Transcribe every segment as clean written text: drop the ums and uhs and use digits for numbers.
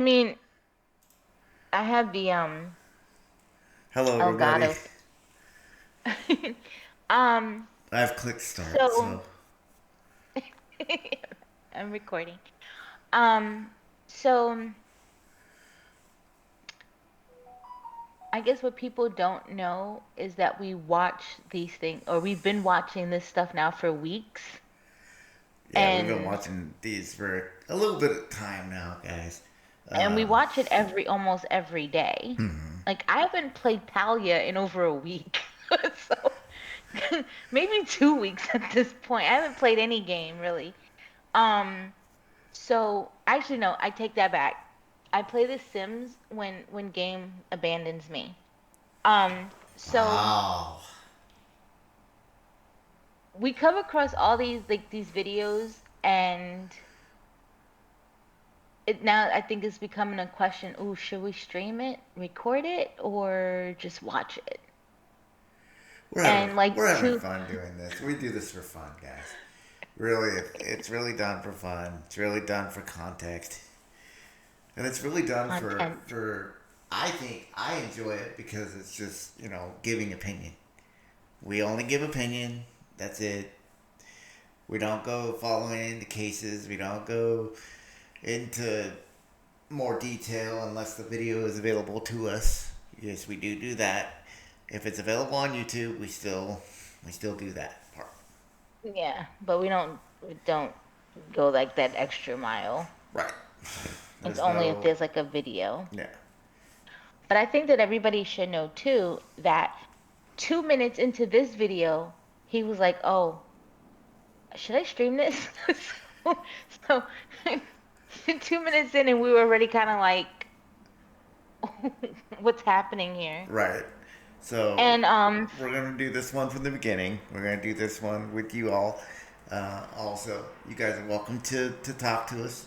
I mean, I have the Hello, oh God, everybody. um, I've clicked start, so so I'm recording. Um, so I guess what people don't know is that we watch these things, or we've been watching this stuff now for weeks, yeah, we've been and watching these for a little bit of time now, guys. we Um, watch it almost every day. Like I haven't played Talia in over a week, so maybe 2 weeks at this point. I haven't played any game really. Um, So actually, no, I take that back. I play The Sims when game abandons me. So wow. we come across all these videos, and it now I think it's becoming a question. Oh, should we stream it, record it, or just watch it? We're having And like we're having to fun doing this. We do this for fun, guys. Really, it's really done for fun. It's really done for context, and it's really done content. for. I think I enjoy it because it's just giving opinion. We only give opinion. That's it. We don't go following into cases. We don't go into more detail unless the video is available to us. Yes, we do that. If it's available on YouTube, we still do that part. Yeah, but we don't go like that extra mile. Right. It's There's only if no there's like a video. yeah. But I think that everybody should know too that 2 minutes into this video, he was like, "Oh, should I stream this?" so, so 2 minutes in, and we were already kind of like, "What's happening here?" Right. So And we're gonna do this one from the beginning. We're gonna do this one with you all. Also, you guys are welcome to talk to us.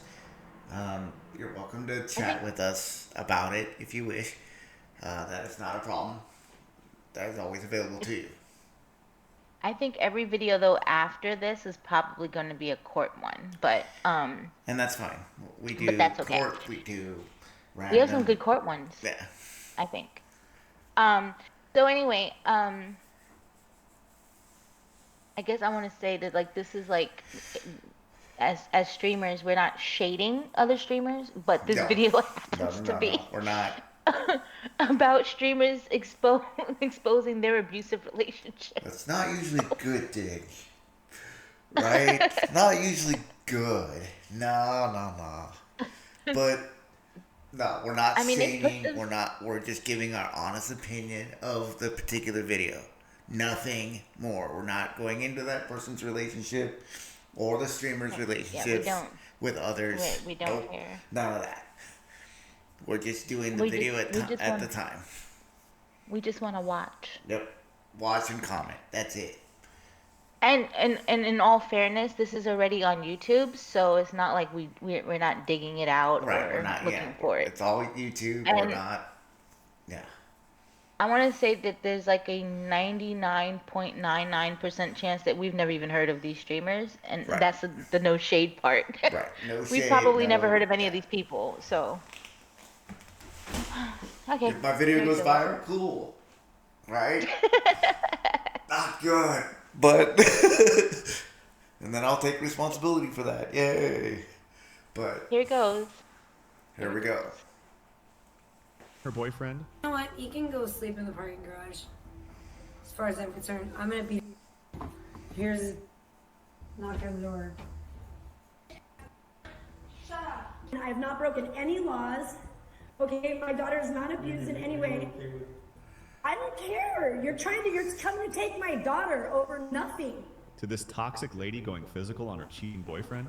You're welcome to I think chat with us about it if you wish. That is not a problem. That is always available to you. I think every video though after this is probably going to be a court one, And that's fine. We but do that's okay. court, we do We have some random. good court ones, Yeah. I think. Um, so anyway, I guess I want to say that like this is like as streamers, we're not shading other streamers, but this No. video No, happens to no, be no. We're not. about streamers exposing their abusive relationships. It's not usually good, Dig. Right? It's not usually good. No, no, no. But no, we're not I mean, they put shading. this. We're just giving our honest opinion of the particular video. Nothing more. We're not going into that person's relationship or the streamer's Yeah, we relationships don't. with others. We don't Nope. care. None of that. We're just doing the We just video we just at the want time. we just want to watch. Yep. Watch and comment. That's it. And in all fairness, this is already on YouTube, so it's not like we're not digging it out Right. We're or not. Yeah. looking for it. It's all YouTube. We're And not. Yeah. I want to say that there's like a 99.99% chance that we've never even heard of these streamers, and Right. that's the no shade part. Right. No We've shade. probably never No. heard of any Yeah. of these people, so okay, If my video here we goes go. viral, cool. Right? Not good. But and then I'll take responsibility for that. Yay. But Here it goes. Here here it we go. goes. Her boyfriend. You know what? You can go sleep in the parking garage. As far as I'm concerned, I'm gonna be. Here's knock on the door. Shut up. I have not broken any laws. Okay, my daughter is not abused in any way. I don't care. You're coming to take my daughter over nothing. To this toxic lady going physical on her cheating boyfriend.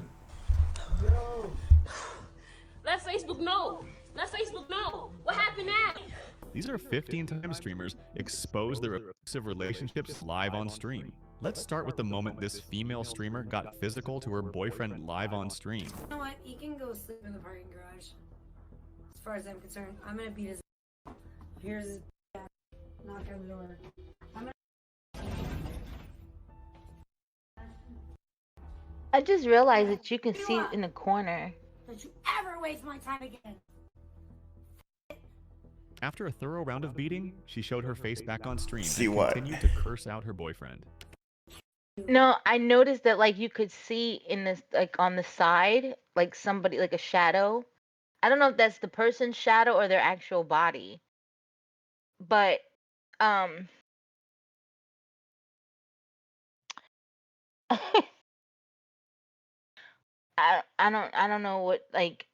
Let Facebook know. Let Facebook know. What happened now? These are 15-time streamers expose their abusive relationships live on stream. Let's start with the moment this female streamer got physical to her boyfriend live on stream. You know what? You can go sleep in the parking garage. As far as I'm concerned, I'm gonna beat his. Here's knock on the door. I just realized that you can You know see what? in the corner. Don't you ever waste my time again. After a thorough round of beating, she showed her face back on stream See and what? continued to curse out her boyfriend. No, I noticed that like you could see in this like on the side, like somebody like a shadow. I don't know if that's the person's shadow or their actual body. But um I don't know what like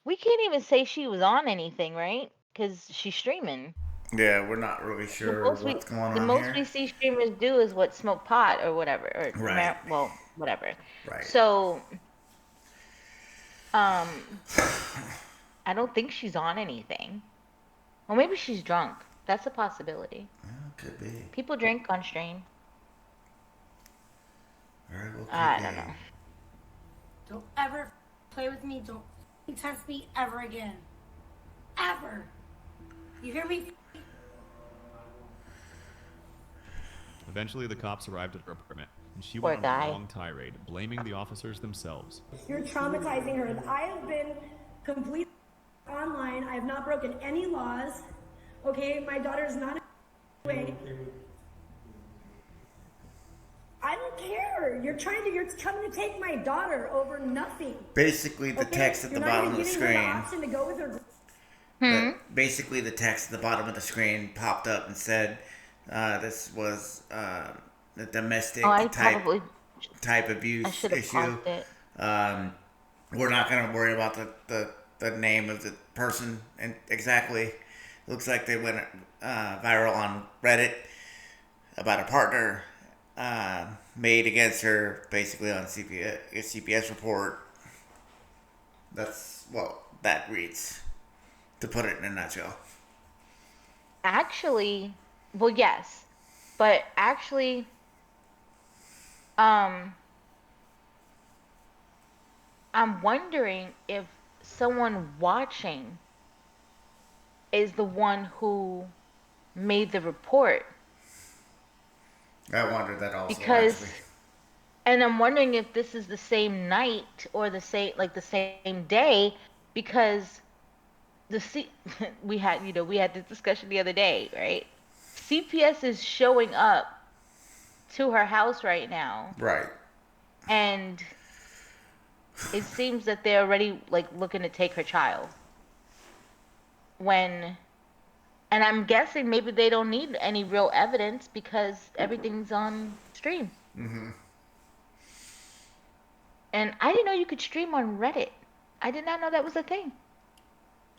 we can't even say she was on anything, right? Cuz she's streaming. Yeah, we're not really The sure most what's we going the on most here. we see streamers do is what smoke pot or whatever or Right. well, whatever. Right. So, um I don't think she's on anything. Or maybe she's drunk. That's a possibility. Well, could be. People drink on stream. Very well could I be. don't know. Don't ever play with me. Don't test me ever again. Ever. You hear me? Eventually, the cops arrived at her apartment, and she Poor went on a guy. long tirade, blaming the officers themselves. You're traumatizing her. I have been completely online. I have not broken any laws. Okay, my daughter's not way. I don't care. You're coming to take my daughter over nothing. Basically, the Okay? text at the You're not bottom even of the giving her the screen. option to go with her. Basically, the text at the bottom of the screen popped up and said, "This was a domestic Oh, I type probably I abuse should have issue. paused it. We're not going to worry about the name of the person and exactly. Looks like they went viral on Reddit about a partner made against her, basically on CPS report. That's what that reads, to put it in a nutshell. Actually, well, yes. But actually, um I'm wondering if someone watching is the one who made the report I wondered that also, because actually. and I'm wondering if this is the same night or the same day because the C we had we had this discussion the other day, right? CPS is showing up to her house right now Right. and it seems that they're already like looking to take her child. When and I'm guessing maybe they don't need any real evidence because everything's on stream. And I didn't know you could stream on Reddit. I did not know that was a thing.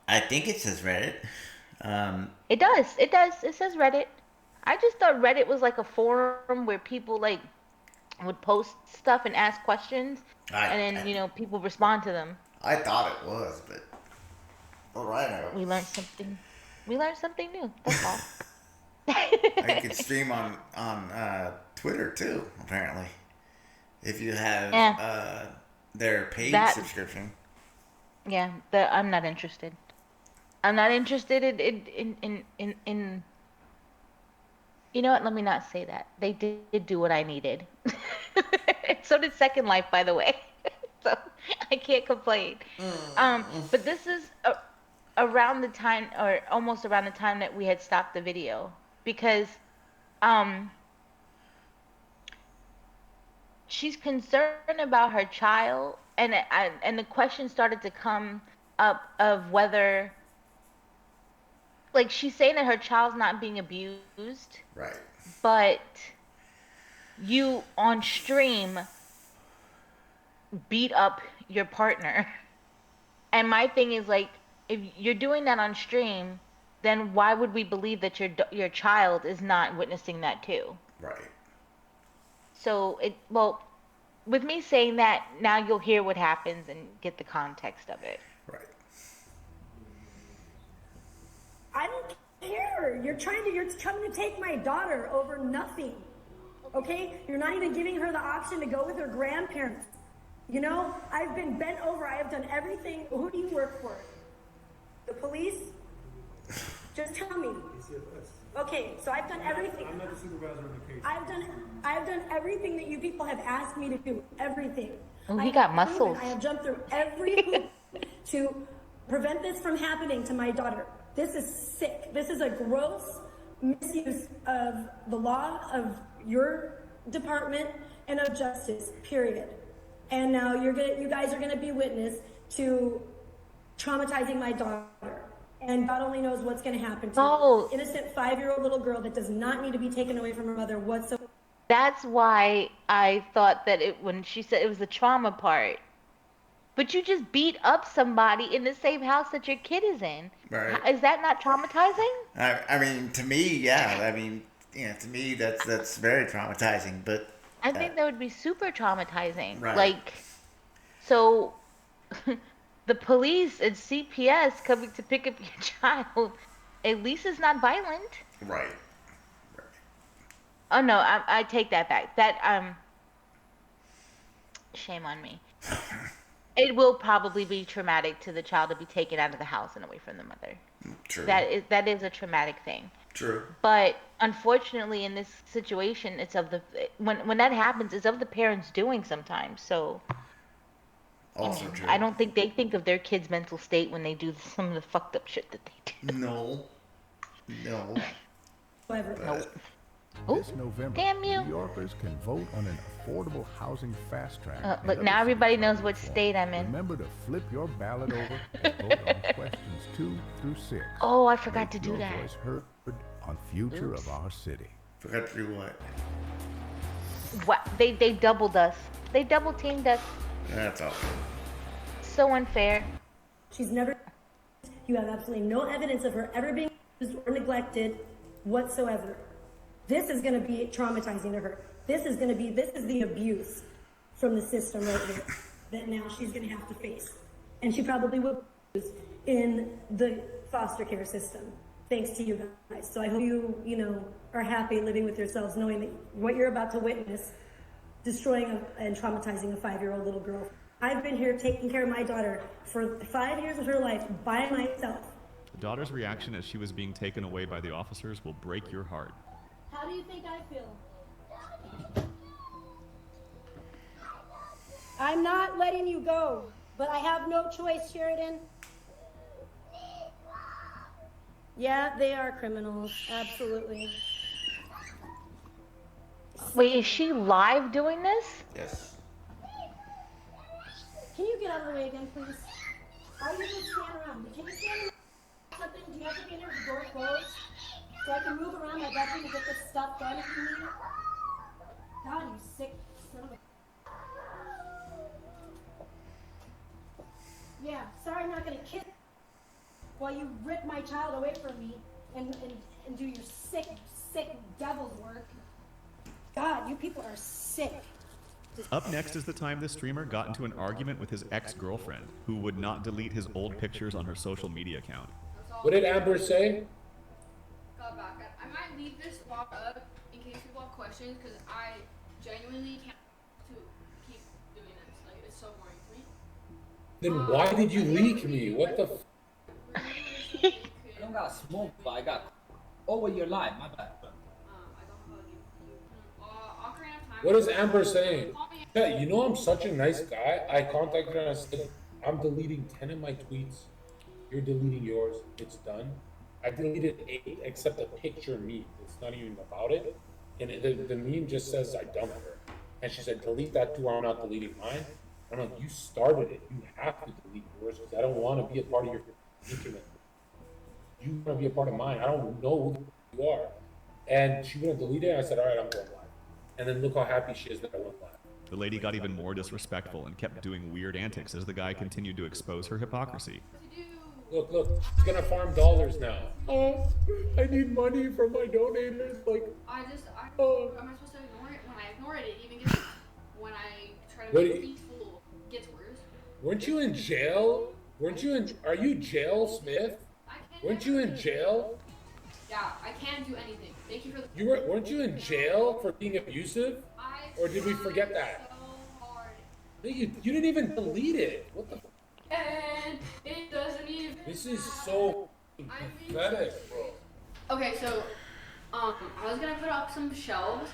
I think it says Reddit. It does. It does. It says Reddit. I just thought Reddit was like a forum where people like would post stuff and ask questions, and then people respond to them. I thought it was, but all right. We learned something. We learned something new. That's all. You can stream on Twitter too, apparently, if you have their paid subscription. Yeah, I'm not interested. I'm not interested in you know what, let me not say that. They did do what I needed. So did Second Life, by the way. So I can't complain. But this is around the time or almost around the time that we had stopped the video because she's concerned about her child and the question started to come up of whether like she's saying that her child's not being abused, Right. but you on stream beat up your partner. And my thing is like if you're doing that on stream, then why would we believe that your child is not witnessing that too? Right. So with me saying that, now you'll hear what happens and get the context of it. Right. I don't care. You're coming to take my daughter over nothing. Okay? You're not even giving her the option to go with her grandparents. You know, I've been bent over. I have done everything. Who do you work for? The police? Just tell me. Okay, so I've done everything. I'm not the supervisor of the case. I've done everything that you people have asked me to do. Everything. Oh, he got muscles. I have jumped through every hoop to prevent this from happening to my daughter. This is sick. This is a gross misuse of the law of your department and of justice, period. And now you guys are gonna be witness to traumatizing my daughter. And God only knows what's gonna happen to her. Innocent 5-year-old little girl that does not need to be taken away from her mother whatsoever. That's why I thought that when she said it was the trauma part. But you just beat up somebody in the same house that your kid is in. Right. Is that not traumatizing? I mean, to me, yeah. I mean, to me, that's very traumatizing. But I think that would be super traumatizing. Right. Like, so the police and CPS coming to pick up your child, at least it's not violent. Right. Oh no, I take that back. That shame on me. It will probably be traumatic to the child to be taken out of the house and away from the mother. True. That is a traumatic thing. True. But unfortunately, in this situation, it's of the when that happens, it's of the parents doing sometimes. So Also true. I don't think they think of their kid's mental state when they do some of the fucked up shit that they do. No. Nope. This November, Damn you. New Yorkers can vote on an affordable housing fast track. Look, now everybody knows what state I'm in. Remember to flip your ballot over and vote on questions 2 through 6. Oh, I forgot Make to do your that. voice heard on future of our city. Forgot to do what? What? They doubled us. They double teamed us. That's awful. So unfair. She's never. You have absolutely no evidence of her ever being used or neglected whatsoever. This is going to be traumatizing to her. This is the abuse from the system right here that now she's going to have to face. And she probably will lose in the foster care system, thanks to you guys. So I hope you are happy living with yourselves, knowing that what you're about to witness, destroying and traumatizing a 5-year-old little girl. I've been here taking care of my daughter for 5 years of her life by myself. The daughter's reaction as she was being taken away by the officers will break your heart. How do you think I feel? I'm not letting you go, but I have no choice, Sheridan. Yeah, they are criminals, absolutely. Wait, is she live doing this? Yes. Can you get out of the way again, please? Or you just stand around? Can you stand around? Something? Do you have to be in there with the door closed? So I can move around my bedroom to get this stuff done if you need it? God, you sick son of a... Yeah, sorry I'm not gonna kiss while you rip my child away from me and do your sick devil's work. God, you people are sick. Up next is the time the streamer got into an argument with his ex-girlfriend, who would not delete his old pictures on her social media account. What did Amber say? Got back. I might leave this vlog up in case people have questions, because I genuinely can't to keep doing this. Like, it's so boring for me. Then why did you leak me? What the f? I don't got smoke, but I got... Oh, well, you're live. My bad. I don't have I'll create enough time. What is Amber saying? Yeah, you know I'm such a nice guy. I contacted her and I said, I'm deleting 10 of my tweets. You're deleting yours. It's done. I deleted 8 except a picture of me. It's not even about it. And the meme just says I dumped her. And she said, delete that too, I'm not deleting mine. I'm like, you started it. You have to delete yours because I don't want to be a part of your internet. You want to be a part of mine. I don't know who you are. And she wouldn't delete it. I said, all right, I'm going live. And then look how happy she is that I went live. The lady got even more disrespectful and kept doing weird antics as the guy continued to expose her hypocrisy. Look, he's gonna farm dollars now. Oh, I need money from my donators. Like, am I supposed to ignore it? When I ignore it, it even gets, when I try to make it peaceful, it gets worse. Weren't you in jail? Are you jail, Smith? Weren't you in jail? Yeah, I can't do anything. Thank you for the... Weren't you in jail for being abusive? Or did we forget that? So hard. No, you didn't even delete it. What the... And it doesn't even... This is so pathetic, bro. Okay, so, I was gonna put up some shelves.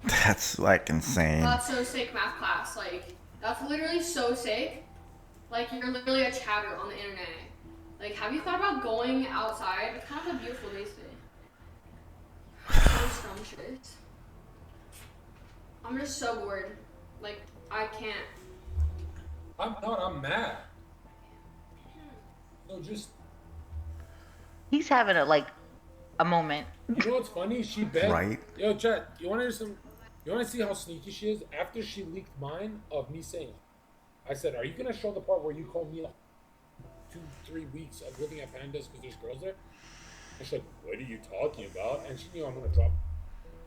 That's like insane. That's so sick, math class. Like, that's literally so sick. Like, you're literally a chatter on the internet. Like, have you thought about going outside? It's kind of a beautiful day today. So scrumptious. I'm just so bored. Like, I can't. I'm not. I'm mad. So just. He's having a moment. You know what's funny? She begged. Right. Yo, Chad, you want to hear some? You want to see how sneaky she is? After she leaked mine of me saying, I said, "Are you gonna show the part where you called me like 2-3 weeks of looking at pandas because there's girls there?" And she's like, "What are you talking about?" And she knew I'm gonna drop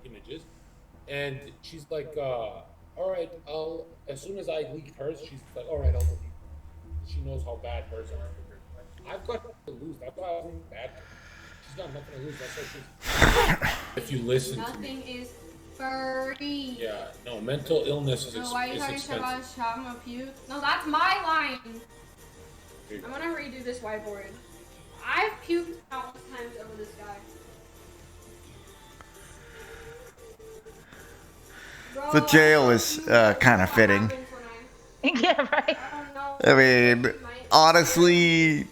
images. And she's like, "All right, I'll." As soon as I leaked hers, she's like, "All right, I'll delete." She knows how bad hers are. I've got to lose. That's why I wasn't bad. She's got nothing to lose. That's why she's. If you listen to me. Nothing is free. Yeah, no, mental illness is, No, why are you is talking shit about expensive. Shama puke? No, that's my line. I'm gonna redo this whiteboard. I've puked countless times over this guy. Bro, The jail is kind of fitting. Yeah, right. I don't know. I mean, honestly,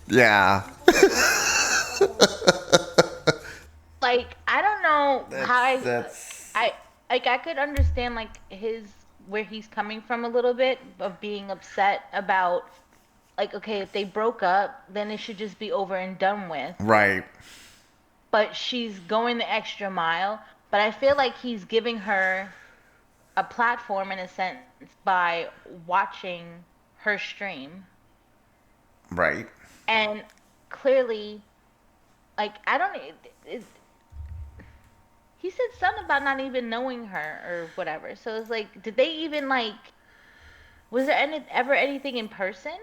yeah. Like, I don't know how That's I could understand where he's coming from a little bit of being upset about, like, okay, if they broke up, then it should just be over and done with. right. But she's going the extra mile. But I feel like he's giving her a platform in a sense by watching her stream. Right. And clearly, like, I don't. He said something about not even knowing her or whatever. So it's like, did they even was there ever anything in person?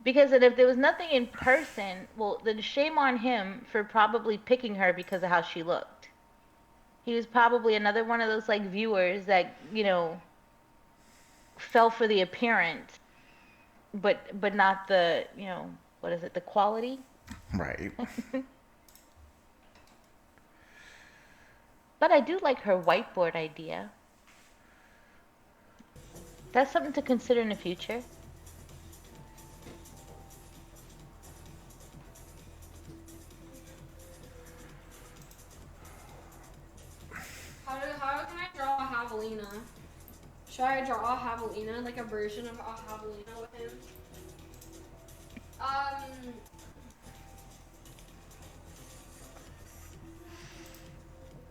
Because if there was nothing in person, well, then shame on him for probably picking her because of how she looked. He was probably another one of those viewers that fell for the appearance, but not the what is it, the quality? Right. But I do like her whiteboard idea. That's something to consider in the future. How can I draw a javelina? Should I draw a javelina, like a version of a javelina with him?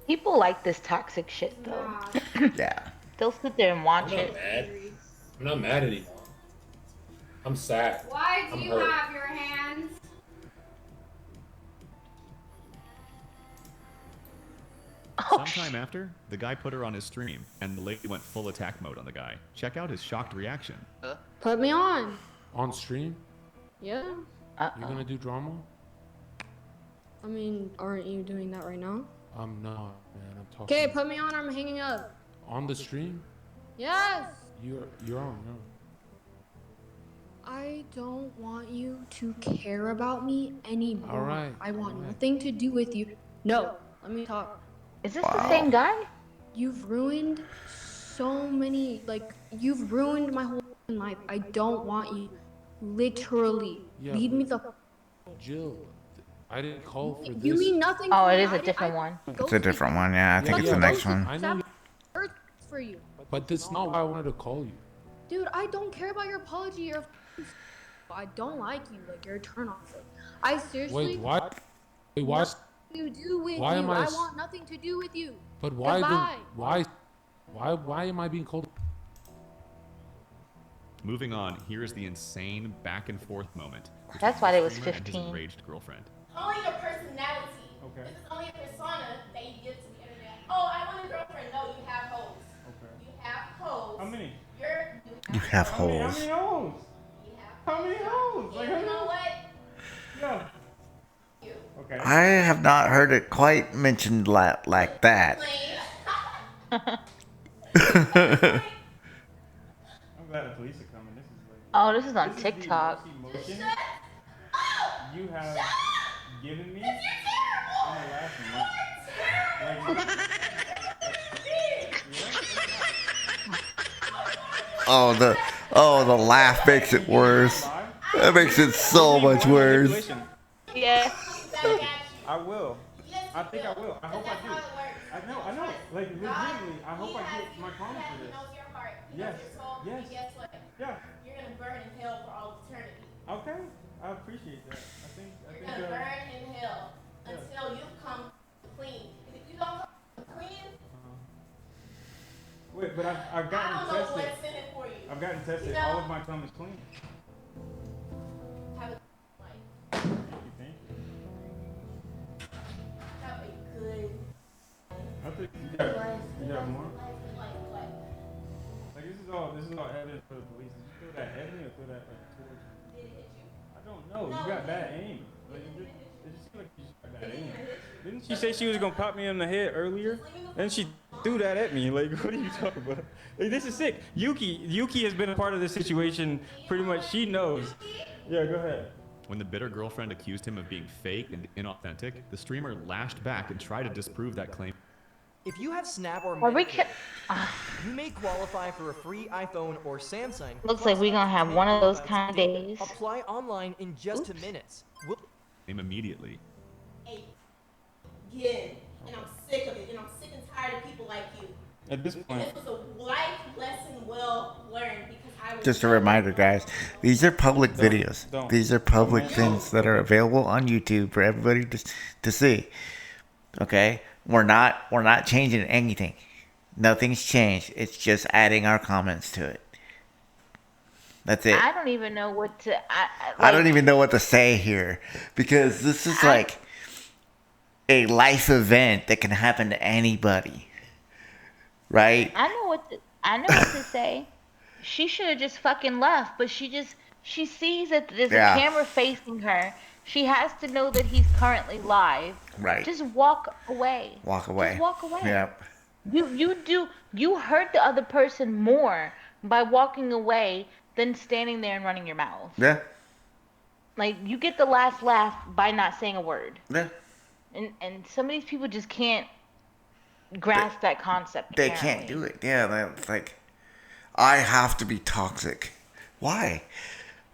People like this toxic shit though. Yeah. They'll sit there and watch I'm not it. mad. I'm not mad anymore. I'm sad. Why do I'm you hurt. have your hands? Sometime after, the guy put her on his stream, and the lady went full attack mode on the guy. Check out his shocked reaction. Put me on. On stream? Yeah. You're gonna do drama? I mean, aren't you doing that right now? I'm not, man. I'm talking. Okay, put me on. I'm hanging up. On the stream? Yes. You're on. I don't want you to care about me anymore. All right. I want nothing to do with you. No. Let me talk. Is this the same guy? You've ruined so many. You've ruined my whole life. I don't want you. Literally. Yeah, Leave me but- the. Jill, I didn't call for this. You mean nothing. Oh, to it me. is a different one. It's a different one. Yeah, I think it's the next one. I know. Earth for you. But that's not why I wanted to call you. Dude, I don't care about your apology. I don't like you. You're a turn off. I seriously. Wait, why? Wait, why? You do with Why you. am I I s- want nothing to do with you. But why? Goodbye. Why am I being called? Moving on, here's the insane back and forth moment. That's why they was between the streamer and 15. his enraged girlfriend. Only your personality. Okay. This is only a persona that you give to the internet. Oh, I want a girlfriend. No, you have hoes. Okay. You have hoes. How many? You have How many holes. holes? You have How many holes? Yeah, you know what? Yeah. You. Okay. I have not heard it quite mentioned like that. Plain. I'm glad the police are coming. This is like. Oh, this is on This is TikTok. the most emotion Shut up. you have Shut up. given me in You're terrible. the last month. You're Like, terrible. Oh, the laugh makes it worse. Live? I That makes it so much worse. Yeah. I will. I think I will. I hope I do. I know. Like, legitimately, I hope I get my karma for this. Yes. Yes. Guess what? Yeah. You're gonna burn in hell for all eternity. Okay. I appreciate that. You're gonna burn in hell until you come clean. And if you don't come clean, Wait, but I've I gotten don't know tested. what's in it for you. I've gotten tested. You know? All of my tongue is clean. Have a good life. Thank you. Have a good I think you got more. life. Like this is all evidence for the police. Did you throw that at me or throw that like towards me? Did it hit you? I don't know. You got bad aim. Like it just seemed like you just got bad aim. Didn't she say she was gonna pop me in the head earlier? And she threw that at me. Like, what are you talking about? Like, this is sick. Yuki has been a part of this situation. Pretty much, she knows. Yeah, go ahead. When the bitter girlfriend accused him of being fake and inauthentic, the streamer lashed back and tried to disprove that claim. If you have Snap or Are we Medicare, you may qualify for a free iPhone or Samsung. Looks like we're gonna have one of those kind of days. Apply online in just minutes. Him immediately. Again, and I'm sick of it, and I'm sick and tired of people like you. At this point, This was a life lesson well learned because I was Just a reminder, guys. These are public videos. These are public things that are available on YouTube for everybody to see. Okay? We're not changing anything. Nothing's changed. It's just adding our comments to it. That's it. I don't even know what to. I don't even know what to say here because this is like a life event that can happen to anybody, right? I know what to say. She should have just fucking left, but she sees that there's a camera facing her. She has to know that he's currently live. Right. Just walk away. Walk away. Just walk away. Yep. You hurt the other person more by walking away than standing there and running your mouth. Yeah. Like, you get the last laugh by not saying a word. Yeah. And some of these people just can't grasp that concept. They can't do it. Yeah, that's like, I have to be toxic. Why?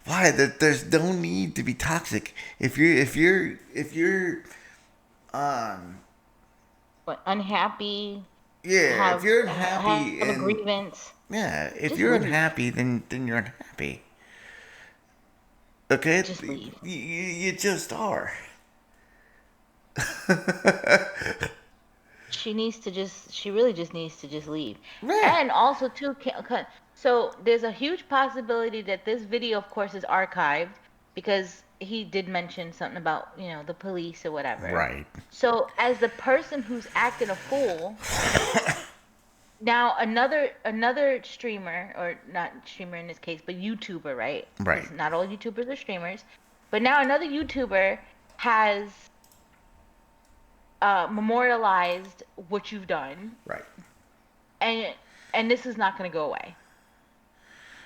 There's no need to be toxic. If you're but unhappy. Yeah, if you're unhappy have a grievance. Yeah, if just you're leave. unhappy, then you're unhappy. Okay, just leave. You just are. She really just needs to just leave. Right. And also too, so there's a huge possibility that this video, of course, is archived because he did mention something about, the police or whatever. Right. So as the person who's acting a fool, now another streamer, or not streamer in this case, but YouTuber, right? Right. 'Cause not all YouTubers are streamers, but now another YouTuber has memorialized what you've done. Right. And this is not going to go away.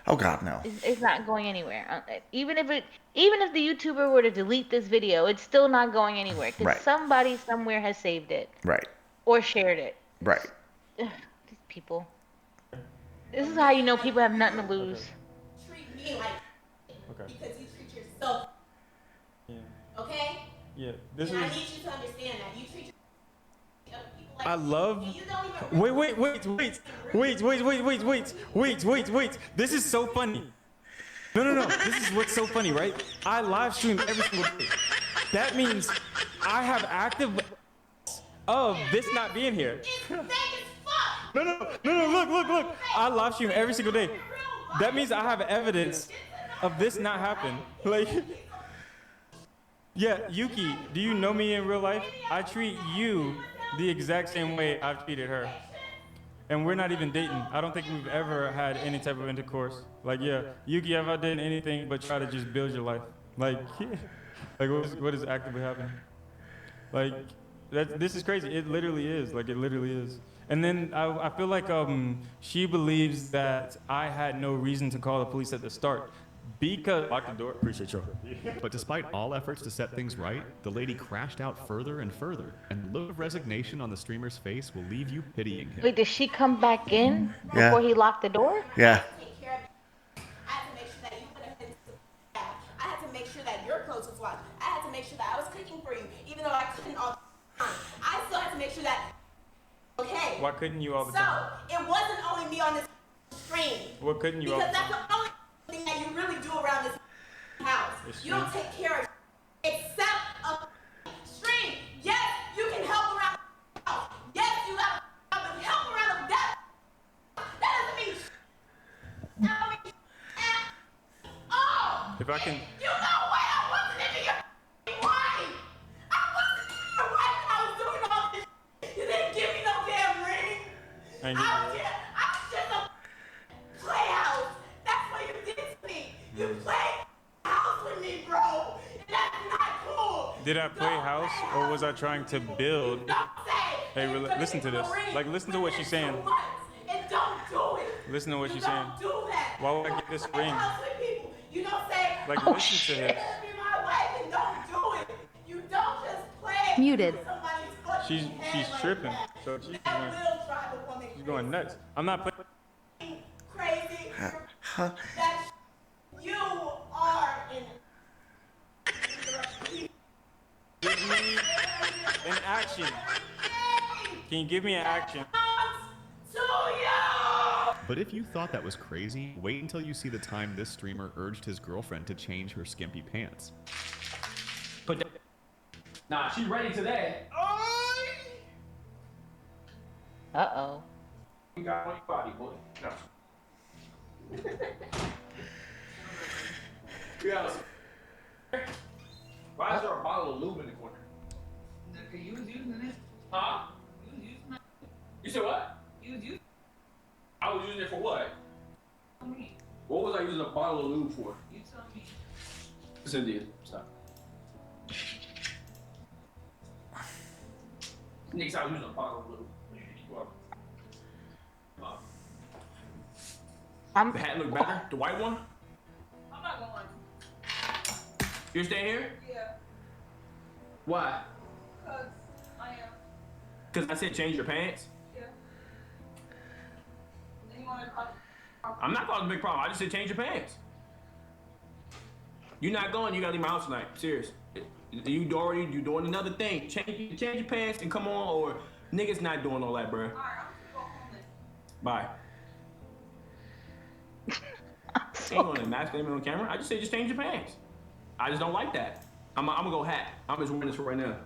Oh God, no. It's not going anywhere. Even if the YouTuber were to delete this video, it's still not going anywhere because somebody somewhere has saved it. Right. Or shared it. Right. Ugh, these people. This is how you know people have nothing to lose. Treat me like because you treat yourself. Yeah. Okay? Yeah. I need you to understand that. You treat other people like I love. you don't even Wait. This is so funny. No. This is what's so funny, right? I live stream every single day. That means I have active of this not being here. No. Look. I live stream every single day. That means I have evidence of this not happen. Like, yeah, Yuki, do you know me in real life? I treat you the exact same way I've treated her. And we're not even dating. I don't think we've ever had any type of intercourse. Like, yeah, Yuki, have I done anything but try to just build your life? Like, what is actively happening? Like, this is crazy. It literally is. Like, it literally is. And then I feel like she believes that I had no reason to call the police at the start. Because lock the door. Appreciate you. But despite all efforts to set things right, the lady crashed out further and further, and the look of resignation on the streamer's face will leave you pitying him. Wait, did she come back in before he locked the door? Yeah. I have to make sure that you put a head to I that your clothes was washed. I had to make sure that I was cooking for you, even though I couldn't all the time. I still had to make sure that okay. Why couldn't you all the time? So it wasn't only me on this stream. What couldn't you all the Because time? that's the only thing that you really do around this house. You don't take care of except a stream. Yes, you can help around the house. Yes, you got to help around the death. That doesn't mean tell me at all. If I can. You know what? I wasn't into your wife. I wasn't into your wife and I was doing all this. You didn't give me no damn ring. And I was just a playhouse. That's what you did to me. You played house with me, bro. And that's not cool. Did I play house or was I trying to build? Hey, listen to this. Like, listen to what she's saying. And don't do it. Listen to what she's Don't saying. do that. Why would I get this ring? You don't say, Like, oh, listen to you're this. gonna be my wife and don't do it. You don't just play. Muted. Somebody's fucking She's head tripping. like that. So she's That going, will drive a woman she's going nuts. I'm not playing. crazy. That you are in. Give me an action. Can you give me an action? But if you thought that was crazy, wait until you see the time this streamer urged his girlfriend to change her skimpy pants. But nah, she ready today. Uh-oh. You got on your body, boy. No. Yes. Why is there a bottle of lube in the corner? You was using it. Huh? You was using it. You said what? You was using I was using it for what? me. What was I using a bottle of lube for? You tell me. Cynthia, stop. Niggas, I was using a bottle of lube. The hat look better? The white one? I'm not going. You're staying here? Yeah. Why? Because I am. Because I said change your pants? Yeah. Then you want to call. I'm not causing a big problem. I just said change your pants. You're not going. You gotta leave my house tonight. Serious. You doing another thing. Change your pants and come on, or niggas not doing all that, bro. Alright, I'm gonna go home then. Bye. Ain't gonna emasculate me on camera. I just said just change your pants. I just don't like that. I'm gonna go hat. I'm just wearing this for right now.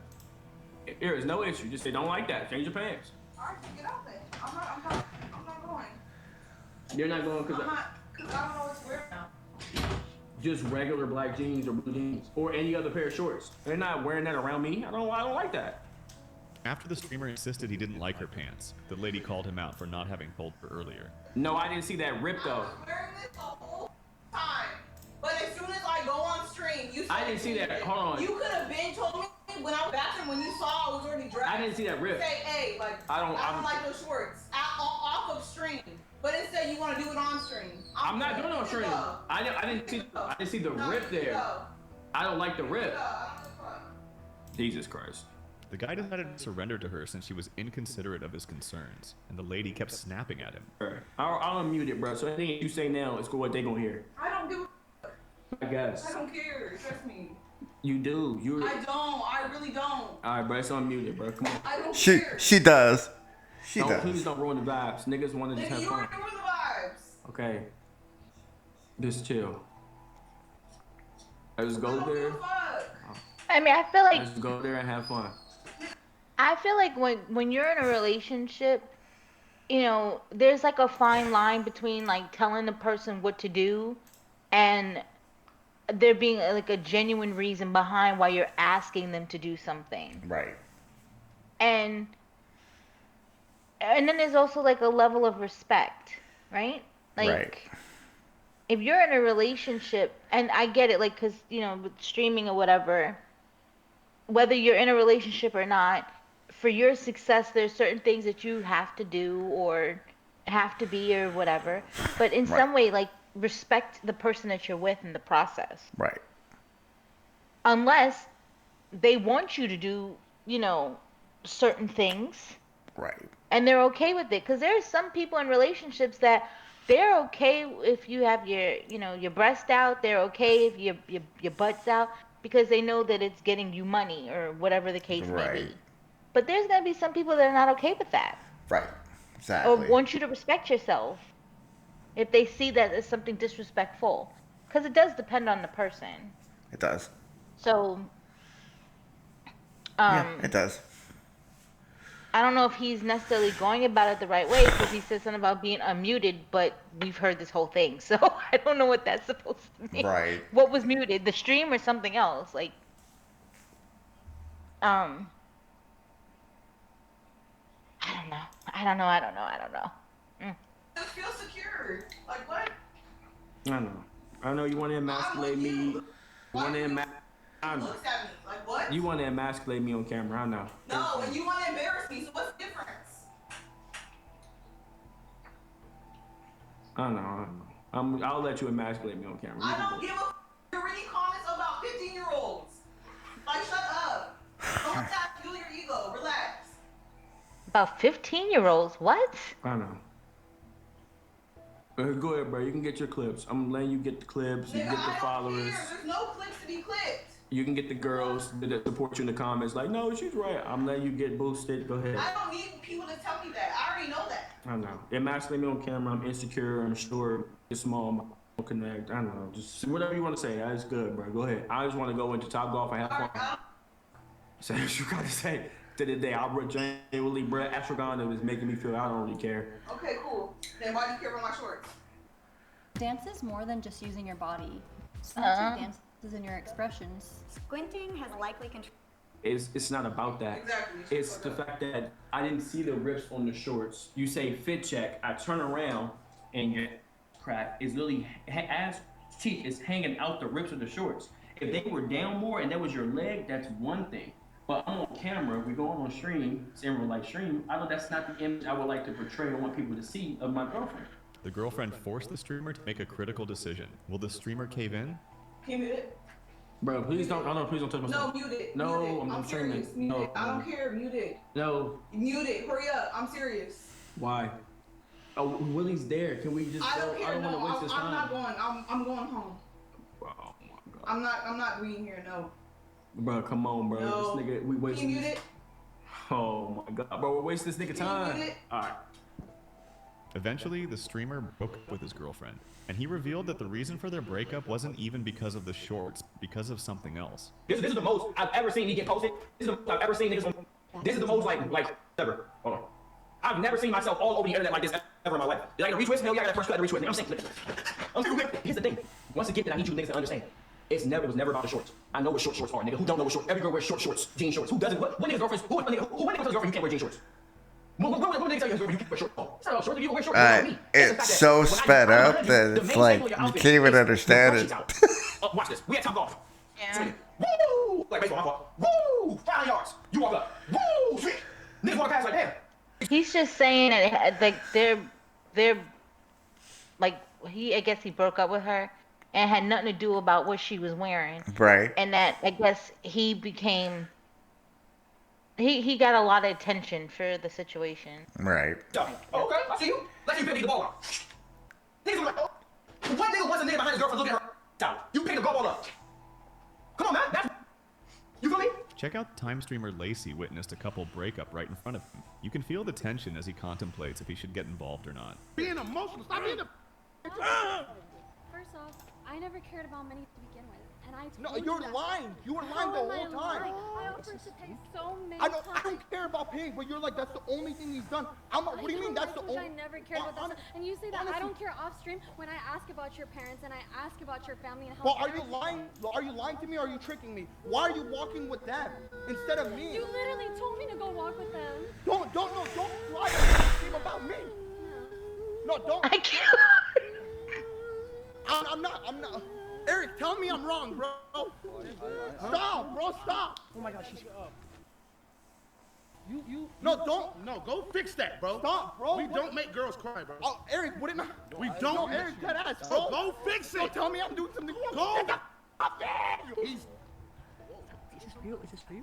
There is no issue. Just say don't like that. Change your pants. Alright, get out there. I'm not going. You're not going because I'm not, because I don't know what to wear now. just regular black jeans or blue jeans or any other pair of shorts. They're not wearing that around me. I don't like that. After the streamer insisted he didn't like her pants, the lady called him out for not having told her earlier. No, I didn't see that rip though. I was wearing this the whole time. But as soon as I go on stream, you I didn't see that. Hold on. You could have been told me when I was bathroom when you saw I was already dressed. I didn't see that rip. Say, hey, like I don't like those shorts off of stream. But instead you want to do it on stream. I'm not doing it on stream. I didn't see the rip there. I don't like the rip. Jesus Christ. The guy decided to surrender to her since she was inconsiderate of his concerns, and the lady kept snapping at him. I'll unmute it, bro. So anything you say now is what they gonna hear. I don't give I guess. I don't care. Trust me. You do. I don't. I really don't. Alright, bro. It's unmuted, bro. Come on. I don't care. She does. She don't, does. Please don't ruin the vibes. Niggas want to just have You fun. don't ruin the vibes. Okay. Just chill. I just go there. I mean, I feel like Just go there and have fun. I feel like when you're in a relationship, you know, there's like a fine line between like telling the person what to do and there being like a genuine reason behind why you're asking them to do something. Right. And then there's also like a level of respect, right? Like Right. if you're in a relationship, and I get it, like, 'cause, you know, with streaming or whatever, whether you're in a relationship or not, for your success, there's certain things that you have to do or have to be or whatever. But in some way, like, respect the person that you're with in the process. Right. Unless they want you to do, you know, certain things. Right. And they're okay with it. Because there's some people in relationships that they're okay if you have your, you know, your breast out. They're okay if your butt's out. because they know that it's getting you money or whatever the case may Right. be. But there's gonna be some people that are not okay with that, Right. or Exactly. want you to respect yourself if they see that as something disrespectful, because it does depend on the person. It does. So, Yeah, it does. I don't know if he's necessarily going about it the right way, because he said something about being unmuted, but we've heard this whole thing, so I don't know what that's supposed to mean. Right. What was muted, the stream or something else? Like, I don't know. I don't know. Just feel secure. Like what? I know. I know you want to emasculate me. You want to Looks at me. Like what? You want to emasculate me on camera. I know. No, and you want to embarrass me. So what's the difference? I know. I'll let you emasculate me on camera. I don't give a you're reading comments about 15-year-olds. Like shut up. Don't fuel your ego. Relax. About 15-year-olds? What? I know. Go ahead, bro. You can get your clips. I'm letting you get the clips. You can get the followers. There's no clips to be clipped. You can get the girls that support you in the comments. Like, no, she's right. I'm letting you get boosted. Go ahead. I don't need people to tell me that. I already know that. I know. Emasculate me on camera. I'm insecure. I'm sure it's small. I'll connect. I don't know. Just whatever you want to say. That's good, bro. Go ahead. I just want to go into Top Golf and have fun. Say what you got to say. To the day, Albert genuinely, bro. Astragon, it was making me feel I don't really care. Okay, cool. Then why do you care about my shorts? Dance is more than just using your body. Dance is in your expressions. Squinting has likely contributed. It's not about that. Exactly. It's the fact that I didn't see the rips on the shorts. You say fit check. I turn around and your crack is literally ass cheek is hanging out the rips of the shorts. If they were down more and that was your leg, that's one thing. But I'm on camera, we go on stream, it's in real life stream. I know that's not the image I would like to portray or want people to see of my girlfriend. The girlfriend forced the streamer to make a critical decision. Will the streamer cave in? Can you mute it? Bro, please don't touch my No, mute it. No, mute it. I'm serious. streaming. Mute No, it. I don't care. Mute it. No. Mute it. Hurry up. I'm serious. Why? Oh, Willie's there. Can we just I go? don't care. I don't want to waste this time. I'm not going. I'm going home. Oh my god. I'm not being here. No. Bro, come on, bro. No. This nigga, we wasting. Can you mute it? Oh my god, bro, we're wasting this nigga time. Can you mute it? All right. Eventually, the streamer broke up with his girlfriend, and he revealed that the reason for their breakup wasn't even because of the shorts, because of something else. This is the most I've ever seen me get posted. This is the most I've ever seen niggas. This is the most like ever. Hold on. I've never seen myself all over the internet like this ever in my life. Did I get a retweet? Hell yeah, I got first cut retweet. I'm saying, here's the thing. Once again, I need you niggas to understand. It was never about the shorts. I know what shorts are, nigga. Who don't know what shorts? Every girl wears shorts, jean shorts. Who doesn't? What nigga's girlfriends? Who nigga tells girlfriend you can't wear jean shorts? What nigga tell your girlfriend you can't wear shorts? It's not about shorts. You wear shorts. It's so sped up that it's like you can't even understand it. Watch this. We at Top Golf. Yeah. Woo! Like baseball, my fault. Woo! 5 yards. You walk up. Woo! Sweet. Niggas walk past like damn. He's just saying that like they're like I guess he broke up with her and had nothing to do about what she was wearing. Right. And that I guess he became he got a lot of attention for the situation. Right. Okay, I see you. Let you pick the ball up. Niggas like, oh, what nigga wasn't there behind his girlfriend looking at her out? You pick the ball up. Come on, man. That's, you feel me? Check out time streamer Lacey witnessed a couple breakup right in front of him. You can feel the tension as he contemplates if he should get involved or not. Being emotional, stop being a... First off, I never cared about money to begin with, and I told No, you're lying. You were lying the whole time. I offered to pay so many I don't care about paying, but you're like, that's the only thing he's done. What do you mean that's the only... I never cared about that. And you say that I don't care off stream when I ask about your parents and I ask about your family and how... Well, are you lying? Are you lying to me or are you tricking me? Why are you walking with them instead of me? You literally told me to go walk with them. Don't lie to me about me. No, don't. I can't. I'm not. Eric, tell me I'm wrong, bro. Stop, bro, stop. Oh my gosh, she's up. No, go fix that, bro. Stop, bro. We don't make girls cry, bro. Oh, Eric, would it not? We don't. No, Eric, dead ass, bro. Go fix it. Don't tell me I'm doing something wrong. Go. Is this for you? Is this for you?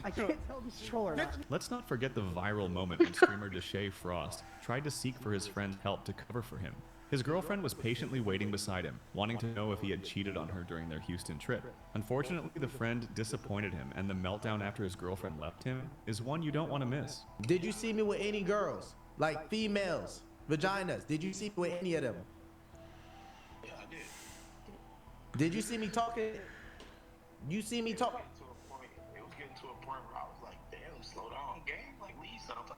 I can't tell if it's troll or not. Let's not forget the viral moment when streamer Deshae Frost tried to seek for his friend's help to cover for him. His girlfriend was patiently waiting beside him, wanting to know if he had cheated on her during their Houston trip. Unfortunately, the friend disappointed him, and the meltdown after his girlfriend left him is one you don't want to miss. Did you see me with any girls? Like females, vaginas? Did you see me with any of them? Yeah, I did. Did you see me talking? You see me talking? It was getting to a point where I was like, damn, slow down, game. Like, leave something.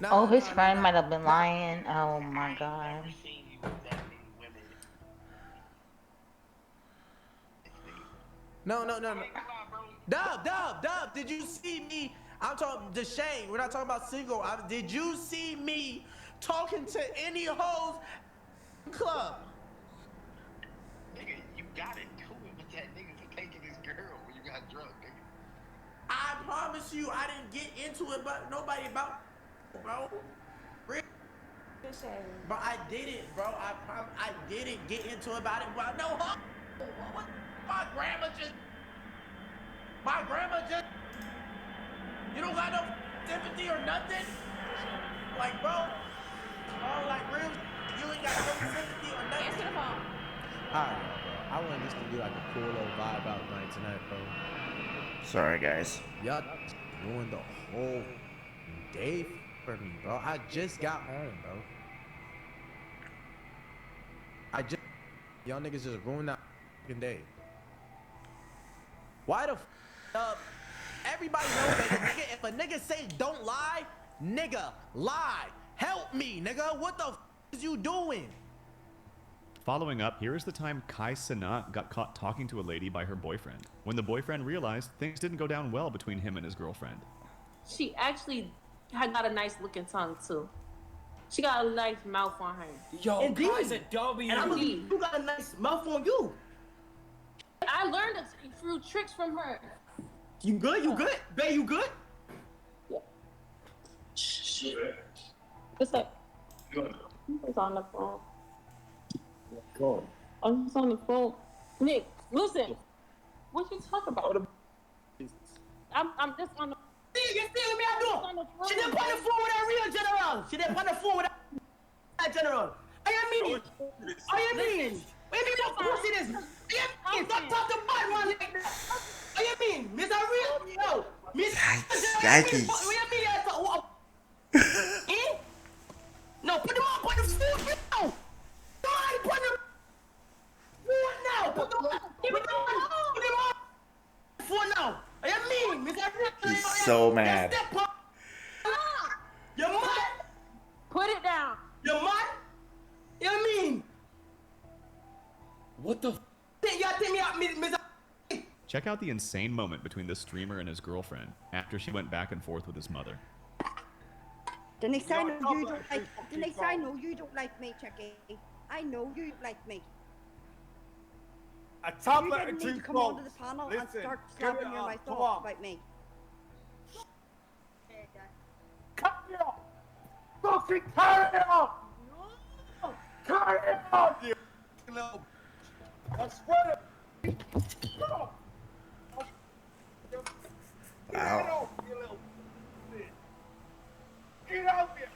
No. Oh, his friend might have been lying. Oh my god. No. Dub, did you see me? I'm talking to Shane. We're not talking about single. Did you see me talking to any hoes club? Nigga, you got it. Do it with that nigga for taking his girl when you got drunk, nigga. I promise you, I didn't get into it, but nobody about, bro. But I didn't, bro. I didn't get into about it. But no, what? My grandma just. You don't got no sympathy or nothing. Like, bro, like real. You ain't got no sympathy or nothing. Answer the phone. Alright, bro. I want this to be like a cool little vibe out night tonight, bro. Sorry, guys. Y'all ruined the whole day for me, bro. I just got home, bro. Y'all niggas just ruined that fucking day. Why the up? Everybody knows that if a nigga say don't lie, nigga, lie. Help me, nigga. What the is you doing? Following up, here is the time Kai Sanat got caught talking to a lady by her boyfriend. When the boyfriend realized things didn't go down well between him and his girlfriend. She actually had got a nice looking tongue too. She got a nice mouth on her. Yo, Kai's a W. And I believe you got a nice mouth on you. I learned a few tricks from her. You good? You good? Babe, you good? What's up? He's on the phone. Go. I'm just on the phone. Nick, listen. What you talk about? I'm just on the. See, you see me? I do. She didn't put the phone with that real general. She didn't put the phone with that general. I mean, what do you mean? What proceedings? Stop talking to bad man like that. What do you mean? Miss a real? No. Miss. Yikes. What do you mean? Eh? No, put them on the food now. Come on, put them food now. Put them on. Put them on. Food now. What do you mean? Miss a real? He's so mad. You mad? Put it down. You mad? You mean? What the? Y'all take me out, Miss. Check out the insane moment between the streamer and his girlfriend after she went back and forth with his mother. The next I know you don't like. The next I know you don't like me, Chucky. I know you don't like me. A top You letter didn't too need to come close. onto the panel Listen, and start get it slapping your up. mouth Come off on. about me. Cut it off. Fucking cut it off. Cut it off, you little. I swear to. Wow. Get out here!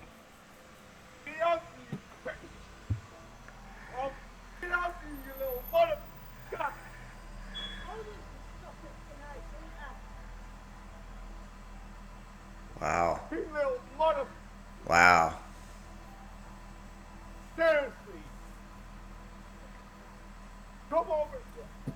Get out here! Oh, get out here, you little mother! Wow. You little mother! Wow. Seriously! Come over here!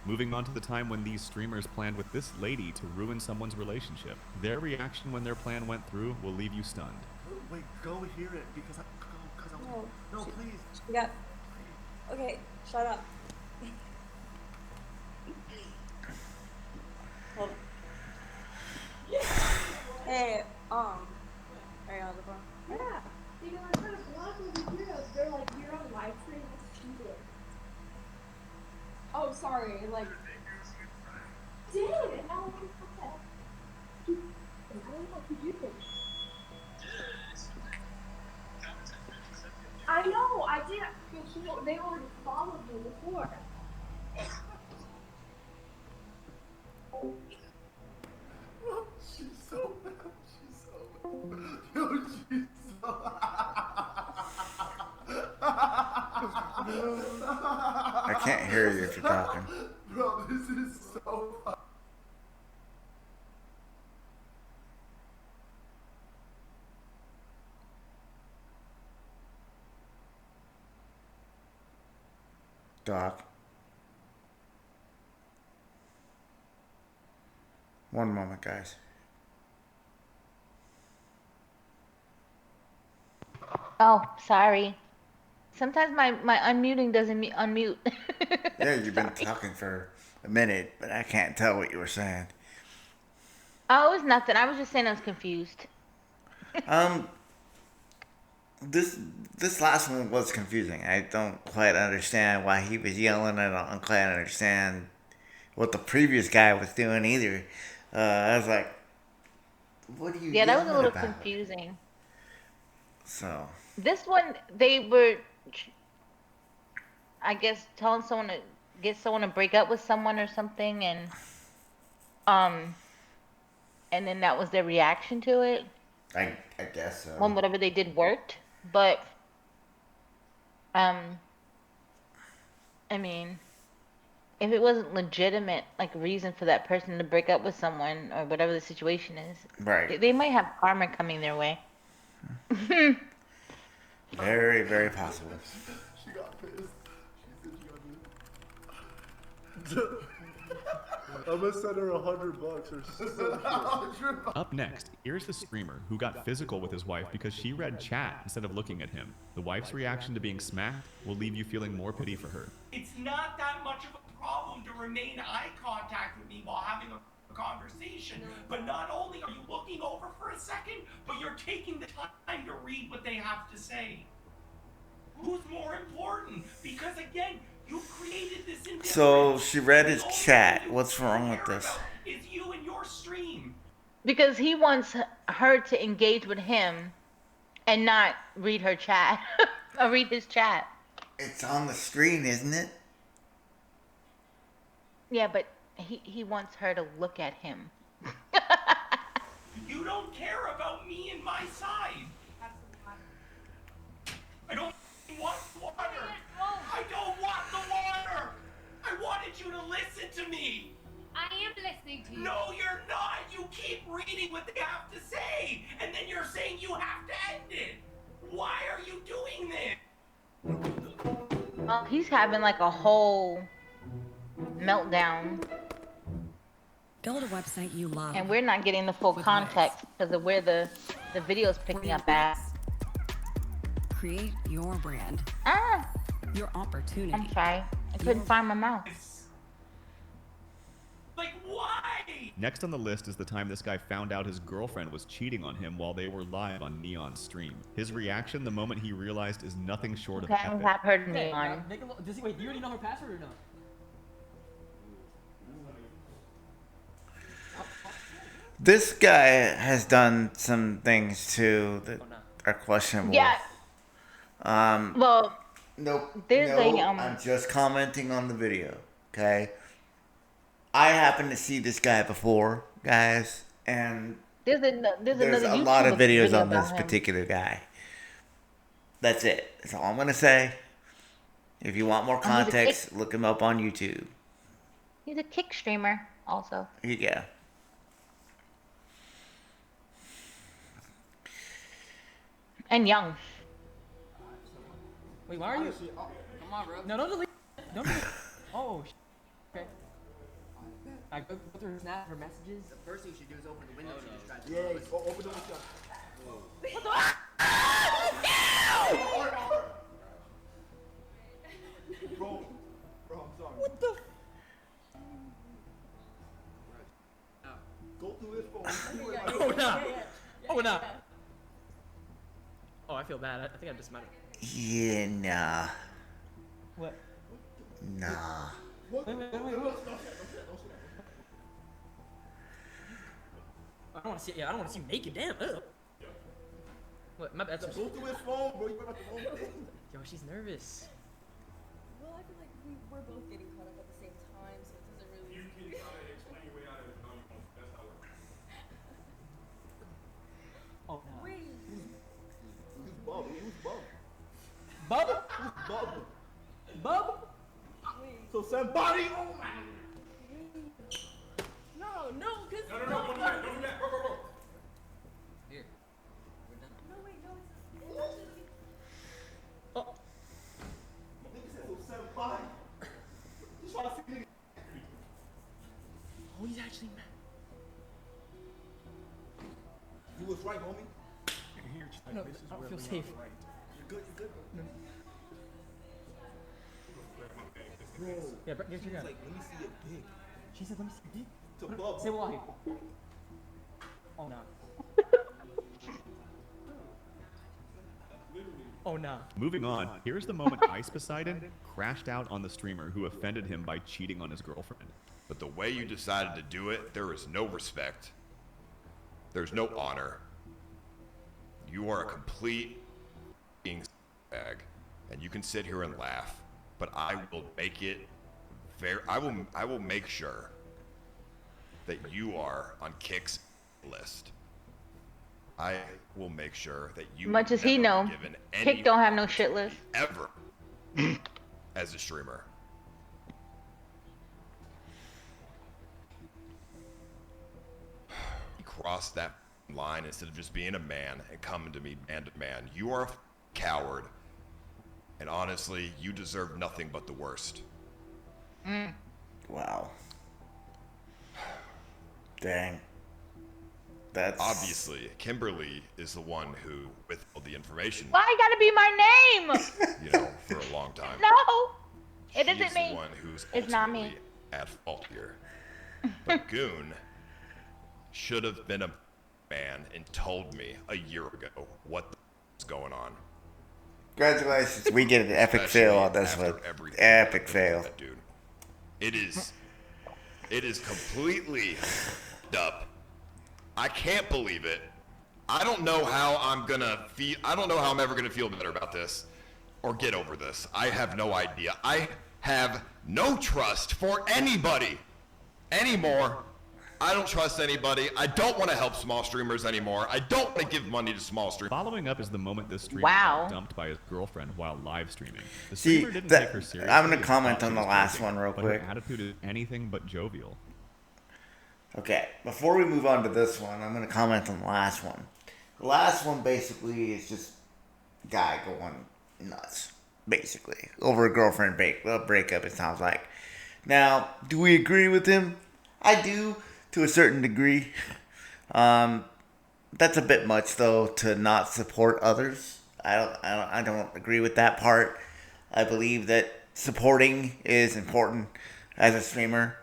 Moving on to the time when these streamers planned with this lady to ruin someone's relationship. Their reaction when their plan went through will leave you stunned. Wait, go hear it because I no, please. Yeah. Okay, shut up. Hold on. Hey, are you on the phone? Yeah. Because I'm trying to block those videos. They're like, you're on live stream. It's cheating. Oh, sorry. Like, Dude, how the fuck that? I don't know what to do. I know, I did. They already followed me before. She's so mad. She's so mad. Yo, she's so hear you if you're talking. Bro, this is so funny. Doc. One moment, guys. Oh, sorry. Sometimes my unmuting doesn't unmute. Yeah, you've been talking for a minute, but I can't tell what you were saying. Oh, it was nothing. I was just saying I was confused. This last one was confusing. I don't quite understand why he was yelling. I don't quite understand what the previous guy was doing either. I was like, what are you Yeah, that was a yelling little about? confusing. So. This one, they were, I guess, telling someone to get someone to break up with someone or something, and then that was their reaction to it. I guess so. When whatever they did worked, but I mean, if it wasn't legitimate, like reason for that person to break up with someone or whatever the situation is, right? They might have karma coming their way. Very, very possible. She got pissed. She said she got pissed. I'm gonna send her $100 or something. Up next, here's the screamer who got physical with his wife because she read chat instead of looking at him. The wife's reaction to being smacked will leave you feeling more pity for her. It's not that much of a problem to remain eye contact with me while having a conversation. But not only are you looking over for a second, but you're taking the time to read what they have to say. Who's more important? Because again, you created this indifference. So she read his chat. What's wrong with this? Is you and your stream. Because he wants her to engage with him and not read her chat or read his chat. It's on the screen, isn't it? Yeah, but he wants her to look at him. You don't care about me and my side. I don't want water. I don't want the water. I wanted you to listen to me. I am listening to you. No, you're not. You keep reading what they have to say, and then you're saying you have to end it. Why are you doing this? Well, he's having like a whole meltdown. Go to a website you love. And we're not getting the full context because of where the video's picking up at. Create your brand. Your opportunity. I'm sorry. I couldn't find my mouse. Like, why? Next on the list is the time this guy found out his girlfriend was cheating on him while they were live on Neon's stream. His reaction the moment he realized is nothing short of Okay, epic. I've heard Neon. Wait, do you already know her password or no? This guy has done some things too that are questionable. Yeah. Well, nope. There's I'm just commenting on the video. Okay. I happened to see this guy before, guys, and there's another a lot of YouTube videos video on this about him. particular guy. That's it. That's all I'm gonna say. If you want more context, look him up on YouTube. He's a kick streamer, also. Yeah. And young. Wait, why are you? Come on, bro. No, don't delete. Don't delete. Oh, okay. I go through her snap, her messages. The first thing you should do is open the window. She just tried to. Yeah, open the window. What the? Bro, I'm sorry. What the? Go through his phone. Oh no! Oh no! Oh, I feel bad. I think I just might have. Yeah, nah. What? Nah. Wait. I don't want to see. Yeah, I don't want to see you naked. Damn. Ugh. What? My bad. Go through his phone, bro. You went about the wrong thing. Yo, she's nervous. Well, I feel like we're both getting caught up at the same time, so it doesn't really. You can explain your way out of it. That's how it works. Oh no. Wait. Who's Bub? Who's Bub? Bub? Who's Bub? Bub? So somebody. Oh my. No, because. No, don't do that. Don't do that. Bro. Here. We're done. No, wait, no, it's actually. Oh. Nigga said so somebody. Just try to see nigga. Oh, he's actually mad. You was right, homie. Here, no, I don't feel safe. Right. You're good. No. Bro. Yeah, but get your gun. Like, let me see your dick. She said, let me see your dick. To Bubba. Say why. Oh, no. Oh, no. Moving on, here's the moment Ice Poseidon crashed out on the streamer who offended him by cheating on his girlfriend. But the way you decided to do it, there is no respect. There's no honor. You are a complete bag, and you can sit here and laugh, but I will make it I will make sure that you are on Kick's list. I will make sure that you Much as he know, Kick don't have no shit list. Ever as a streamer. You crossed that line instead of just being a man and coming to me man to man. You are a coward. And honestly, you deserve nothing but the worst. Wow. Dang. That's obviously Kimberly is the one who withheld the information. Why you gotta be my name? You know, for a long time. No, it She isn't is me. the one who's It's not me. at fault here. But Goon should have been a man and told me a year ago what was going on. Congratulations, we get an epic fail on this one. Epic fail. Dude. It is completely up. I can't believe it. I don't know how I'm gonna feel. I don't know how I'm ever gonna feel better about this or get over this. I have no idea. I have no trust for anybody anymore. I don't trust anybody. I don't want to help small streamers anymore. I don't want to give money to small streamers. Following up is the moment this streamer Wow. got dumped by his girlfriend while live streaming. The See, streamer didn't take her seriously. I'm gonna and comment thought on she the was last joking, one real but quick. Her attitude is anything but jovial. Okay, before we move on to this one, I'm going to comment on the last one. The last one basically is just a guy going nuts, basically, over a girlfriend breakup, it sounds like. Now, do we agree with him? I do, to a certain degree. That's a bit much, though, to not support others. I don't agree with that part. I believe that supporting is important as a streamer.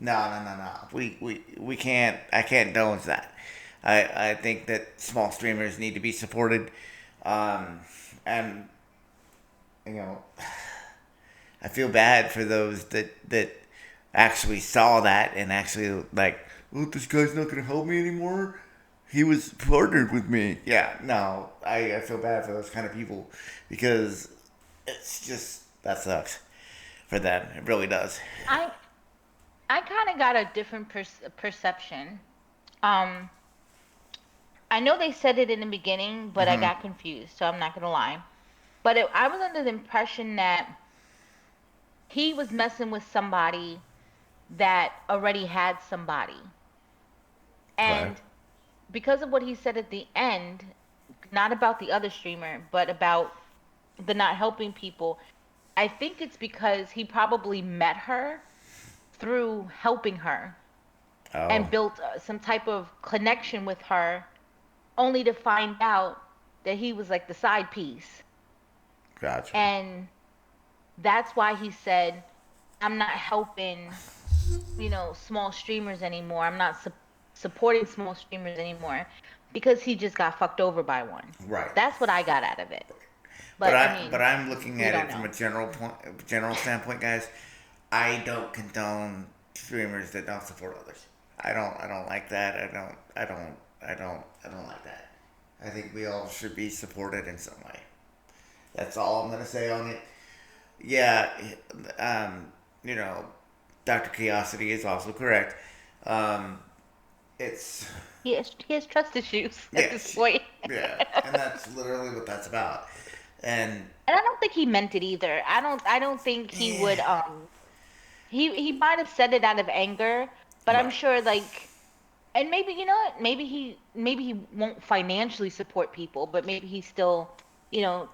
No. We can't. I can't indulge that. I think that small streamers need to be supported, and you know, I feel bad for those that actually saw that and actually like, oh, this guy's not gonna help me anymore. He was partnered with me. Yeah, no, I feel bad for those kind of people because it's just that sucks for them. It really does. I kind of got a different perception. I know they said it in the beginning, but I got confused, so I'm not going to lie. But I was under the impression that he was messing with somebody that already had somebody. And because of what he said at the end, not about the other streamer, but about the not helping people, I think it's because he probably met her through helping her and built some type of connection with her, only to find out that he was like the side piece. Gotcha. And that's why he said, I'm not helping, small streamers anymore. I'm not supporting small streamers anymore, because he just got fucked over by one. Right. That's what I got out of it. But I'm looking at it from a general standpoint, guys. I don't condone streamers that don't support others. I don't like that. I don't like that. I think we all should be supported in some way. That's all I'm gonna say on it. Yeah, Dr. Curiosity is also correct. He has trust issues at this point. Yeah, and that's literally what that's about. And I don't think he meant it either. I don't think he would he might have said it out of anger, but I'm right. sure like, and maybe you know what, maybe he won't financially support people, but maybe he's still, you know,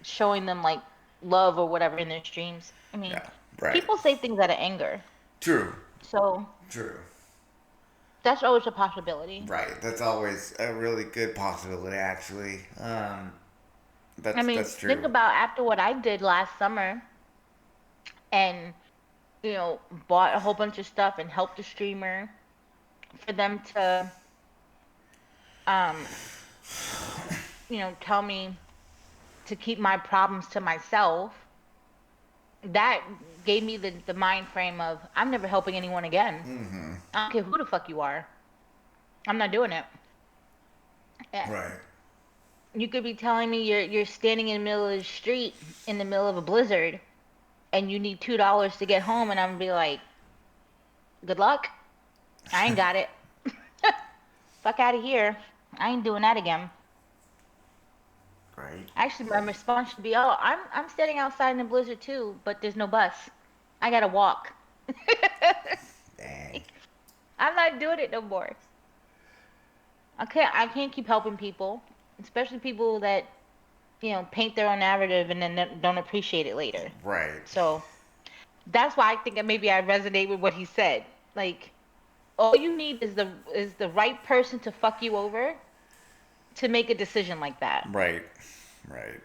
showing them like love or whatever in their streams. I mean, Yeah, right. people say things out of anger. True. So True. that's always a possibility. Right. That's always a really good possibility, actually. I mean, That's think true. about after what I did last summer and, you know, bought a whole bunch of stuff and helped the streamer for them to, um, you know, tell me to keep my problems to myself. That gave me the mind frame of I'm never helping anyone again. Mm-hmm. I don't care who the fuck you are. I'm not doing it. Right. You could be telling me you're standing in the middle of the street in the middle of a blizzard and you need $2 to get home, and I'm gonna be like, good luck. I ain't got it. Fuck out of here. I ain't doing that again. Right. Actually, my response should be, oh, I'm standing outside in the blizzard too, but there's no bus. I gotta walk. Dang. I'm not doing it no more. I can't keep helping people, especially people that, you know, paint their own narrative and then don't appreciate it later. Right. So that's why I think that maybe I resonate with what he said. Like, all you need is the right person to fuck you over to make a decision like that. Right. Right.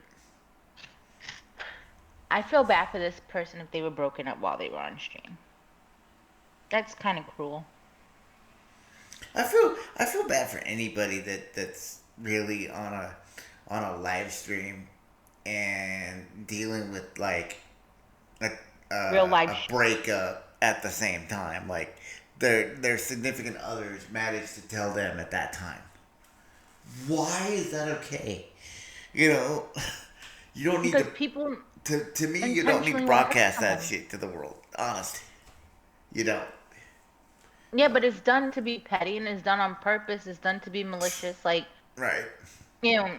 I feel bad for this person if they were broken up while they were on stream. That's kind of cruel. I feel bad for anybody that's really on a live stream and dealing with like real life a breakup at the same time. Like their significant others managed to tell them at that time. Why is that okay? You know, you don't need because people. To me, you don't need to broadcast that shit to the world. Honestly, you don't. Yeah, but it's done to be petty and it's done on purpose. It's done to be malicious. Like, right. You know,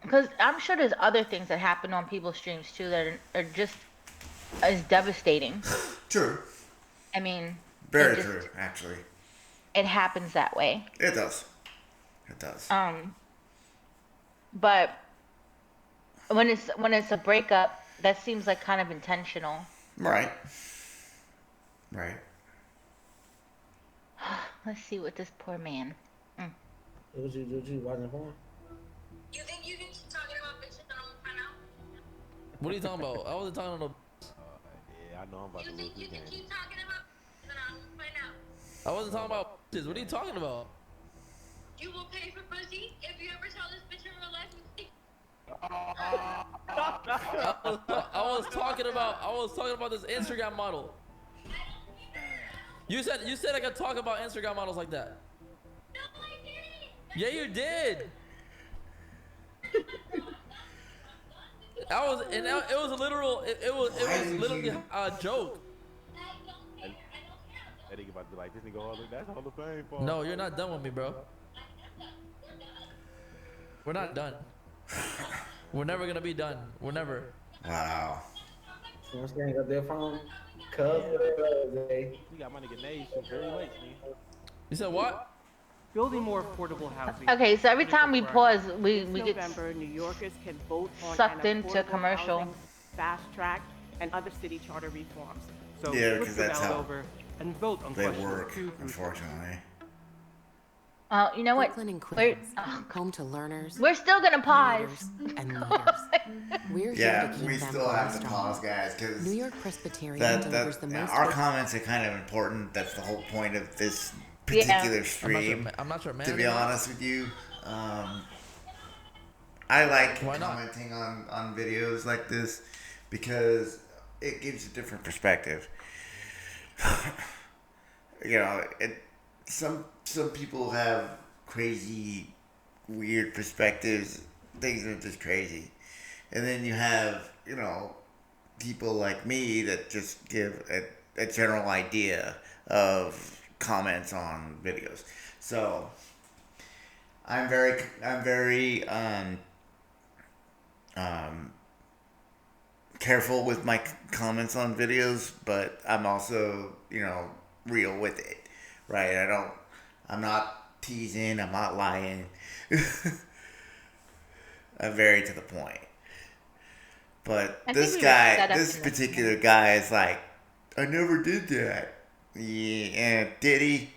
because I'm sure there's other things that happen on people's streams too that are just as devastating. True. I mean, very true. Actually, it happens that way. It does. It does. But when it's a breakup, that seems like kind of intentional. Right. Right. Let's see what this poor man. What you watching porn? You think you can keep talking about bitches and I'm gonna find out? What are you talking about? I wasn't talking about. Yeah, I know I'm about to lose this game. Keep talking about bitches and I'm gonna find out. I wasn't talking about bitches. What are you talking about? You will pay for pussy if you ever tell this bitch in real life you think. I was talking about this Instagram model. You said I could talk about Instagram models like that. No, I didn't. Yeah, you did. It was a literal. It was literally a joke. That nigga about to be like, this nigga Hall, that's Hall of Fame for. No, you're not done with me, bro. We're not done. We're never gonna be done. We're never. Wow. Someone's getting up their phone. You got my nigga Nate very late, man. You said what? Building more affordable housing. Okay, so every time we pause, we get November, New Yorkers can vote on sucked an into affordable commercial. housing, fast track, and other city charter reforms. So Yeah, flip because the that's ballot how over and vote on they questions work, 2 through 4. unfortunately. You know what? Home to learners. We're still gonna pause. And leaders. We're Yeah, here to keep we them still have to focused pause, on. guys, because New York Presbyterian delivers the most. our comments are kind of important. That's the whole point of this particular stream. I'm not sure, man. To be honest with you, I like commenting on videos like this because it gives a different perspective. You know, some people have crazy, weird perspectives. Things are just crazy, and then you have, you know, people like me that just give a general idea of comments on videos. So I'm very um, careful with my comments on videos, but I'm also, real with it, right? I'm not teasing, I'm not lying. I'm very to the point. But this particular guy is like, I never did that. Yeah, did he?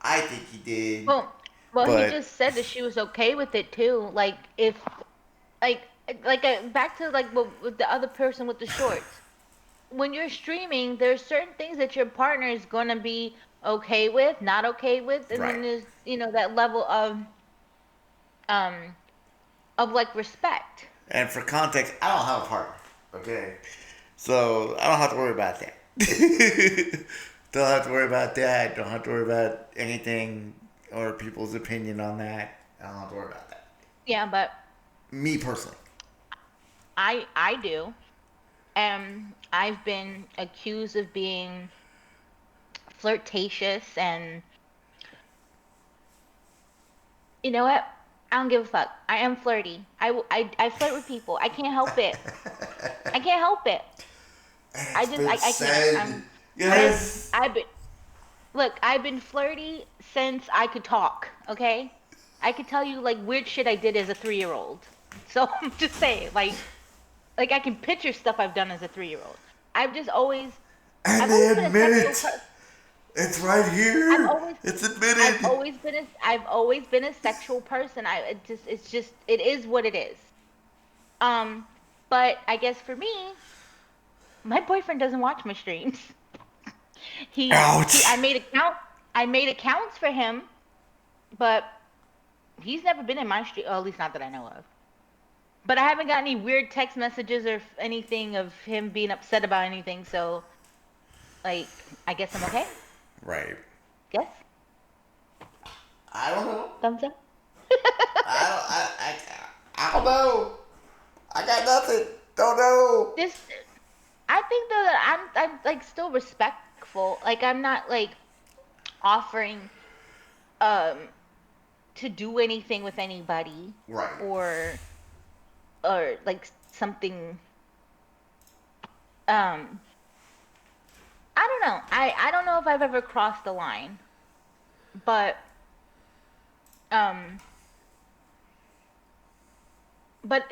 I think he did. Well, he just said that she was okay with it too. Like if, like back to like with the other person with the shorts. When you're streaming, there's certain things that your partner is gonna be okay with, not okay with, and then there's that level of like respect. And for context, I don't have a partner. Okay, so I don't have to worry about that. Don't have to worry about that. Don't have to worry about anything or people's opinion on that. I don't have to worry about that. Yeah, but me personally, I do, and I've been accused of being flirtatious, and you know what? I don't give a fuck. I am flirty. I flirt with people. I can't help it. I can't help it. I can't. Yes. I've been flirty since I could talk. Okay, I could tell you like weird shit I did as a 3-year-old. So I'm just saying, like I can picture stuff I've done as a 3-year-old. I've just always. And they admit it. It's right here. It's admitted. I've always been a sexual person. It is what it is. But I guess for me, my boyfriend doesn't watch my streams. I made accounts for him, but he's never been in my stream. At least not that I know of. But I haven't got any weird text messages or anything of him being upset about anything. So, like, I guess I'm okay. Right. Yes. I don't know. Thumbs up. I don't know. I got nothing. Don't know. I think that I'm like still respectful. Like I'm not like offering to do anything with anybody. Right. Or like something I don't know. I don't know if I've ever crossed the line. But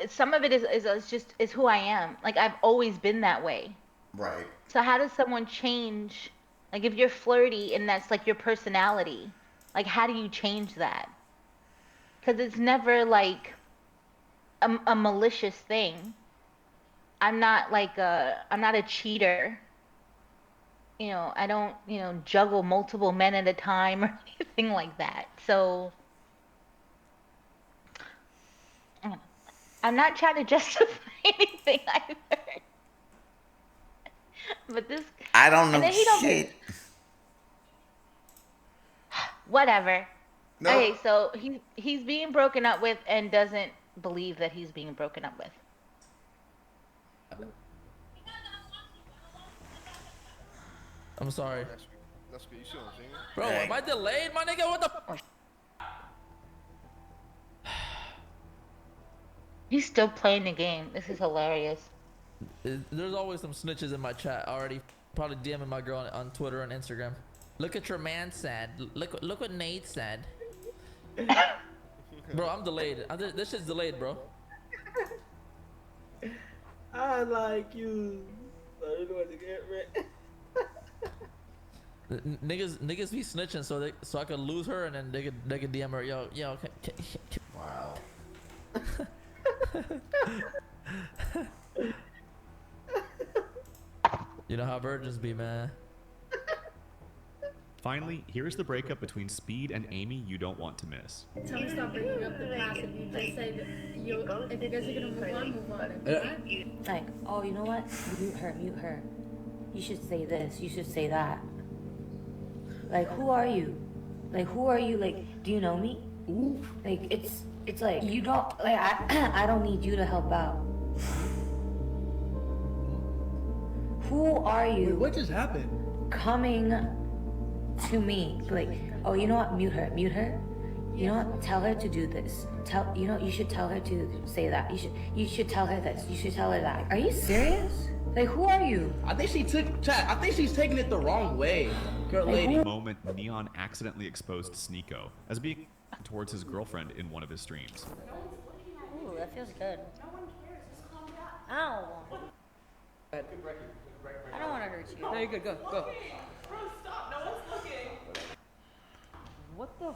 some of it is who I am. Like I've always been that way. Right. So how does someone change? Like if you're flirty and that's like your personality, like how do you change that? Because it's never like a malicious thing. I'm not a cheater. I don't, juggle multiple men at a time or anything like that. So I'm not trying to justify anything either. But this... I don't know shit. Whatever. No. Okay, so he's being broken up with and doesn't believe that he's being broken up with. I'm sorry. That's good. You see what I'm saying? Bro, am I delayed, my nigga? What the... He's still playing the game. This is hilarious. There's always some snitches in my chat already. Probably DMing my girl on Twitter and Instagram. Look at your man said. Look what Nate said. Bro, I'm delayed. This shit's delayed, bro. I like you. I don't know what to get right. Niggas be snitching so I could lose her and then they could DM her. Yo. Okay. Wow. You know how virgins be, man. Finally, here's the breakup between Speed and Amy you don't want to miss. Tell me stop bringing up the past if you just say that if you guys are gonna move on. If not, like, oh, you know what? Mute her. You should say this. You should say that. Like, who are you? Like, do you know me? Like, it's like, you don't, like, I don't need you to help out. Who are you? Wait, what just happened? Coming to me, like, oh, you know what? Mute her. You know, tell her to do this. You should tell her to say that. You should tell her this. You should tell her that. Are you serious? Like, who are you? I think she's taking it the wrong way. Girl, lady. Moment, Neon accidentally exposed Sneeko as being towards his girlfriend in one of his streams. Ooh, that feels good. Ow. I don't want to hurt you. No, you're good. Go. Bro, stop. No one's looking. What the?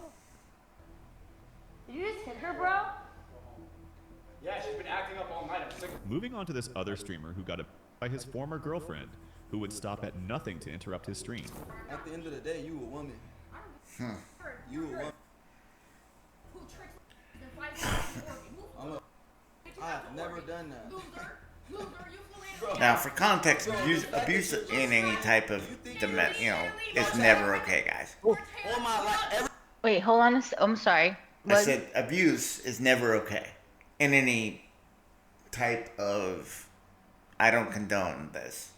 Did you just hit her, bro? Yeah, she's been acting up all night. I'm sick. Moving on to this other streamer who got by his former girlfriend, who would stop at nothing to interrupt his stream. At the end of the day, you a woman. You a woman. I have never done that. Now, for context, abuse in any type of is never okay, guys. Wait, hold on. I'm sorry. I said abuse is never okay in any type of. I don't condone this.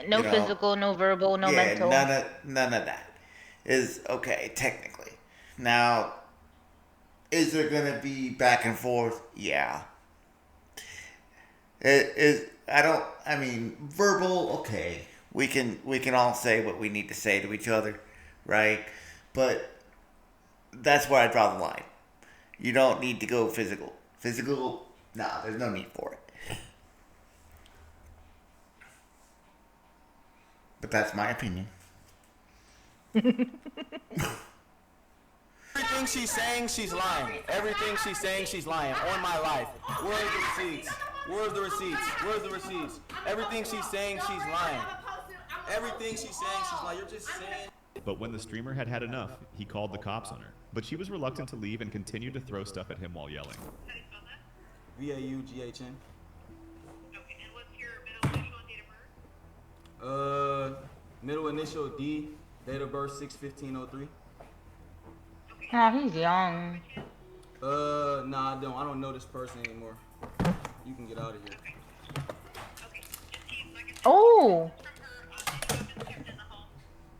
No physical, no verbal, no mental. None of that is okay technically. Now, is there gonna be back and forth? Yeah. It is. I mean, verbal. Okay, we can all say what we need to say to each other, right? But that's where I draw the line. You don't need to go physical. Physical, nah, there's no need for it. But that's my opinion. Everything she's saying, she's lying. Everything she's saying, she's lying. On my life. Where are the receipts? Where's the receipts? Where's the receipts? Everything she's saying, she's lying. Everything she's saying, she's lying. You're just saying. But when the streamer had had enough, he called the cops on her. But she was reluctant to leave and continued to throw stuff at him while yelling. VAUGHN. Okay, and what's your middle initial and date of birth? Middle initial D, date of birth 6/15/03. Oh, he's young. Nah, I don't. I don't know this person anymore. You can get out of here. Oh.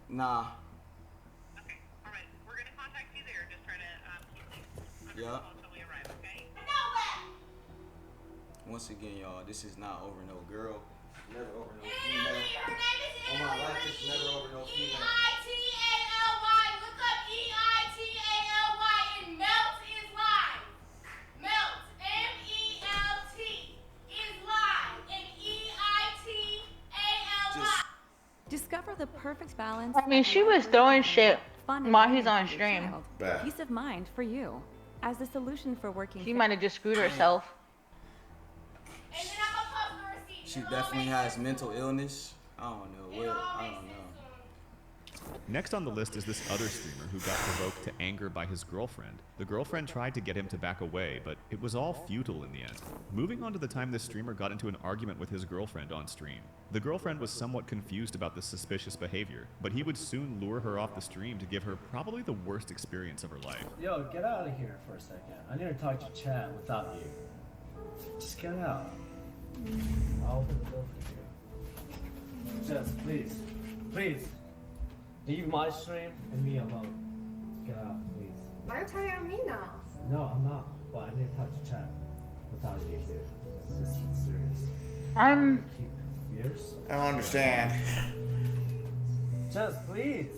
Nah. Okay, alright. We're gonna contact you there. Just try to keep Yeah. until we arrive, okay? Once again, y'all, this is not over no girl. Never over no female. On my life, it's never over no female. E-I-T-A-L-Y. Look up E-I-T-A-L-Y and melt is live. Melt. M-E-L-T is live. And E-I-T-A-L-Y. Discover the perfect balance. I mean, she was throwing shit while he's on stream. Peace of mind for you. As the solution for working. She might have just screwed herself. She definitely has mental illness. I don't know. I don't know. Next on the list is this other streamer who got provoked to anger by his girlfriend. The girlfriend tried to get him to back away, but it was all futile in the end. Moving on to the time this streamer got into an argument with his girlfriend on stream. The girlfriend was somewhat confused about this suspicious behavior, but he would soon lure her off the stream to give her probably the worst experience of her life. Yo, get out of here for a second. I need to talk to chat without you. Just get out. I'll open the door for you. Just please, please, leave my stream and me alone. Get out, please. Why are you telling me now? No, I'm not. But I need to talk to chat without you here. This is serious. I don't understand. Just please.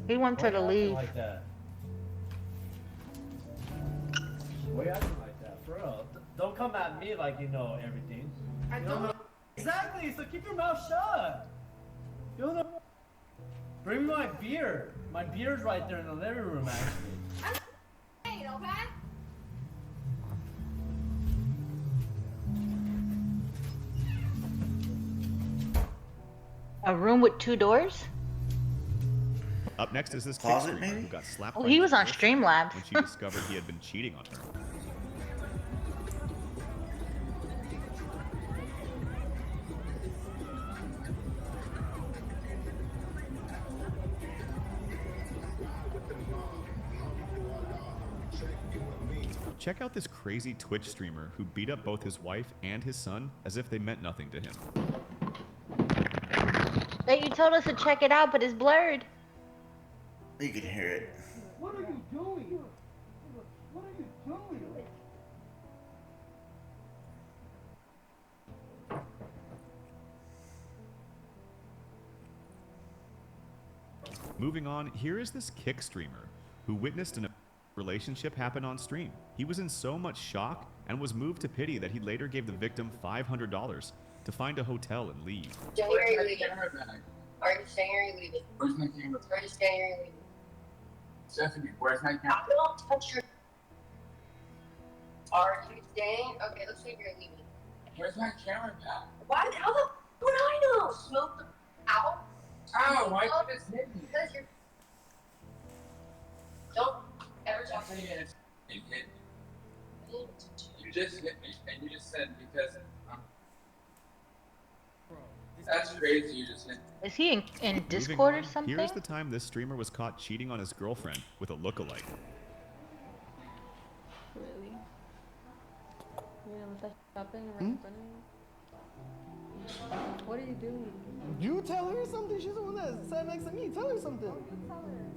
He wants her to leave. Like that? Why you acting like that? For real. Don't come at me like you know everything. I don't know. Exactly, so keep your mouth shut. You don't know. Bring me my beer. My beer's right there in the living room, actually. Hey, okay? A room with 2 doors? Up next is this chick Closet, streamer maybe? who got slapped Oh, by he his was on girlfriend Streamlabs. when she discovered he had been cheating on her. Check out this crazy Twitch streamer who beat up both his wife and his son as if they meant nothing to him. Hey, you told us to check it out, but it's blurred. You can hear it. What are you doing? Moving on, here is this Kick streamer who witnessed a relationship happen on stream. He was in so much shock and was moved to pity that he later gave the victim $500 to find a hotel and leave. Are you staying or are you leaving? Where's my camera? Are you staying or are you leaving? Stephanie, where's my camera? I don't touch your... Are you staying? Okay, let's say you're leaving. Where's my camera back? Why? How the would I know? Smoke the out. Ow, why you just hit me? Because you're... Don't ever talk to me. You hit me. You just hit me, and you just said because that's crazy. You just hit me. Is he in Moving Discord or on, something? Here's the time this streamer was caught cheating on his girlfriend with a lookalike. Really? You know what that happened right in front of me? What are you doing? You tell her something. She's the one that sat next to me. Tell her something.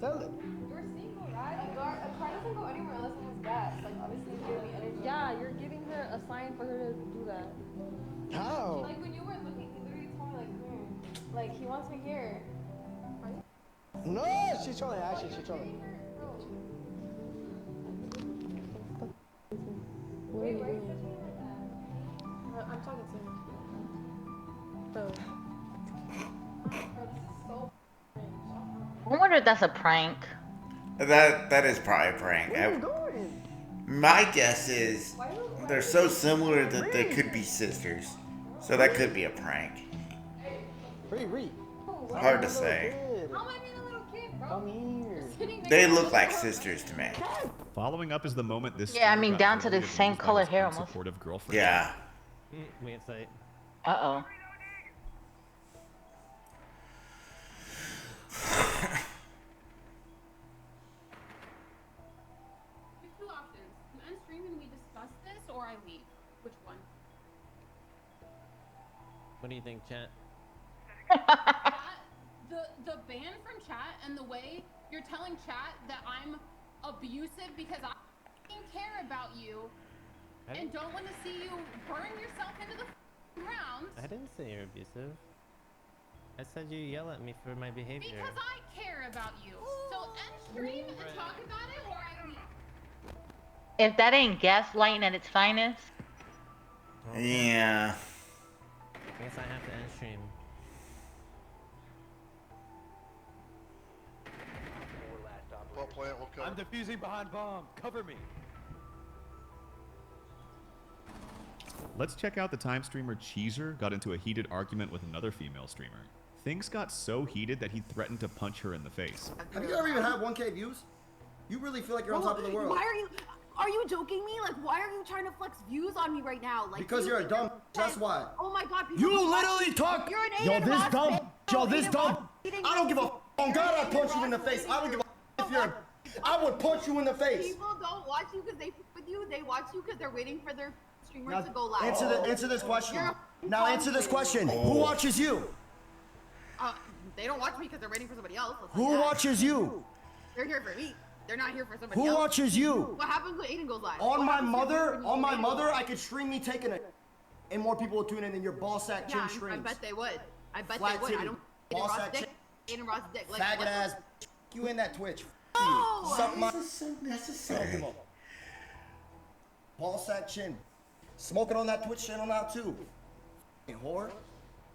Tell her. You're single, right? A car doesn't go anywhere unless it has gas. Like, obviously, it's giving me energy. Yeah, you're giving her a sign for her to do that. How? Like, when you were looking, he literally told me, like, he wants me here. No, she's trolling. Actually, she's trolling. What are you doing? I'm talking to him. Bro. I wonder if that's a prank. That is probably a prank. Where are you going? My guess is they're so similar that they could be sisters. So that could be a prank. Reed. Hard to say. How am I being a little kid, bro? Come here. They look like sisters to me. Following up is the moment this Yeah, I streamer mean, got down to the verbally same abused by color his hair almost. unsupportive girlfriend. Yeah. Wait a second. Uh-oh. Two options. You end stream and we discuss this, or I leave. Which one? What do you think, chat? The ban from chat and the way you're telling chat that I'm abusive because I care about you and don't want to see you burn yourself into the ground. I didn't say you're abusive. I said you yell at me for my behavior. Because I care about you. So end stream and talk about it, or I leave. If that ain't gaslighting at its finest. Yeah. I guess I have to end stream. I'm defusing behind bomb. Cover me. Let's check out the time streamer Cheezer got into a heated argument with another female streamer. Things got so heated that he threatened to punch her in the face. Have you ever even had 1K views? You really feel like you're on top of the world. Why are you joking me? Like, why are you trying to flex views on me right now? Like, Because you're a dumb. That's why. Oh my god, people You don't watch literally me. talk. You're an Yo, Aiden this Ross dumb. fan. Yo, this Aiden dumb. Ross eating I don't give a. your On God, I Aiden punch you Ross in the face. I don't give a if Ross. you're. I would punch you in the face. People don't watch you because they f with you. They watch you because they're waiting for their streamer to go live. Answer this question. You're a Now answer this question. Who watches you? They don't watch me because they're waiting for somebody else. Let's Who say that. watches you? They're here for me. They're not here for somebody Who else. watches you? What happens when Aiden goes live? On What my happens mother, when on my Aiden mother, goes I could stream me taking it, and more people would tune in than your ball sack chin Yeah, streams. I bet they would. I bet Flat they would. titty, I don't. ball Aiden Ross sack dick. Aiden Ross dick. Like, Faggot what the- ass. You in that Twitch? No! Suck my. This is so necessary. Ball sack chin. Smoking on that Twitch channel now too. Hey, whore.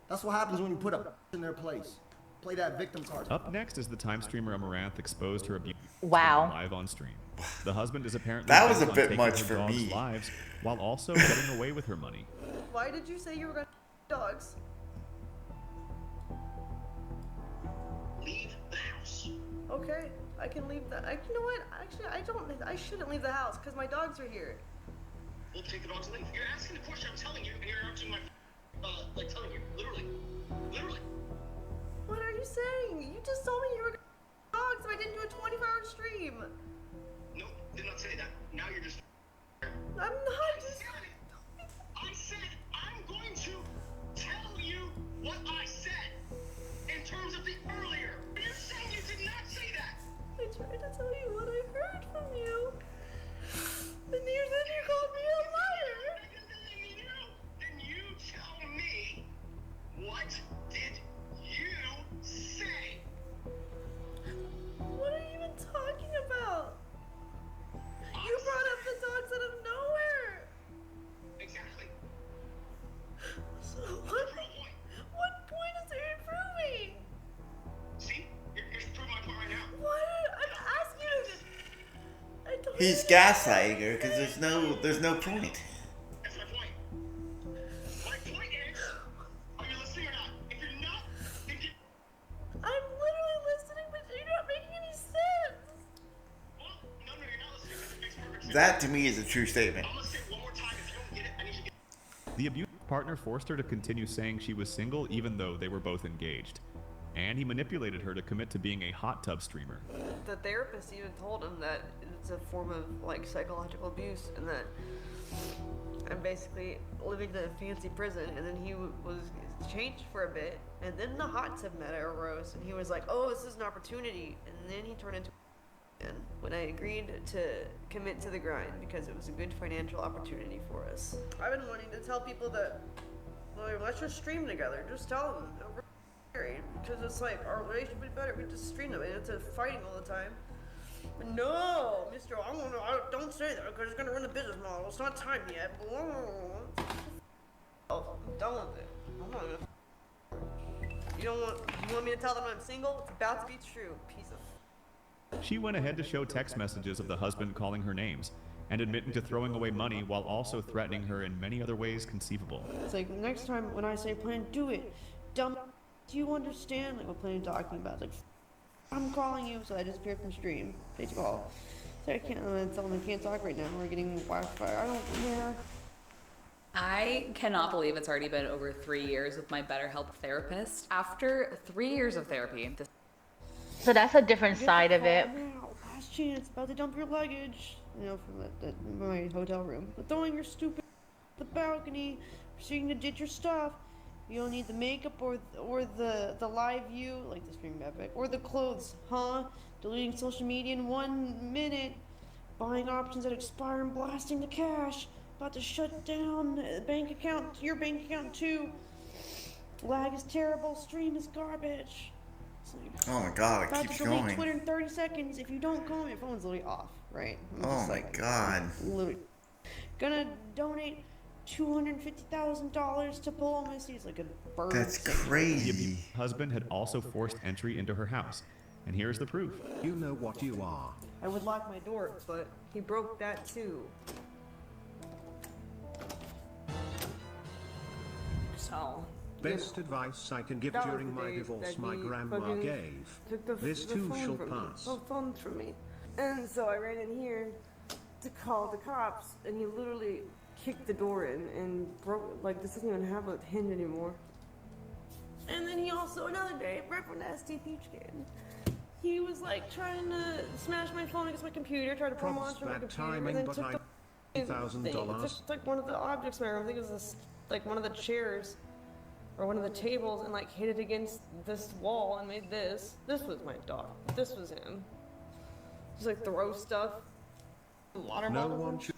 That's what happens when you put a in their place. Play that victim card. Up next is the time streamer Amaranth exposed her abuse Wow. live on stream. The husband is apparently That was bent a on bit taking much her for dogs' me. lives while also getting away with her money. Why did you say you were gonna dogs? Leave the house. Okay, I can leave the. You know what? Actually, I shouldn't leave the house because my dogs are here. We'll take the dogs and leave. You're asking the question. I'm telling you, and you're answering my, like telling you, literally. What are you saying? You just told me you were gonna dogs if I didn't do a 24-hour stream. No, did not say that. Now you're just. I'm not just. I said I'm going to tell you what I said in terms of the earlier. You're saying you did not say that. I tried to tell you what I heard from you. And you called me a liar. Then you tell me what did He's gaslighting her because there's no point. I'm literally listening, but you're not making any sense. That to me is a true statement. The abused partner forced her to continue saying she was single even though they were both engaged. And he manipulated her to commit to being a hot tub streamer. The therapist even told him that it's a form of like psychological abuse, and that I'm basically living in a fancy prison. And then he was changed for a bit, and then the hot tub meta arose, and he was like, "Oh, this is an opportunity," and then he turned into. And when I agreed to commit to the grind because it was a good financial opportunity for us, I've been wanting to tell people that, well, let's just stream together. Just tell them that we're married, because it's like our relationship would be better. We just stream them, and it's a fighting all the time. But no, Mister, don't say that because it's gonna ruin the business model. It's not time yet. Oh, I'm done with it. I'm not gonna. You want me to tell them I'm single? It's about to be true. Piece of. She went ahead to show text messages of the husband calling her names and admitting to throwing away money while also threatening her in many other ways conceivable. It's like, next time when I say plan, do it. Dumb. Do you understand like what plan talking about? Like, I'm calling you, so I disappeared from stream. Please call. So I can't. I'm gonna tell them I can't talk right now. We're getting Wi-Fi. I don't care. I cannot believe it's already been over 3 years with my BetterHelp therapist. After 3 years of therapy, So that's a different side of it. Now, last chance, about to dump your luggage. You know, from my hotel room. But throwing your stupid the balcony, proceeding to ditch your stuff. You don't need the makeup or the live view, like the stream epic, or the clothes, huh? Deleting social media in 1 minute, buying options that expire and blasting the cash. About to shut down bank account, your bank account too. Lag is terrible. Stream is garbage. Oh my god, it about keeps to delete going. Twitter in 30 seconds. If you don't call me, your phone's literally off, right? I'm Oh just my god. Literally. Gonna donate $250,000 to diplomacy. It's like a bird. That's crazy. The husband had also forced entry into her house. And here's the proof. You know what you are. I would lock my door, but he broke that too. So. Best advice I can give That was during the my day divorce that my he grandma fucking gave. took the This too phone shall from me, pass. the phone from me. And so I ran in here to call the cops, and he literally kicked the door in and broke, like, this doesn't even have a hinge anymore. And then he also, another day, right when Nasty Peach came, he was like trying to smash my phone against my computer, try to put Props monster on my bad computer, timing, and then but took I the $1,000. took like one of the objects in my room. I think it was this, like one of the chairs or one of the tables, and like hit it against this wall and made this. This was my dog. This was him. Just like throw stuff. Water No bottles. one should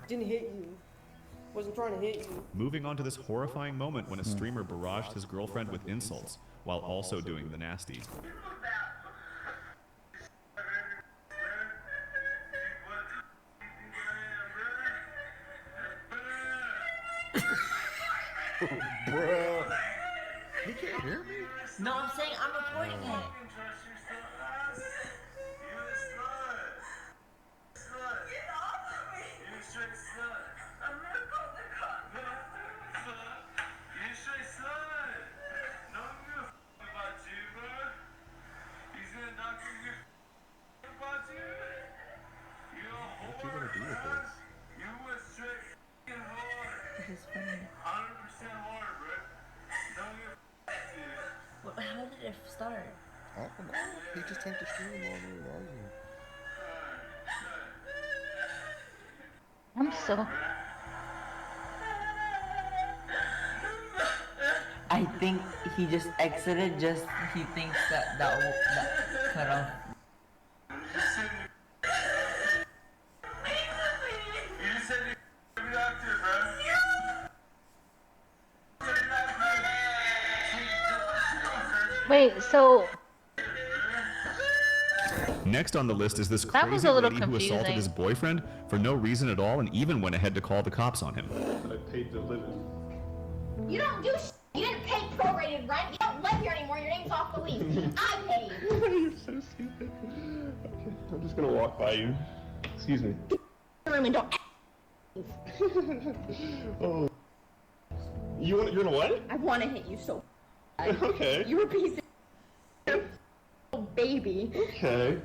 Didn't hit you. Wasn't trying to hit you. Moving on to this horrifying moment when a streamer barraged his girlfriend with insults while also doing the nasty. Bro. He can't hear me? No, I'm saying I'm recording it. What you gonna do with this? This is funny. How did it start? I don't know. He just tapped the stream on there and arguing. I'm so. I think he just exited. He thinks that cut off. Wait, so Next on the list is this That was crazy a little lady who assaulted confusing. his boyfriend for no reason at all and even went ahead to call the cops on him. I paid to live in. You don't do shit. You didn't pay prorated rent. You don't live here anymore. Your name's off the lease. I paid. You're so stupid. Okay, I'm just gonna walk by you. Excuse me. Room and don't. Oh. You're gonna what? I want to hit you so. Okay. You're a piece of baby. Okay.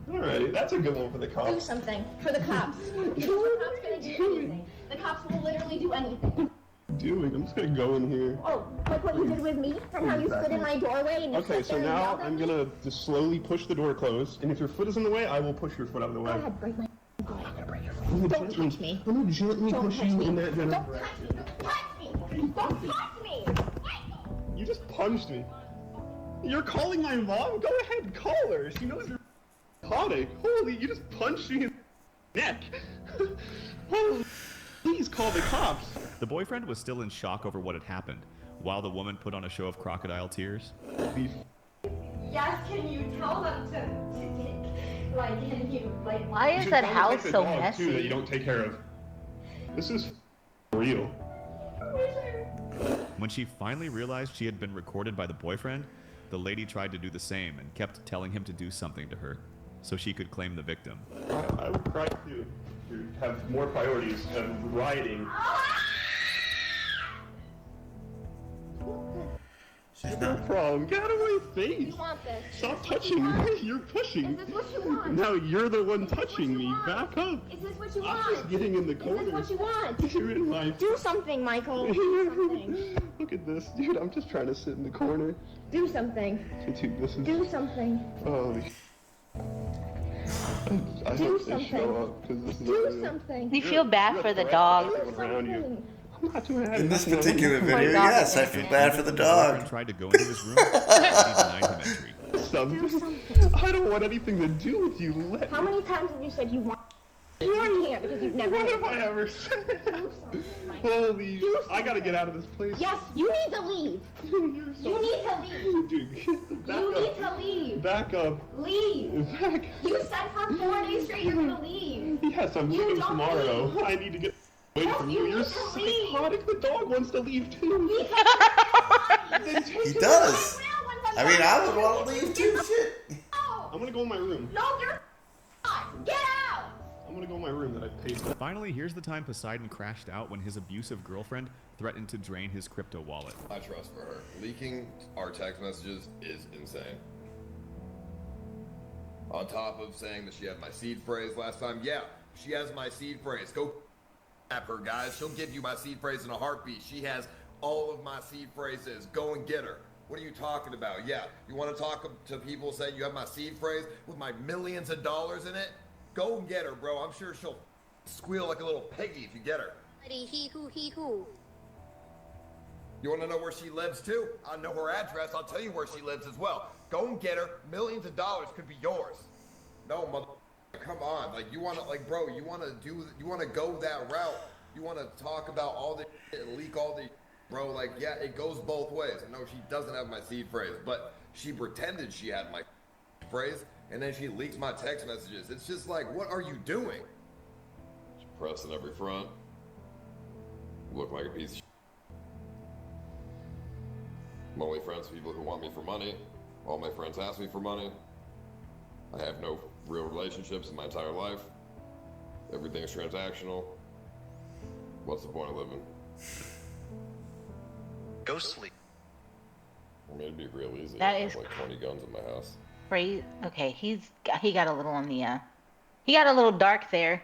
Alright, that's a good one for the Do cops. something for the cops. The cops gonna do anything. The cops will literally do anything. Doing? I'm just gonna go in here. Oh, like what you did with me? From how you stood in my doorway and you Okay, stood so there and now yelled at I'm me? gonna just slowly push the door closed, and if your foot is in the way, I will push your foot out of the way. Go ahead, break my foot. Don't touch me. I'm gonna gently Don't push touch you me. in that Don't general touch direction. me. Don't touch me. Don't touch me. You just punched me. You're calling my mom? Go ahead, call her. She knows you're psychotic. Holy, you just punched me in the neck. Holy, please call the cops. The boyfriend was still in shock over what had happened, while the woman put on a show of crocodile tears. Yes, can you tell them to take, like, can you, like... Why You is should that probably house take the so dog, too, that messy? you don't take care of. This is real. When she finally realized she had been recorded by the boyfriend, the lady tried to do the same and kept telling him to do something to her, so she could claim the victim. I would cry too. You have more priorities than rioting. No problem. Get out of my face. You want this? Stop touching me. You're pushing. Is this what you want? Now you're the one touching me. Back up. Is this what you I'm want? just getting in the Is corner. this what you want? You're in my... Do something, Michael. Do something. Look at this, dude. I'm just trying to sit in the corner. Do something. Dude, this is... Do something. Holy... I Do hope they something. show up, because this is... Do something. You feel bad for the dog. Around you. I'm not doing that. In this particular video, yes, I feel bad for the dog. Tried to go into his room, but he denied him entry. Something. I don't want anything to do with you. Let How many times have you said you want here here because you've never... What have I ever said? Holy... I gotta get out of this place. Yes, you need to leave. You need to leave. Dude, back You up. need to leave. Back up. Leave. Back. You said for 4 days straight you're gonna leave. Yes, I'm You leaving don't tomorrow. leave. I need to get away Yes, from you you. need You're to leave. psychotic. The dog wants to leave too. He does. I mean, I would want to leave too. Shit. I'm gonna go in my room. No, you're not. Get out. I'm gonna go in my room that I paid for. Finally, here's the time Poseidon crashed out when his abusive girlfriend threatened to drain his crypto wallet. My trust for her. Leaking our text messages is insane. On top of saying that she had my seed phrase last time, yeah, she has my seed phrase. Go at her, guys. She'll give you my seed phrase in a heartbeat. She has all of my seed phrases. Go and get her. What are you talking about? Yeah, you want to talk to people saying you have my seed phrase with my millions of dollars in it? Go and get her, bro. I'm sure she'll squeal like a little piggy if you get her. He who. You want to know where she lives too? I know her address. I'll tell you where she lives as well. Go and get her. Millions of dollars could be yours. No, mother. Come on. Like, you want to, like, bro, you want to go that route. You want to talk about all the shit, leak all the, bro, like, yeah, it goes both ways. I know she doesn't have my seed phrase, but she pretended she had my phrase, and then she leaks my text messages. It's just like, what are you doing? She's pressing every front. Look like a piece of shit. I'm only friends with people who want me for money. All my friends ask me for money. I have no real relationships in my entire life. Everything is transactional. What's the point of living? Go sleep. I mean, it'd be real easy. That I is have like 20 guns in my house. Crazy. Okay, he got a little on the he got a little dark there.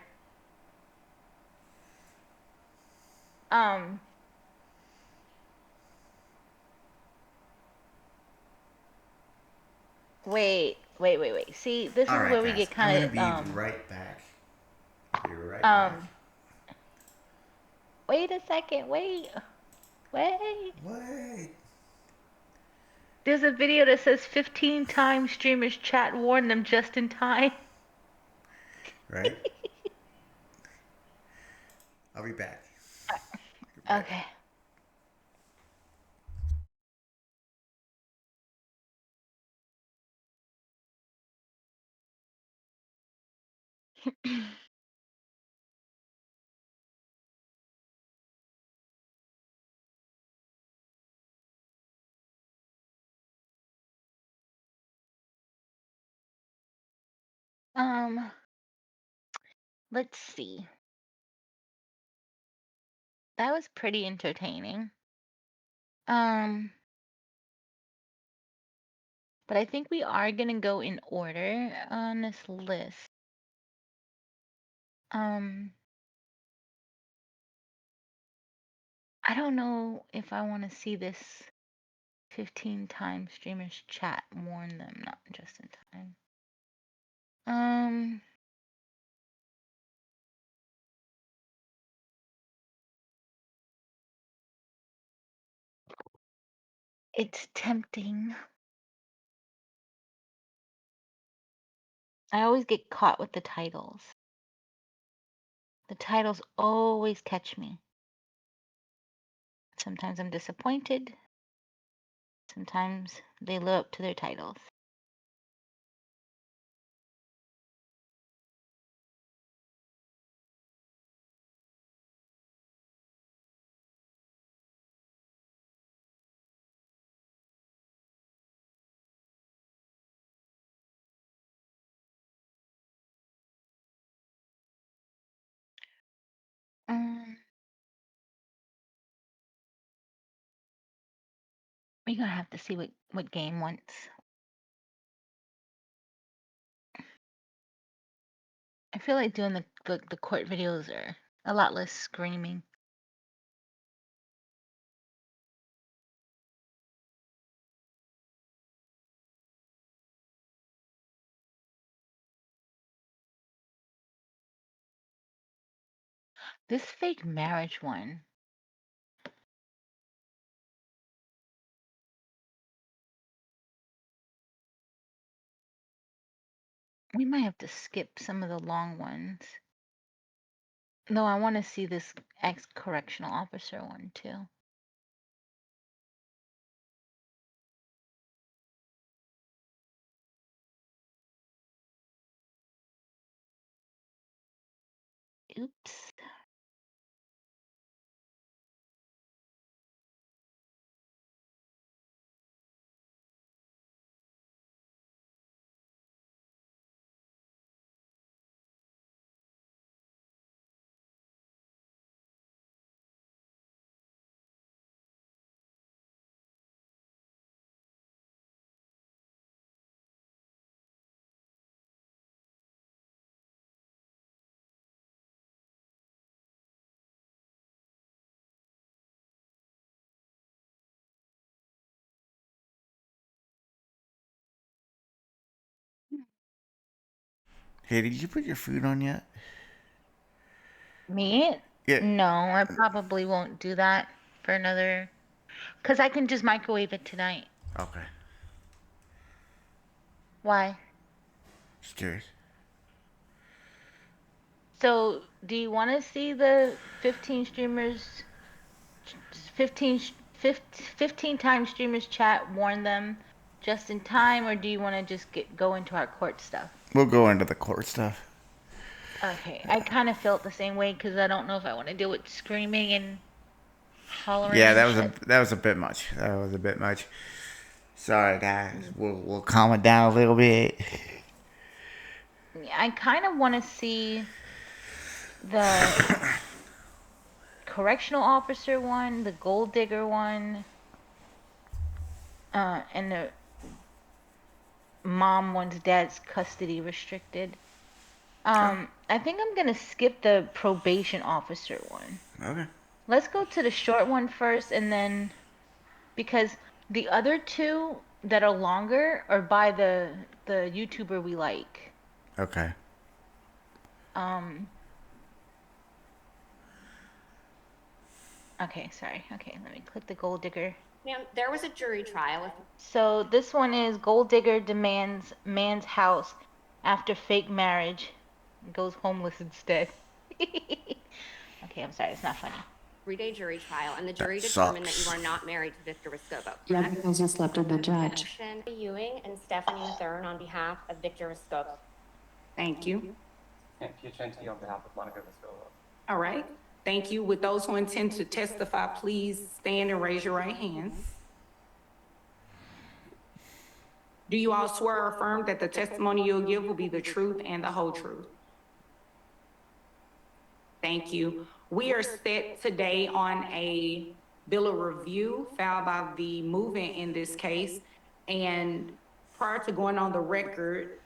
Wait. See, this is where we get kind of I'm gonna be right back. Be right um back. wait a second, wait. There's a video that says 15 times streamers chat warn them just in time. Right? I'll be back. Okay. Um, Let's see. That was pretty entertaining. But I think we are gonna go in order on this list. I don't know if I want to see this 15 times streamers chat warn them, not just in time. It's tempting. I always get caught with the titles. The titles always catch me. Sometimes I'm disappointed. Sometimes they live up to their titles. We're gonna have to see what game wants. I feel like doing the court videos are a lot less screaming. This fake marriage one. We might have to skip some of the long ones. No, I want to see this ex-correctional officer one too. Oops. Hey, did you put your food on yet? Me? Yeah. No, I probably won't do that for another. Because I can just microwave it tonight. Okay. Why? Just curious. So, do you want to see the 15 streamers, 15 times streamers chat, warn them just in time, or do you want to just go into our court stuff? We'll go into the court stuff. Okay, I kind of felt the same way because I don't know if I want to deal with screaming and hollering. Yeah, and that was a bit much. That was a bit much. Sorry, guys. We'll calm it down a little bit. I kind of want to see the correctional officer one, the gold digger one, and the mom one's dad's custody restricted. I think I'm gonna skip the probation officer one. Okay. Let's go to the short one first, and then because the other two that are longer are by the YouTuber we like. Okay. Okay, sorry. Okay, let me click the gold digger. Ma'am, there was a jury trial. So this one is gold digger demands man's house after fake marriage, goes homeless instead. Okay, I'm sorry, it's not funny. 3-day jury trial, and the jury That determined sucks. that you are not married to Victor Vescovo. Yeah, because you slept with the judge. Ewing and Stephanie Mathern on behalf of Victor Vescovo. Thank you. And Piacenti on behalf of Monica Vescovo. All right. Thank you. With those who intend to testify, please stand and raise your right hands. Do you all swear or affirm that the testimony you'll give will be the truth and the whole truth? Thank you. We are set today on a bill of review filed by the movant in this case. And prior to going on the record,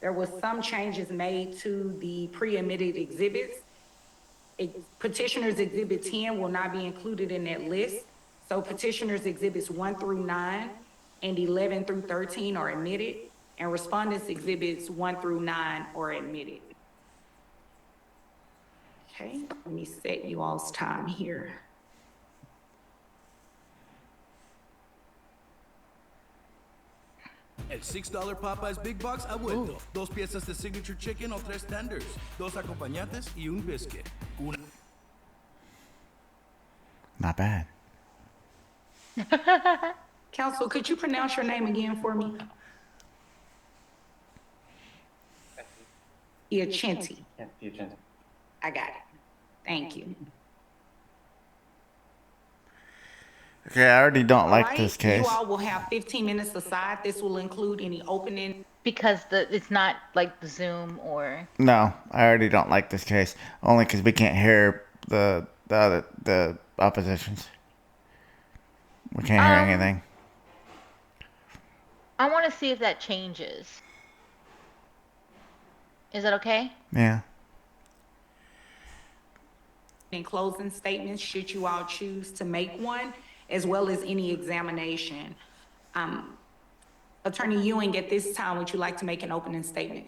there was some changes made to the pre-admitted exhibits. Petitioner's Exhibit 10 will not be included in that list. So Petitioner's Exhibits 1 through 9 and 11 through 13 are admitted, and Respondents Exhibits 1 through 9 are admitted. Okay, let me set you all's time here. El $6 Popeyes Big Box ha vuelto. 2 piezas de signature chicken o 3 tenders, 2 acompañantes y un biscuit. Not bad. Counsel, could you pronounce your name again for me? Iacenti. Iacenti. I got it. Thank you. Okay, I already don't like this case. You all will have 15 minutes aside. This will include any opening. Because it's not like the Zoom or. No, I already don't like this case. Only because we can't hear the oppositions. We can't hear anything. I want to see if that changes. Is that okay? Yeah. In closing statements, should you all choose to make one, as well as any examination. Attorney Ewing, at this time, would you like to make an opening statement?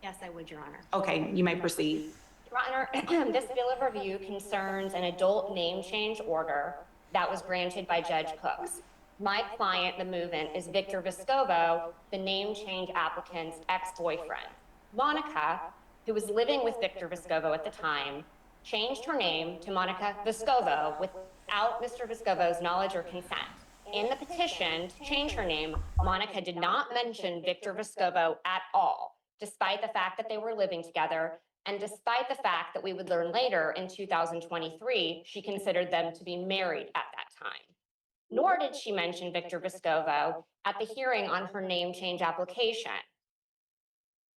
Yes, I would, Your Honor. Okay, you may proceed. Your Honor, this bill of review concerns an adult name change order that was granted by Judge Cooks. My client, the movant, is Victor Vescovo, the name change applicant's ex-boyfriend. Monica, who was living with Victor Vescovo at the time, changed her name to Monica Vescovo without Mr. Vescovo's knowledge or consent. In the petition to change her name, Monica did not mention Victor Vescovo at all, despite the fact that they were living together, and despite the fact that we would learn later in 2023, she considered them to be married at that time. Nor did she mention Victor Vescovo at the hearing on her name change application.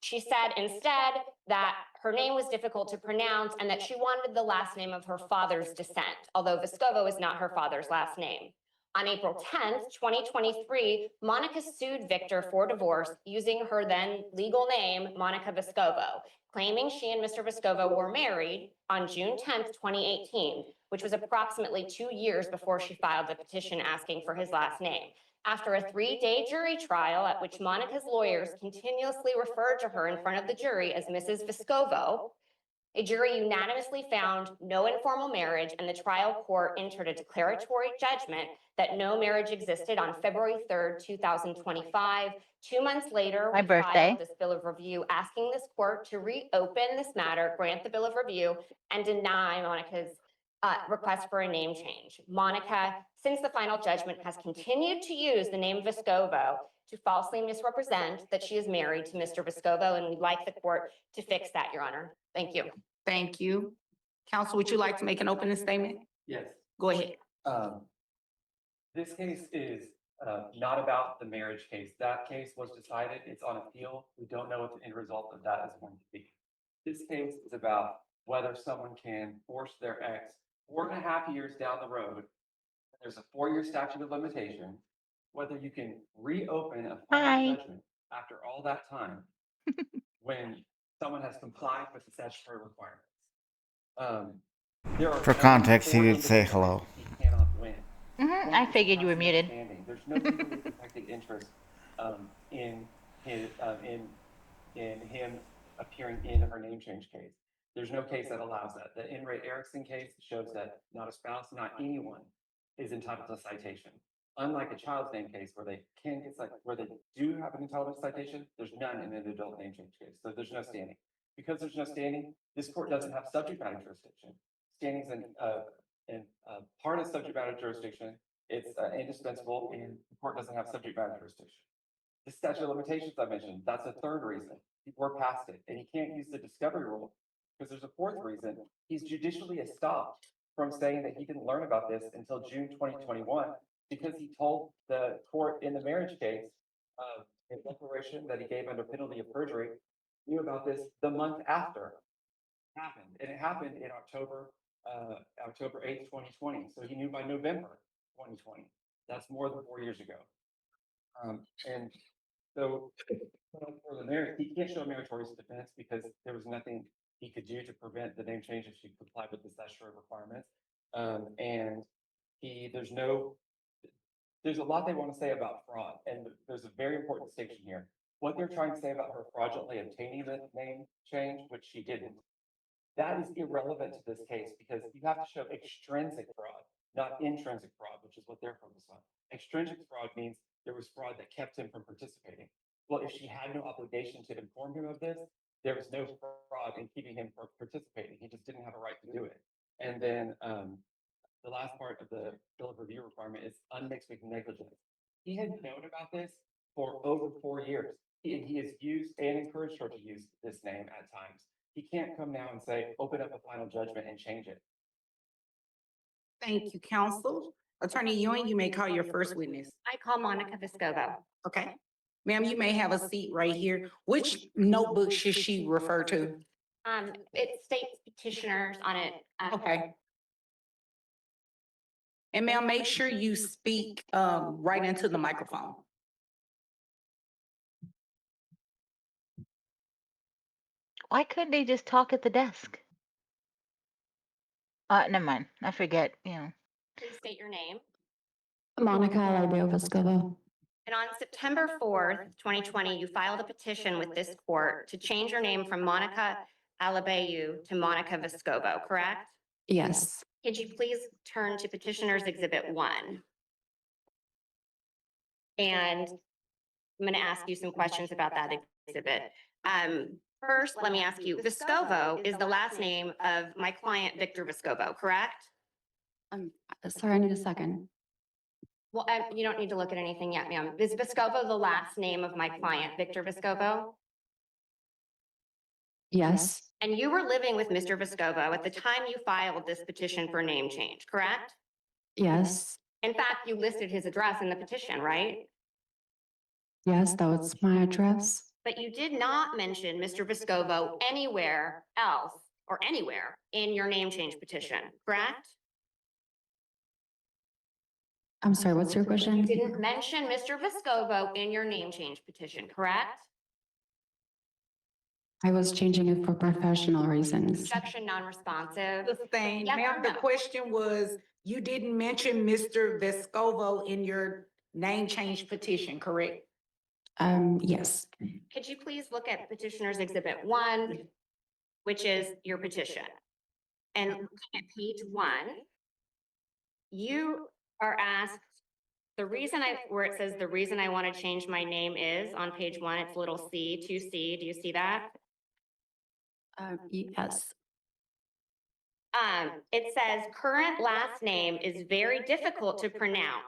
She said instead that her name was difficult to pronounce and that she wanted the last name of her father's descent, although Vescovo is not her father's last name. On April 10th, 2023, Monica sued Victor for divorce using her then legal name, Monica Vescovo, claiming she and Mr. Vescovo were married on June 10th, 2018, which was approximately 2 years before she filed the petition asking for his last name. After a 3-day jury trial at which Monica's lawyers continuously referred to her in front of the jury as Mrs. Vescovo, a jury unanimously found no informal marriage, and the trial court entered a declaratory judgment that no marriage existed on February 3rd, 2025. 2 months later, My birthday. filed this bill of review asking this court to reopen this matter, grant the bill of review, and deny Monica's request for a name change. Monica, since the final judgment, has continued to use the name Vescovo to falsely misrepresent that she is married to Mr. Vescovo, and we'd like the court to fix that, Your Honor. Thank you. Thank you. Counsel, would you like to make an opening statement? Yes. Go ahead. This case is not about the marriage case. That case was decided. It's on appeal. We don't know what the end result of that is going to be. This case is about whether someone can force their ex 4.5 years down the road. There's a 4-year statute of limitation. Whether you can reopen a final judgment after all that time when someone has complied with the statutory requirements. There are For context, he did say hello. He cannot win. I figured you were muted. There's no legally protected interest in him appearing in her name change case. There's no case that allows that. The In re Erickson case shows that not a spouse, not anyone is entitled to a citation. Unlike a child's name case where they can get where they do have an entitlement citation, there's none in an adult name change case. So there's no standing. Because there's no standing, this court doesn't have subject matter jurisdiction. Standing's in part of subject matter jurisdiction. It's indispensable, and the court doesn't have subject matter jurisdiction. The statute of limitations I mentioned, that's a third reason. We're past it, and he can't use the discovery rule because there's a fourth reason. He's judicially stopped from saying that he didn't learn about this until June 2021 because he told the court in the marriage case, a declaration that he gave under penalty of perjury, knew about this the month after. happened, and it happened in October 8th, 2020. So he knew by November 2020. That's more than 4 years ago. And so for the mayor, he can't show a meritorious defense because there was nothing he could do to prevent the name change if she complied with the statutory requirements. And there's a lot they want to say about fraud, and there's a very important distinction here. What they're trying to say about her fraudulently obtaining the name change, which she didn't, that is irrelevant to this case because you have to show extrinsic fraud, not intrinsic fraud, which is what they're focused on. Extrinsic fraud means there was fraud that kept him from participating. Well, if she had no obligation to inform him of this, there was no fraud in keeping him from participating. He just didn't have a right to do it. And then the last part of the bill of review requirement is unmixed with negligence. He had known about this for over 4 years. He has used and encouraged her to use this name at times. He can't come now and say, open up a final judgment and change it. Thank you, counsel. Attorney Ewing, you may call your first witness. I call Monica Vescovo. Okay. Ma'am, you may have a seat right here. Which notebook should she refer to? It states petitioners on it. Okay. And ma'am, make sure you speak right into the microphone. Why couldn't they just talk at the desk? Never mind. I forget, Please state your name. Monica Vescovo. And on September 4th, 2020, you filed a petition with this court to change your name from Monica Alabayu to Monica Vescovo, correct? Yes. Could you please turn to Petitioner's Exhibit 1? And I'm going to ask you some questions about that exhibit. First, let me ask you, Vescovo is the last name of my client, Victor Vescovo, correct? Sorry, I need a second. Well, you don't need to look at anything yet, ma'am. Is Vescovo the last name of my client, Victor Vescovo? Yes. And you were living with Mr. Vescovo at the time you filed this petition for name change, correct? Yes. In fact, you listed his address in the petition, right? Yes, that was my address. But you did not mention Mr. Vescovo anywhere else or anywhere in your name change petition, correct? I'm sorry, what's your question? You didn't mention Mr. Vescovo in your name change petition, correct? I was changing it for professional reasons. Objection non-responsive. Sustained. Yes Ma'am, or the no? question was, you didn't mention Mr. Vescovo in your name change petition, correct? Yes. Could you please look at Petitioner's Exhibit 1, which is your petition? And looking at page 1, you are asked, where it says the reason I want to change my name is on page 1, it's little c, 2c. Do you see that? Yes. It says current last name is very difficult to pronounce.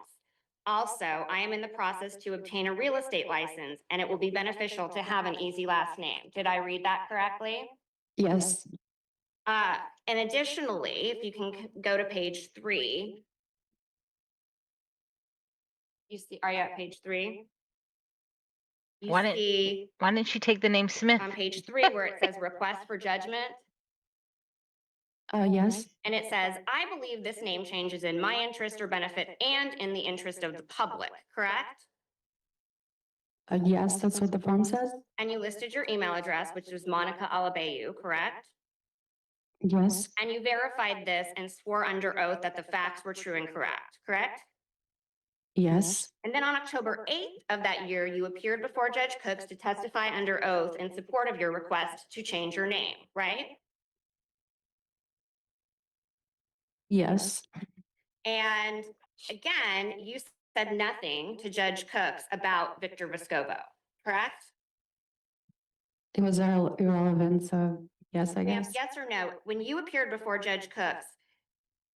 Also, I am in the process to obtain a real estate license, and it will be beneficial to have an easy last name. Did I read that correctly? Yes. And additionally, if you can go to page 3. Are you at page 3? Why didn't she take the name Smith? On page 3 where it says request for judgment. Yes. And it says, I believe this name change is in my interest or benefit and in the interest of the public, correct? Yes, that's what the form says. And you listed your email address, which was Monica Alabayu, correct? Yes. And you verified this and swore under oath that the facts were true and correct? Yes. And then on October 8th of that year, you appeared before Judge Cooks to testify under oath in support of your request to change your name, right? Yes. And again, you said nothing to Judge Cooks about Victor Vescovo, correct? It was irrelevant, so yes, I guess. Yes or no? When you appeared before Judge Cooks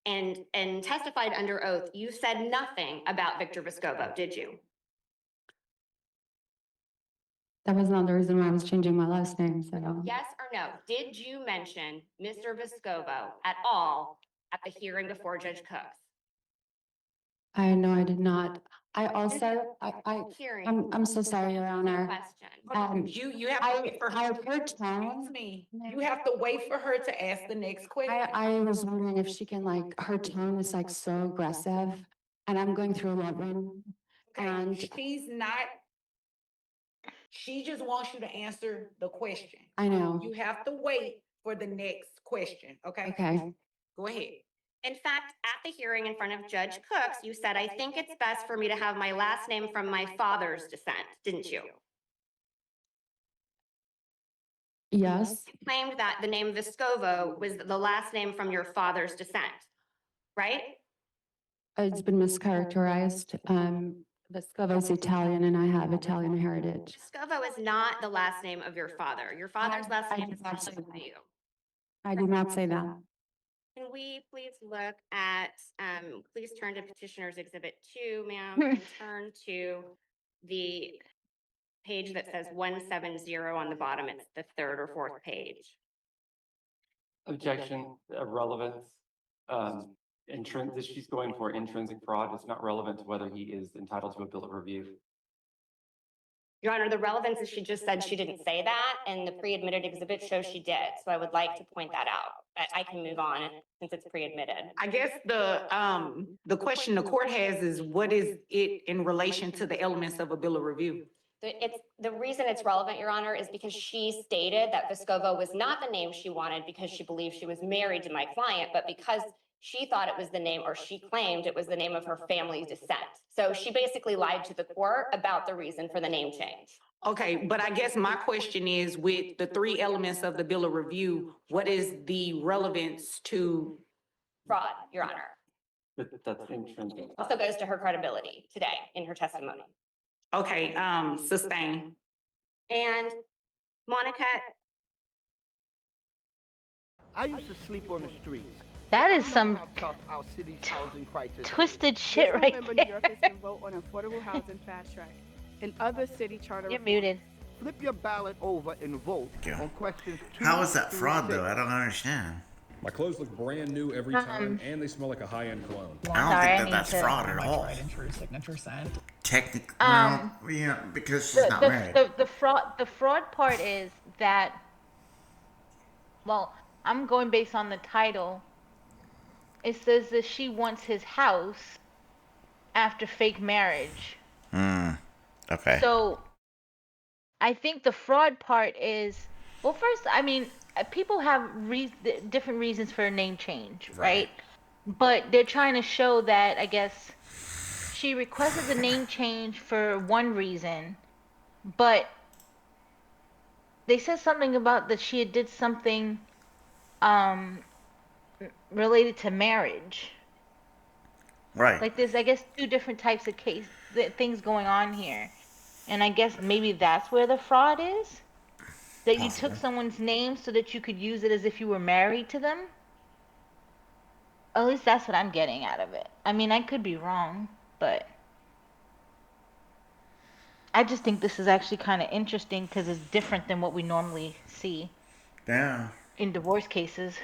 and testified under oath, you said nothing about Victor Vescovo, did you? That was not the reason why I was changing my last name, so. Yes or no? Did you mention Mr. Vescovo at all at the hearing before Judge Cooks? I know I did not. I also, I'm so sorry, Your Honor. Question. You have to wait for her. Her tone. You have to wait for her to ask the next question. I was wondering if she can her tone is so aggressive and I'm going through a lot right now. And She's not. She just wants you to answer the question. I know. You have to wait for the next question, okay? Okay. Go ahead. In fact, at the hearing in front of Judge Cooks, you said, I think it's best for me to have my last name from my father's descent, didn't you? Yes. You claimed that the name Vescovo was the last name from your father's descent, right? It's been mischaracterized. Vescovo's Italian and I have Italian heritage. Vescovo is not the last name of your father. Your father's last name is you. I did not say that. Can we please look at, please turn to Petitioner's Exhibit 2, ma'am, and turn to the page that says 170 on the bottom. It's the third or fourth page. Objection, relevance. She's going for intrinsic fraud. It's not relevant to whether he is entitled to a bill of review. Your Honor, the relevance is she just said she didn't say that, and the pre-admitted exhibit shows she did. So I would like to point that out. I can move on since it's pre-admitted. I guess the question the court has is what is it in relation to the elements of a bill of review? The reason it's relevant, Your Honor, is because she stated that Vescovo was not the name she wanted because she believed she was married to my client, but because she thought it was the name, or she claimed it was the name of her family's descent. So she basically lied to the court about the reason for the name change. Okay, but I guess my question is with the three elements of the bill of review, what is the relevance to fraud, Your Honor? That's intrinsic. Also goes to her credibility today in her testimony. Okay, sustain. And Monica, I used to sleep on the streets. That is some Our city's housing crisis. twisted shit right Remember, there. New Yorkers can vote on affordable housing fast track and other city charter. You're muted. Flip your ballot over and vote on questions 2 How is that through fraud 6. though? I don't understand. My clothes look brand new every time, and they smell like a high-end cologne. I don't think that's fraud at all. Technically, yeah, because she's not married. The fraud part is that, well, I'm going based on the title. It says that she wants his house after fake marriage. Okay. So I think the fraud part is, well, first, I mean, people have different reasons for a name change, right? But they're trying to show that, I guess, she requested the name change for one reason, but they said something about that she did something related to marriage. Right. Like there's, I guess, two different types of things going on here. And I guess maybe that's where the fraud is? That you took someone's name so that you could use it as if you were married to them? At least that's what I'm getting out of it. I mean, I could be wrong, but I just think this is actually kind of interesting because it's different than what we normally see in divorce cases.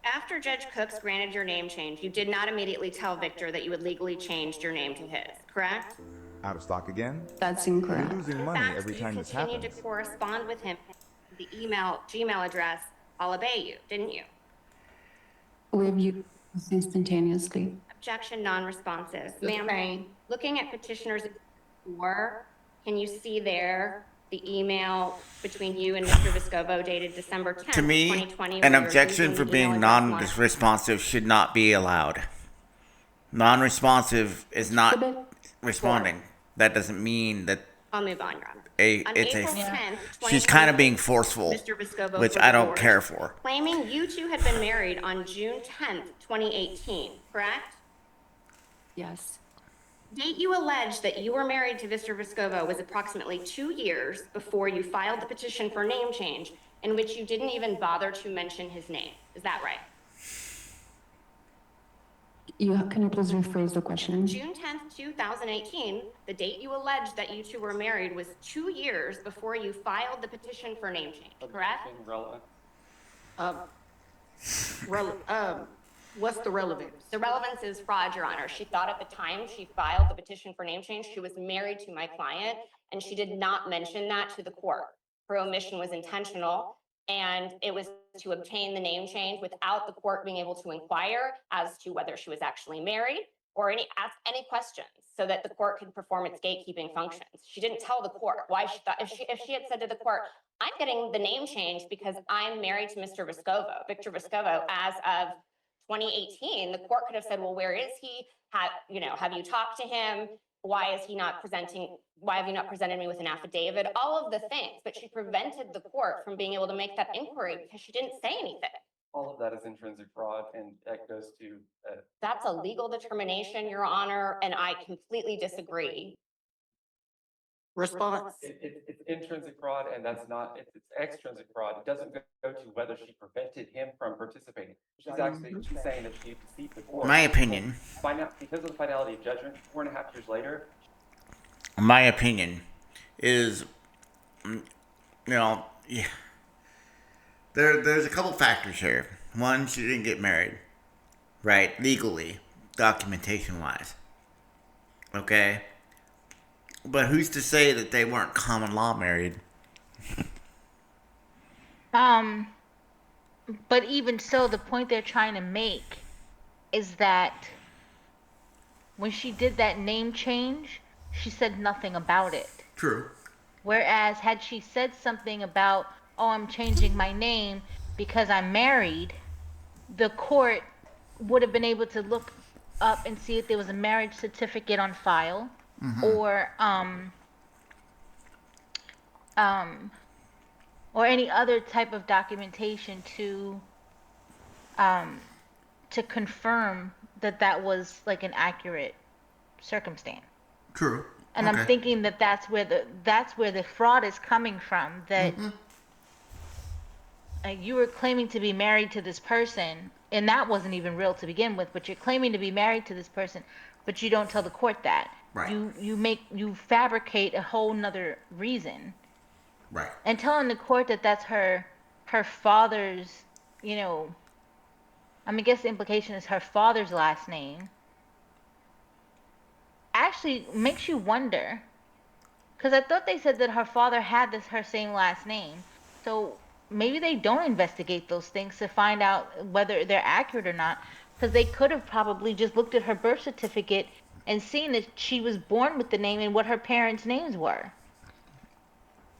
After Judge Cooks granted your name change, you did not immediately tell Victor that you had legally changed your name to his, correct? Out of stock again? That's incorrect. You're losing money every time this happens. You continued to correspond with him. The Gmail address, I'll obey you, didn't you? We viewed instantaneously. Objection non-responsive. Ma'am, looking at petitioner's 4, can you see there the email between you and Mr. Vescovo dated December 10th, To me, 2020? an objection for being non-responsive should not be allowed. Non-responsive is not responding. That doesn't mean that I'll move on, Your Honor. it's April 10th, she's kind of being forceful, Mr. Vescovo which was I don't divorced, care for. claiming you two had been married on June 10th, 2018, correct? Yes. Date you allege that you were married to Mr. Vescovo was approximately 2 years before you filed the petition for name change, in which you didn't even bother to mention his name. Is that right? Can you please rephrase the question? June 10th, 2018, the date you allege that you two were married was 2 years before you filed the petition for name change, correct? Relevant. What's the relevance? The relevance is fraud, Your Honor. She thought at the time she filed the petition for name change, she was married to my client, and she did not mention that to the court. Her omission was intentional, and it was to obtain the name change without the court being able to inquire as to whether she was actually married or ask any questions so that the court could perform its gatekeeping functions. She didn't tell the court why she thought, if she had said to the court, I'm getting the name change because I'm married to Mr. Vescovo, Victor Vescovo, as of 2018, the court could have said, well, where is he? Have you talked to him? Why have you not presented me with an affidavit? All of the things, but she prevented the court from being able to make that inquiry because she didn't say anything. All of that is intrinsic fraud, and that goes to. That's a legal determination, Your Honor, and I completely disagree. Response. It's intrinsic fraud, and that's not, it's extrinsic fraud. It doesn't go to whether she prevented him from participating. She's saying that she deceived the court. My opinion. Because of the finality of judgment, 4.5 years later. My opinion is, there's a couple factors here. One, she didn't get married, right? Legally, documentation-wise. Okay? But who's to say that they weren't common law married? But even so, the point they're trying to make is that when she did that name change, she said nothing about it. True. Whereas had she said something about, oh, I'm changing my name because I'm married, the court would have been able to look up and see if there was a marriage certificate on file, or any other type of documentation to confirm that was like an accurate circumstance. True. And I'm thinking that's where the fraud is coming from. That you were claiming to be married to this person, and that wasn't even real to begin with. But you're claiming to be married to this person, but you don't tell the court that. Right. You fabricate a whole nother reason. Right. And telling the court that that's her father's, I guess the implication is her father's last name, actually makes you wonder. Because I thought they said that her father had her same last name. So maybe they don't investigate those things to find out whether they're accurate or not. Because they could have probably just looked at her birth certificate and seen that she was born with the name and what her parents' names were,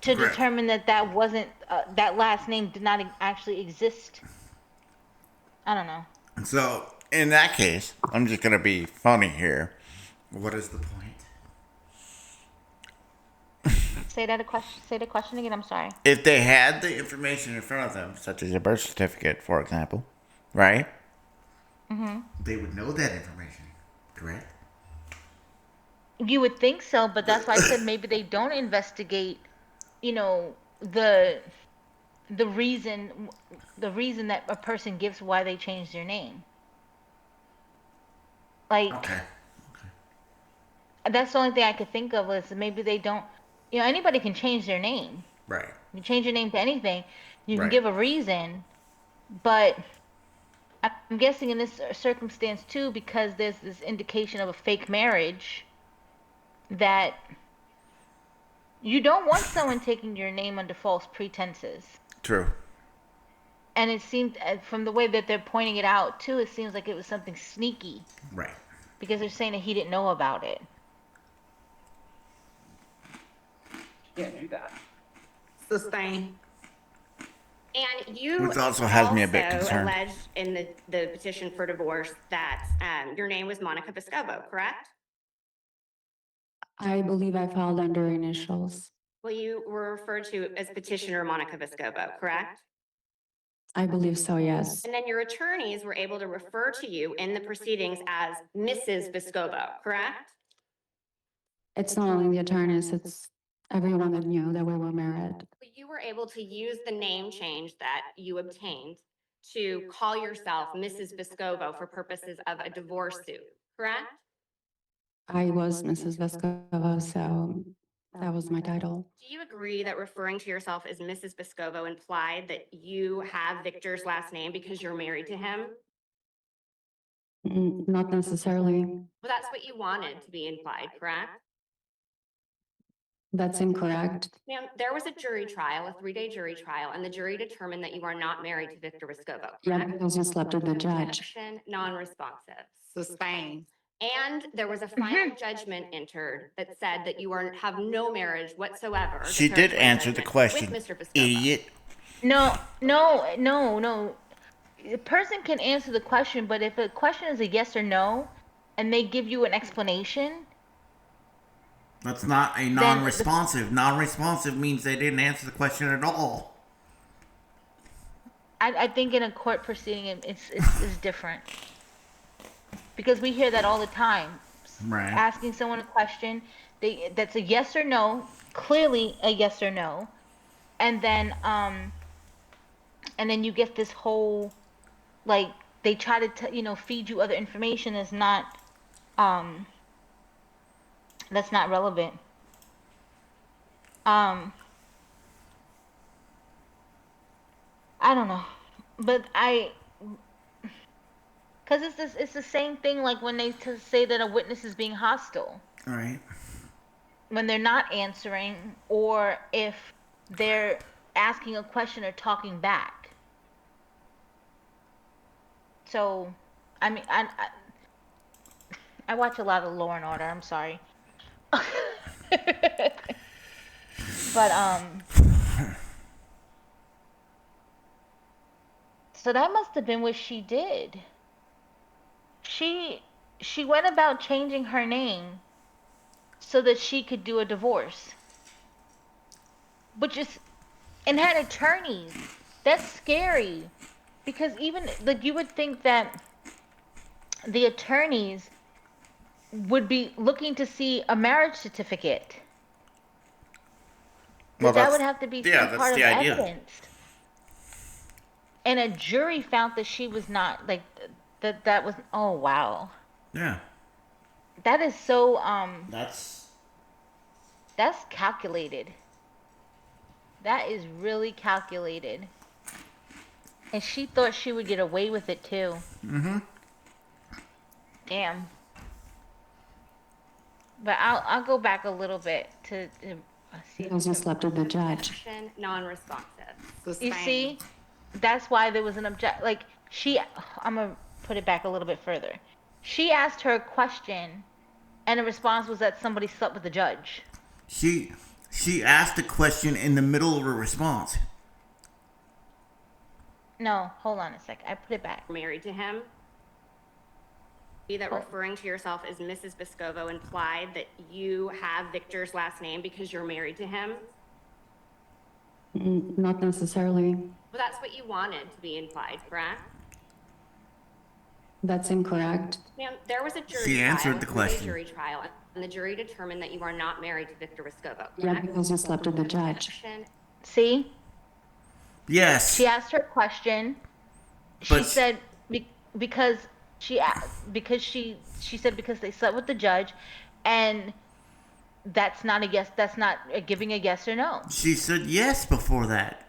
to determine that wasn't that last name did not actually exist. I don't know. So in that case, I'm just gonna be funny here. What is the point? Say the question again. I'm sorry. If they had the information in front of them, such as a birth certificate, for example, right? They would know that information, correct? You would think so, but that's why I said maybe they don't investigate, the reason that a person gives why they changed their name. Like, that's the only thing I could think of is maybe they don't. Anybody can change their name. Right. You change your name to anything. You can give a reason, but I'm guessing in this circumstance too, because there's this indication of a fake marriage, that you don't want someone taking your name under false pretenses. True. And it seemed, from the way that they're pointing it out too, it seems like it was something sneaky. Right. Because they're saying that he didn't know about it. You can't do that. Sustain. And you Which also has me a bit concerned. alleged in the petition for divorce that your name was Monica Vescovo, correct? I believe I filed under initials. Well, you were referred to as petitioner Monica Vescovo, correct? I believe so, yes. And then your attorneys were able to refer to you in the proceedings as Mrs. Vescovo, correct? It's not only the attorneys, it's everyone that knew that we were married. You were able to use the name change that you obtained to call yourself Mrs. Vescovo for purposes of a divorce suit, correct? I was Mrs. Vescovo, so that was my title. Do you agree that referring to yourself as Mrs. Vescovo implied that you have Victor's last name because you're married to him? Not necessarily. Well, that's what you wanted to be implied, correct? That's incorrect. Ma'am, there was a jury trial, a 3-day jury trial, and the jury determined that you are not married to Victor Vescovo. Yeah, because you slept with the judge. Objection, non-responsive. Sustained. And there was a final judgment entered that said that you have no marriage whatsoever. She did declaratory answer the judgment question, with Mr. Vescovo. idiot. No. A person can answer the question, but if a question is a yes or no, and they give you an explanation, That's not a non-responsive. Non-responsive means they didn't answer the question at all. I think in a court proceeding, it's different. Because we hear that all the time. Right. Asking someone a question, that's a yes or no, clearly a yes or no, and then you get this whole, like, they try to feed you other information that's not relevant. I don't know, but because it's the same thing like when they say that a witness is being hostile. Right. When they're not answering, or if they're asking a question or talking back. So, I mean, I watch a lot of Law and Order. I'm sorry, but so that must have been what she did. She went about changing her name so that she could do a divorce. And had attorneys. That's scary. Because even, like, you would think that the attorneys would be looking to see a marriage certificate. Well, that would have to be some part of evidence. And a jury found that she was not, like, that was, oh, wow. Yeah. That is so, that's calculated. That is really calculated. And she thought she would get away with it, too. Mm-hmm. Damn. But I'll go back a little bit to see. Because you slept with the judge. Non-responsive. You see? That's why there was an like, I'm going to put it back a little bit further. She asked her a question, and the response was that somebody slept with the judge. She asked a question in the middle of her response. No, hold on a sec. I put it back. Married to him. That referring to yourself as Mrs. Vescovo implied that you have Victor's last name because you're married to him? Not necessarily. Well, that's what you wanted to be implied, correct? That's incorrect. Ma'am, there was a jury She answered trial, the question. jury trial, and the jury determined that you are not married to Victor Vescovo. Yeah, because you slept with the judge. See? Yes. She asked her a question. She said because she said because they slept with the judge, and that's not a yes. That's not giving a yes or no. She said yes before that.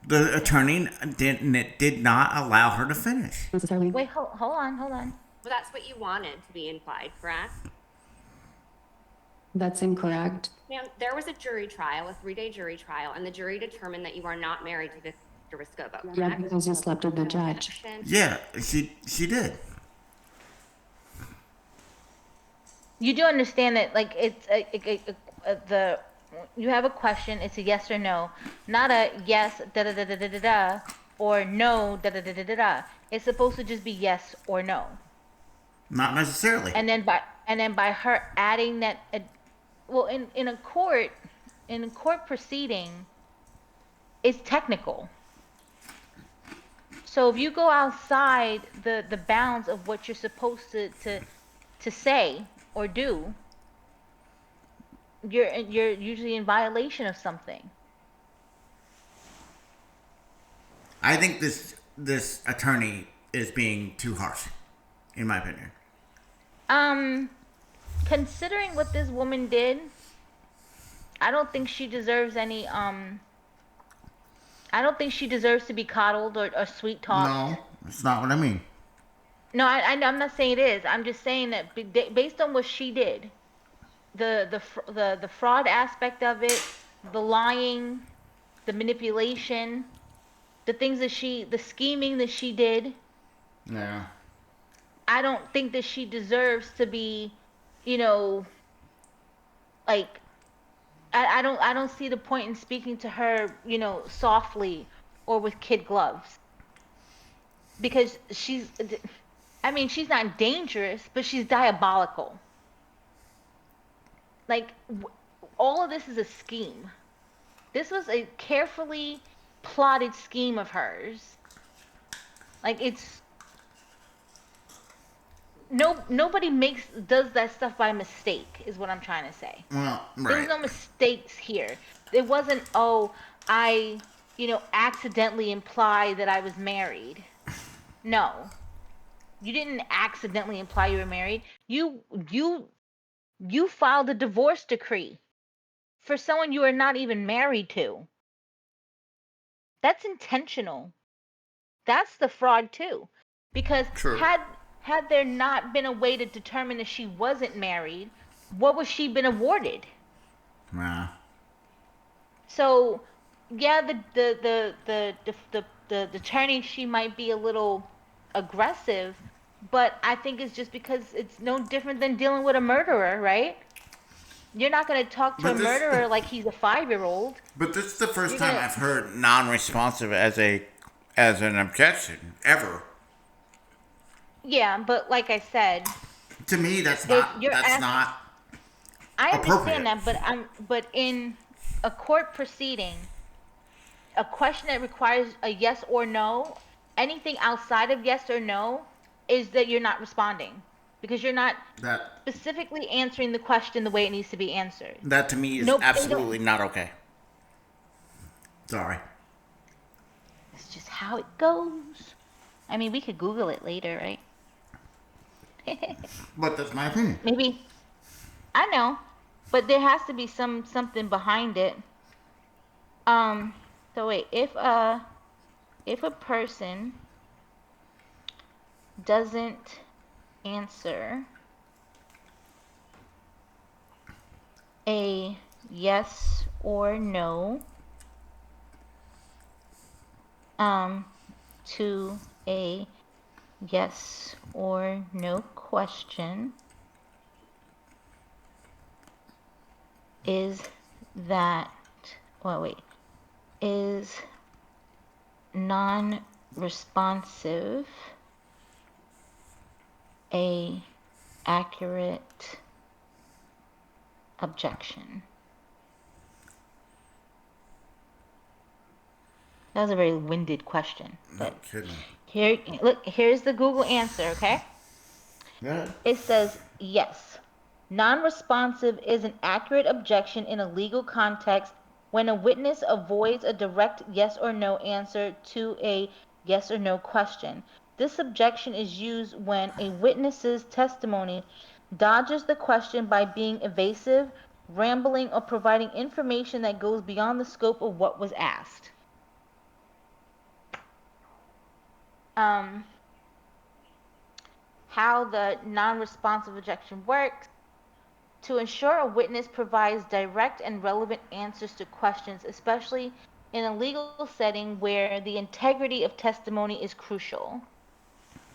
The attorney did not allow her to finish. Wait, hold on. Well, that's what you wanted to be implied, correct? That's incorrect. Ma'am, there was a jury trial, a 3-day jury trial, and the jury determined that you are not married to Victor Vescovo. Yeah, because you slept with the judge. Yeah, she did. You do understand that, like, it's you have a question, it's a yes or no, not a yes da da da da da da da or no da da da da da da. It's supposed to just be yes or no. Not necessarily. And then by her adding that, well, in a court proceeding, it's technical. So if you go outside the bounds of what you're supposed to say or do, you're usually in violation of something. I think this attorney is being too harsh, in my opinion. Considering what this woman did, I don't think she deserves any I don't think she deserves to be coddled or sweet talked. No, that's not what I mean. No, I'm not saying it is. I'm just saying that based on what she did, the fraud aspect of it, the lying, the manipulation, the scheming that she did. Yeah. I don't think that she deserves to be, you know, like I don't see the point in speaking to her, softly or with kid gloves. Because she's not dangerous, but she's diabolical. Like all of this is a scheme. This was a carefully plotted scheme of hers. Like nobody does that stuff by mistake is what I'm trying to say. Well, There was right. no mistakes here. It wasn't, I, accidentally implied that I was married. No. You didn't accidentally imply you were married. You filed a divorce decree for someone you are not even married to. That's intentional. That's the fraud too. Because True. had there not been a way to determine if she wasn't married, what was she been awarded? Nah. So, yeah, the attorney, she might be a little aggressive, but I think it's just because it's no different than dealing with a murderer, right? You're not going to talk to a But this, murderer like he's a 5-year-old. but this is the first You're time gonna, I've heard non-responsive as an objection ever. yeah, but like I said, To me, if you're that's asked, not I appropriate. understand that, but in a court proceeding, a question that requires a yes or no, anything outside of yes or no is that you're not responding because you're not That specifically answering the question the way it needs to be answered. that to me is Nope, they absolutely don't. not okay. Sorry. It's just how it goes. I mean, we could Google it later, right? But that's my opinion. Maybe I know, but there has to be something behind it. Um. So wait, if a person doesn't answer a yes or no to a yes or no question, is that is non-responsive a accurate objection? That was a very winded question, No but kidding. here's the Google answer, okay? Yeah. It says yes. Non-responsive is an accurate objection in a legal context when a witness avoids a direct yes or no answer to a yes or no question. This objection is used when a witness's testimony dodges the question by being evasive, rambling, or providing information that goes beyond the scope of what was asked. How the non-responsive objection works: to ensure a witness provides direct and relevant answers to questions, especially in a legal setting where the integrity of testimony is crucial.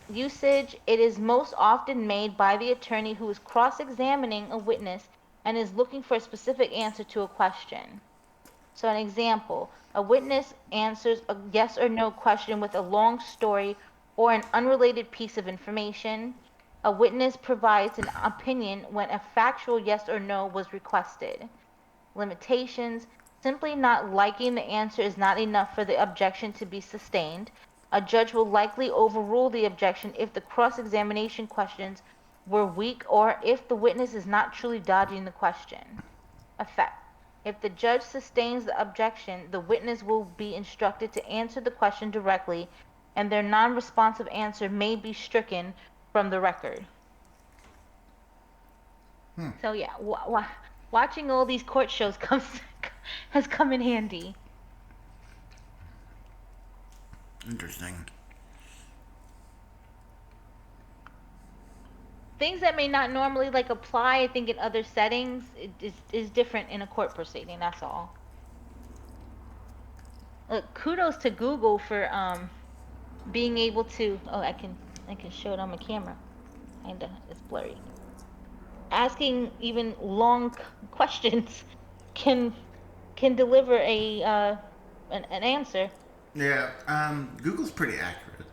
Usage: it is most often made by the attorney who is cross-examining a witness and is looking for a specific answer to a question. So an example, a witness answers a yes or no question with a long story or an unrelated piece of information. A witness provides an opinion when a factual yes or no was requested. Limitations: simply not liking the answer is not enough for the objection to be sustained. A judge will likely overrule the objection if the cross-examination questions were weak or if the witness is not truly dodging the question. Effect: if the judge sustains the objection, the witness will be instructed to answer the question directly, and their non-responsive answer may be stricken from the record. So yeah, watching all these court shows has come in handy. Interesting. things that may not normally like apply, I think in other settings, it is different in a court proceeding. That's all. Look, kudos to Google for being able to. Oh, I can show it on my camera. Kinda, it's blurry. Asking even long questions can deliver a an answer. Yeah, Google's pretty accurate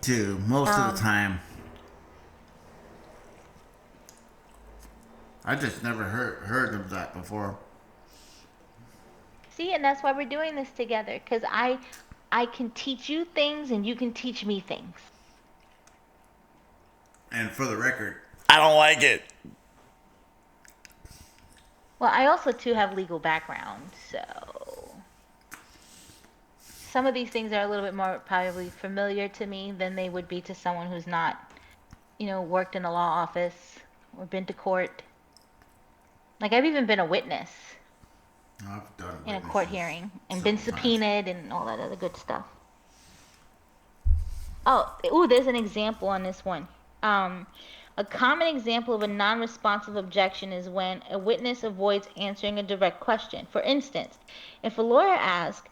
too most of the time. I just never heard of that before. See, and that's why we're doing this together, because I can teach you things and you can teach me things. And for the record, I don't like it. Well, I also too have legal background, so some of these things are a little bit more probably familiar to me than they would be to someone who's not, worked in a law office or been to court. Like, I've even been a witness I've done in a court hearing and been subpoenaed and all that other good stuff. Oh, there's an example on this one. A common example of a non-responsive objection is when a witness avoids answering a direct question. For instance, if a lawyer asks,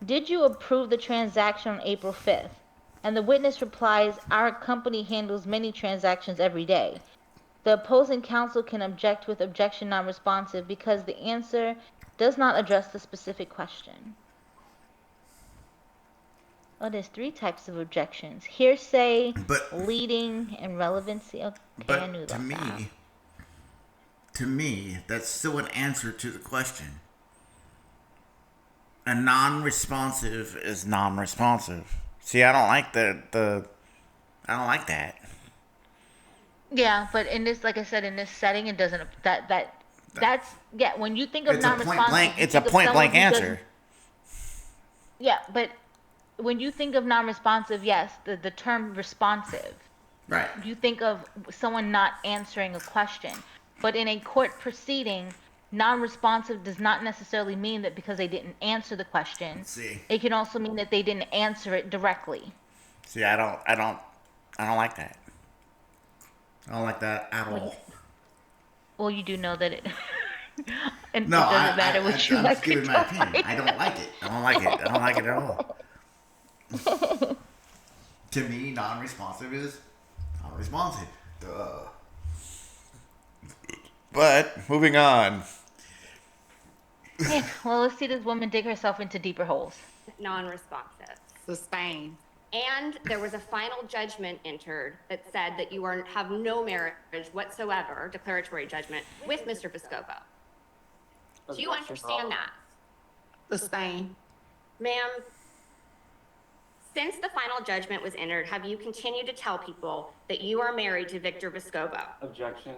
"Did you approve the transaction on April 5th?" and the witness replies, "Our company handles many transactions every day," the opposing counsel can object with objection non-responsive because the answer does not address the specific question. Oh, there's 3 types of objections: hearsay, leading, and relevancy. Okay, I knew about that. To me, that's still an answer to the question. A non-responsive is non-responsive. See, I don't like I don't like that. Yeah, but in this, like I said, in this setting, it doesn't. That's yeah. When you think of non-responsive, it's a point blank answer. Yeah, but when you think of non-responsive, yes, the term responsive. Right. You think of someone not answering a question. But in a court proceeding, non-responsive does not necessarily mean that because they didn't answer the question. It can also mean that they didn't answer it directly. See, I don't like that. I don't like that at all. Well, you do know that it. And no, it doesn't matter what you I'm like. just giving my opinion. I don't like it. I don't like it. I don't like it at all. To me, non-responsive is non-responsive. Duh. But moving on. Yeah, well, let's see this woman dig herself into deeper holes. Non-responsive. Sustained. And there was a final judgment entered that said that you have no marriage whatsoever, declaratory judgment, with Mr. Vescovo. Do you understand that? Sustained. Ma'am, since the final judgment was entered, have you continued to tell people that you are married to Victor Vescovo? Objection.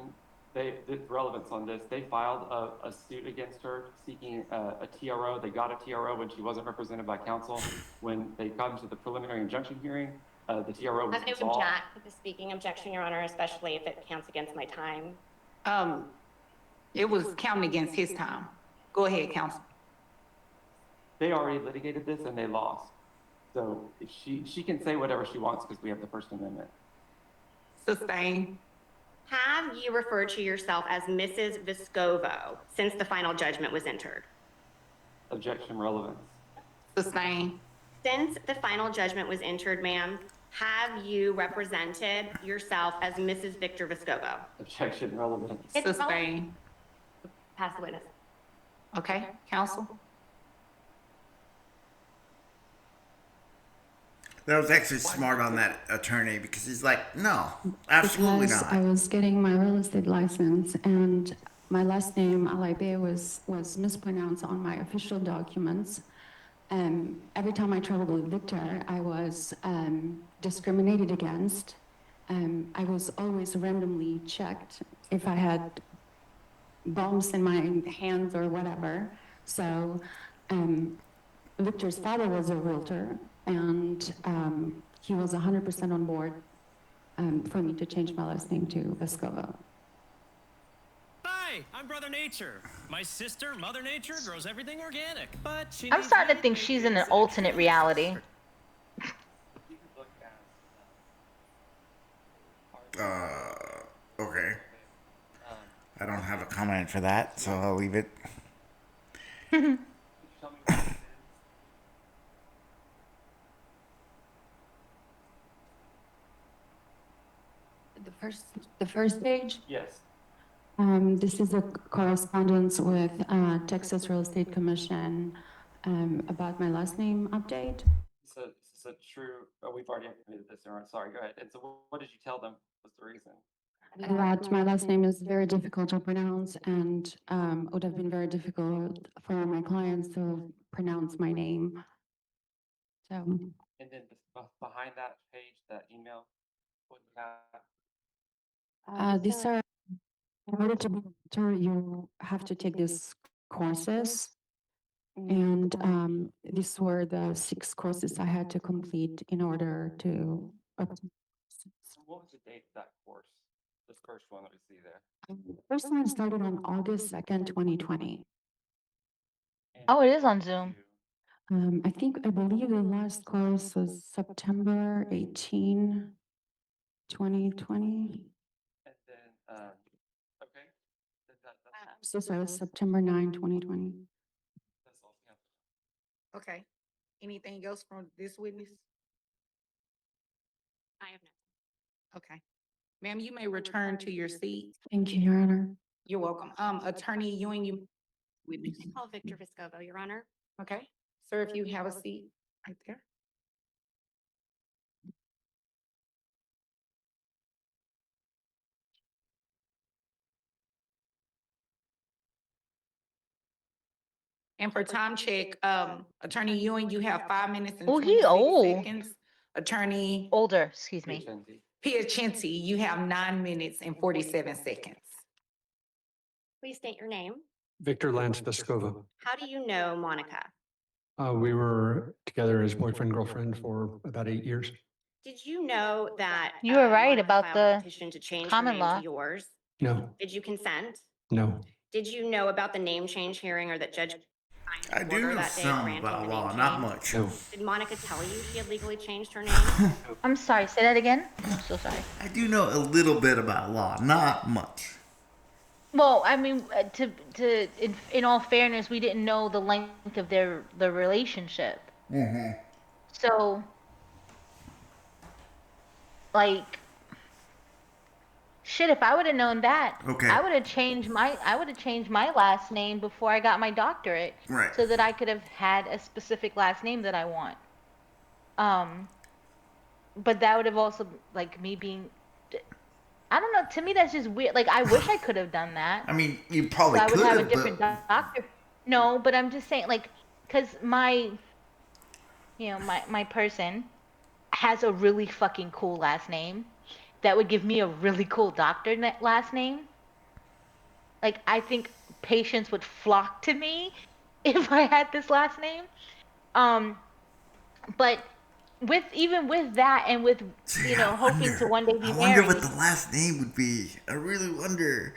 They did relevance on this. They filed a suit against her seeking a TRO. They got a TRO when she wasn't represented by counsel. When they got into the preliminary injunction hearing, the TRO was I object to the speaking objection, Your Honor, especially if it counts against my time. It was counting against his time. Go ahead, counsel. They already litigated this and they lost. So if she can say whatever she wants because we have the First Amendment. Sustained. Have you referred to yourself as Mrs. Vescovo since the final judgment was entered? Objection relevance. Sustained. Since the final judgment was entered, ma'am, have you represented yourself as Mrs. Victor Vescovo? Objection relevance. Sustained. Pass the witness. Okay, counsel. That was actually smart on that attorney because he's like, no, absolutely because not. I was getting my real estate license and my last name, Alaibe, was mispronounced on my official documents. Every time I traveled with Victor, I was discriminated against. I was always randomly checked if I had bumps in my hands or whatever. So Victor's father was a realtor, and he was 100% on board for me to change my last name to Vescovo. Hi, I'm Brother Nature. My sister, Mother Nature, grows everything organic, but she I'm starting to think she's in an alternate reality. Okay. I don't have a comment for that, so I'll leave it. The first page. Yes. This is a correspondence with Texas Real Estate Commission about my last name update. So is this a true? Oh, we've already implemented this. Sorry. Go ahead. And so, what did you tell them was the reason? That my last name is very difficult to pronounce and would have been very difficult for my clients to pronounce my name. So. And then behind that page, that email, what you have? These are, in order to be a doctor, you have to take these courses. And these were the 6 courses I had to complete in order to obtain. What was the date of that course? This first one that we see there. The first one started on August 2nd, 2020. Oh, it is on Zoom. I believe the last course was September 18, 2020. And then, okay. I'm so sorry, September 9, 2020. That's all. Yeah. Okay. Anything else from this witness? I have no. Okay. Ma'am, you may return to your seat. Thank you, Your Honor. You're welcome. Attorney Ewing, you witness. I call Victor Vescovo, Your Honor. Okay. Sir, if you have a seat right there. And for time check, Attorney Ewing, you have 5 minutes and Oh, he 26 old. seconds. Attorney Older, excuse me. Piacenti, you have 9 minutes and 47 seconds. Please state your name. Victor Lance Vescova. How do you know Monica? We were together as boyfriend, girlfriend for about 8 years. Did you know that You were right Monica about filed a the petition to change her common name law. to yours? No, Did you consent? no. Did you know about the name change hearing or that Judge I do know some about law, not much. No. Did Monica tell you she had legally changed her name? I'm sorry, say that again. I'm so sorry. I do know a little bit about law, not much. Well, I mean, in all fairness, we didn't know the length of their relationship. Mm-hmm. So, like, shit, if I would have known that, Okay. I would have changed my last name before I got my doctorate, Right. so that I could have had a specific last name that I want. But that would have also, like, me being, I don't know. To me, that's just weird. Like, I wish I could have done that. I mean, you probably So I would could have a have, different doctor. No, but I'm just saying, like, because my person has a really fucking cool last name that would give me a really cool doctor last name. Like, I think patients would flock to me if I had this last name. But even with that, and with hoping to one day be I married. wonder what the last name would be. I really wonder.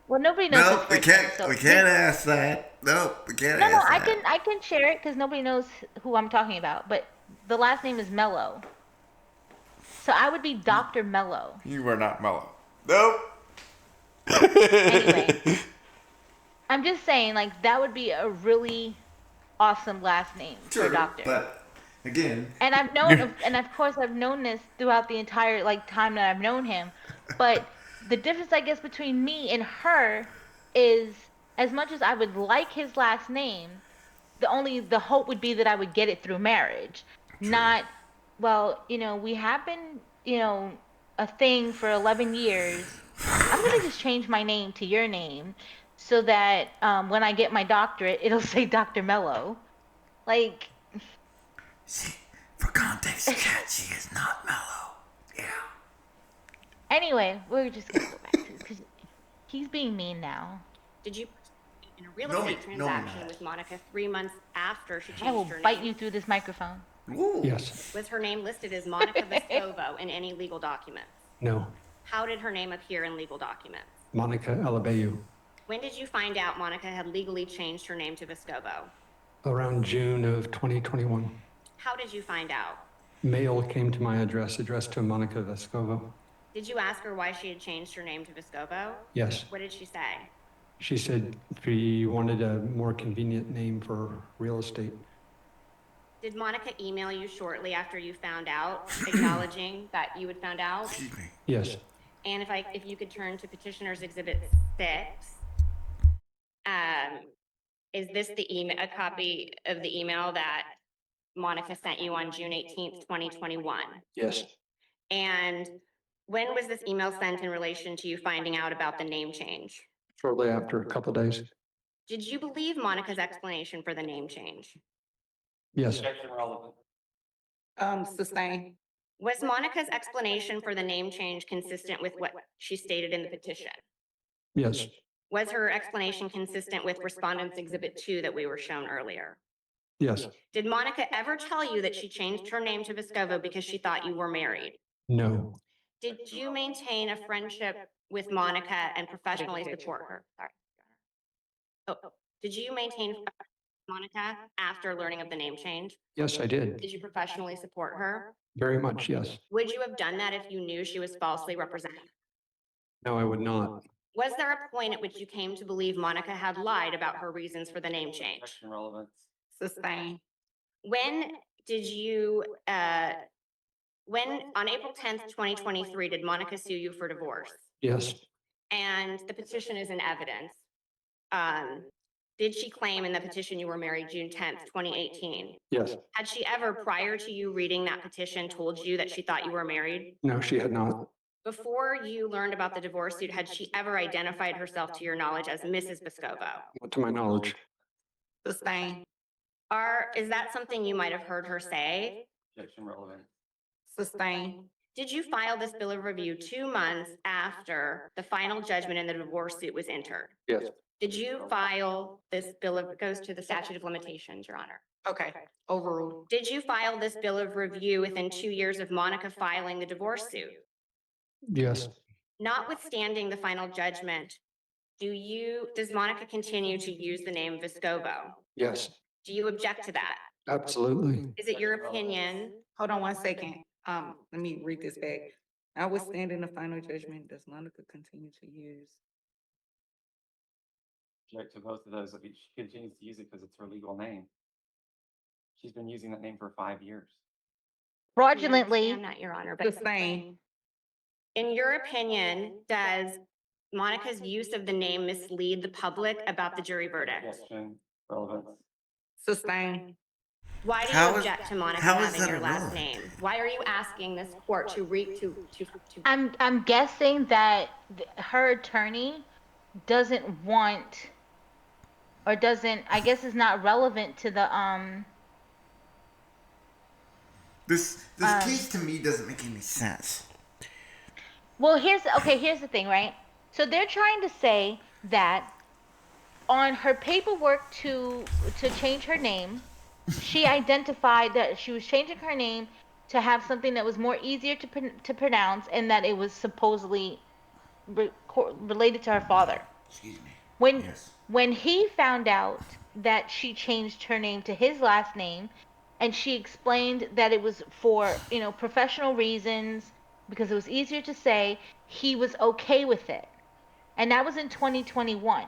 Well, nobody knows. Nope, we can't ask that. Nope, we can't ask that. No, I can share it because nobody knows who I'm talking about. But the last name is Mello, so I would be Dr. Mello. You are not Mello. Nope. Anyway, I'm just saying, like, that would be a really awesome last name for a doctor. But again, And I've known, and of course I've known this throughout the entire time that I've known him. But the difference, I guess, between me and her is, as much as I would like his last name, the hope would be that I would get it through marriage, not, well, we have been, a thing for 11 years. I'm gonna just change my name to your name, so that when I get my doctorate, it'll say Dr. Mello. Like. For context, chat, she is not Mellow. Yeah. Anyway, we're just gonna go back to this because he's being mean now. Did you in a real estate transaction with Monica 3 months after she changed I will her bite name? you through this microphone. Ooh. Yes. Was her name listed as Monica Vescovo in any legal documents? No. How did her name appear in legal documents? Monica Alabeyu. When did you find out Monica had legally changed her name to Vescovo? Around June of 2021. How did you find out? Mail came to my address addressed to Monica Vescovo. Did you ask her why she had changed her name to Vescovo? Yes. What did she say? She said she wanted a more convenient name for real estate. Did Monica email you shortly after you found out, acknowledging that you had found out? Yes. And if you could turn to Petitioner's Exhibit 6, is this a copy of the email that Monica sent you on June 18th, 2021? Yes. And when was this email sent in relation to you finding out about the name change? Shortly after, a couple days. Did you believe Monica's explanation for the name change? Yes. Objection relevant. Sustain. Was Monica's explanation for the name change consistent with what she stated in the petition? Yes. Was her explanation consistent with Respondent's Exhibit 2 that we were shown earlier? Yes. Did Monica ever tell you that she changed her name to Vescovo because she thought you were married? No. Did you maintain a friendship with Monica and professionally support her? Sorry. Oh, did you maintain Monica after learning of the name change? Yes, I did. Did you professionally support her? Very much, yes. Would you have done that if you knew she was falsely represented? No, I would not. Was there a point at which you came to believe Monica had lied about her reasons for the name change? Objection relevant. Sustain. When did when on April 10th, 2023, did Monica sue you for divorce? Yes. And the petition is in evidence. Did she claim in the petition you were married June 10th, 2018? Yes. Had she ever, prior to you reading that petition, told you that she thought you were married? No, she had not. Before you learned about the divorce suit, had she ever identified herself to your knowledge as Mrs. Vescovo? Not to my knowledge. Sustain. Is that something you might have heard her say? Objection relevant. Sustain. Did you file this bill of review 2 months after the final judgment in the divorce suit was entered? Yes. Did you file this it goes to the statute of limitations, Your Honor. Okay. Overruled. Did you file this bill of review within 2 years of Monica filing the divorce suit? Yes. Notwithstanding the final judgment, does Monica continue to use the name Vescovo? Yes. Do you object to that? Absolutely. Is it your opinion? Hold on 1 second. Let me read this back. Notwithstanding the final judgment, does Monica continue to use? Object to both of those. She continues to use it because it's her legal name. She's been using that name for 5 years. Fraudulently. I understand that, Your Honor, but Sustain. in your opinion, does Monica's use of the name mislead the public about the jury verdict? Objection relevant. Sustain. Why do you object to Monica having your last name? Why are you asking this court to I'm guessing that her attorney doesn't want, or doesn't, I guess is not relevant to the This case to me doesn't make any sense. Well, here's the thing, right? So they're trying to say that on her paperwork to change her name, she identified that she was changing her name to have something that was more easier to pronounce, and that it was supposedly related to her father. Excuse me. When he found out that she changed her name to his last name, and she explained that it was for, professional reasons, because it was easier to say, he was okay with it. And that was in 2021.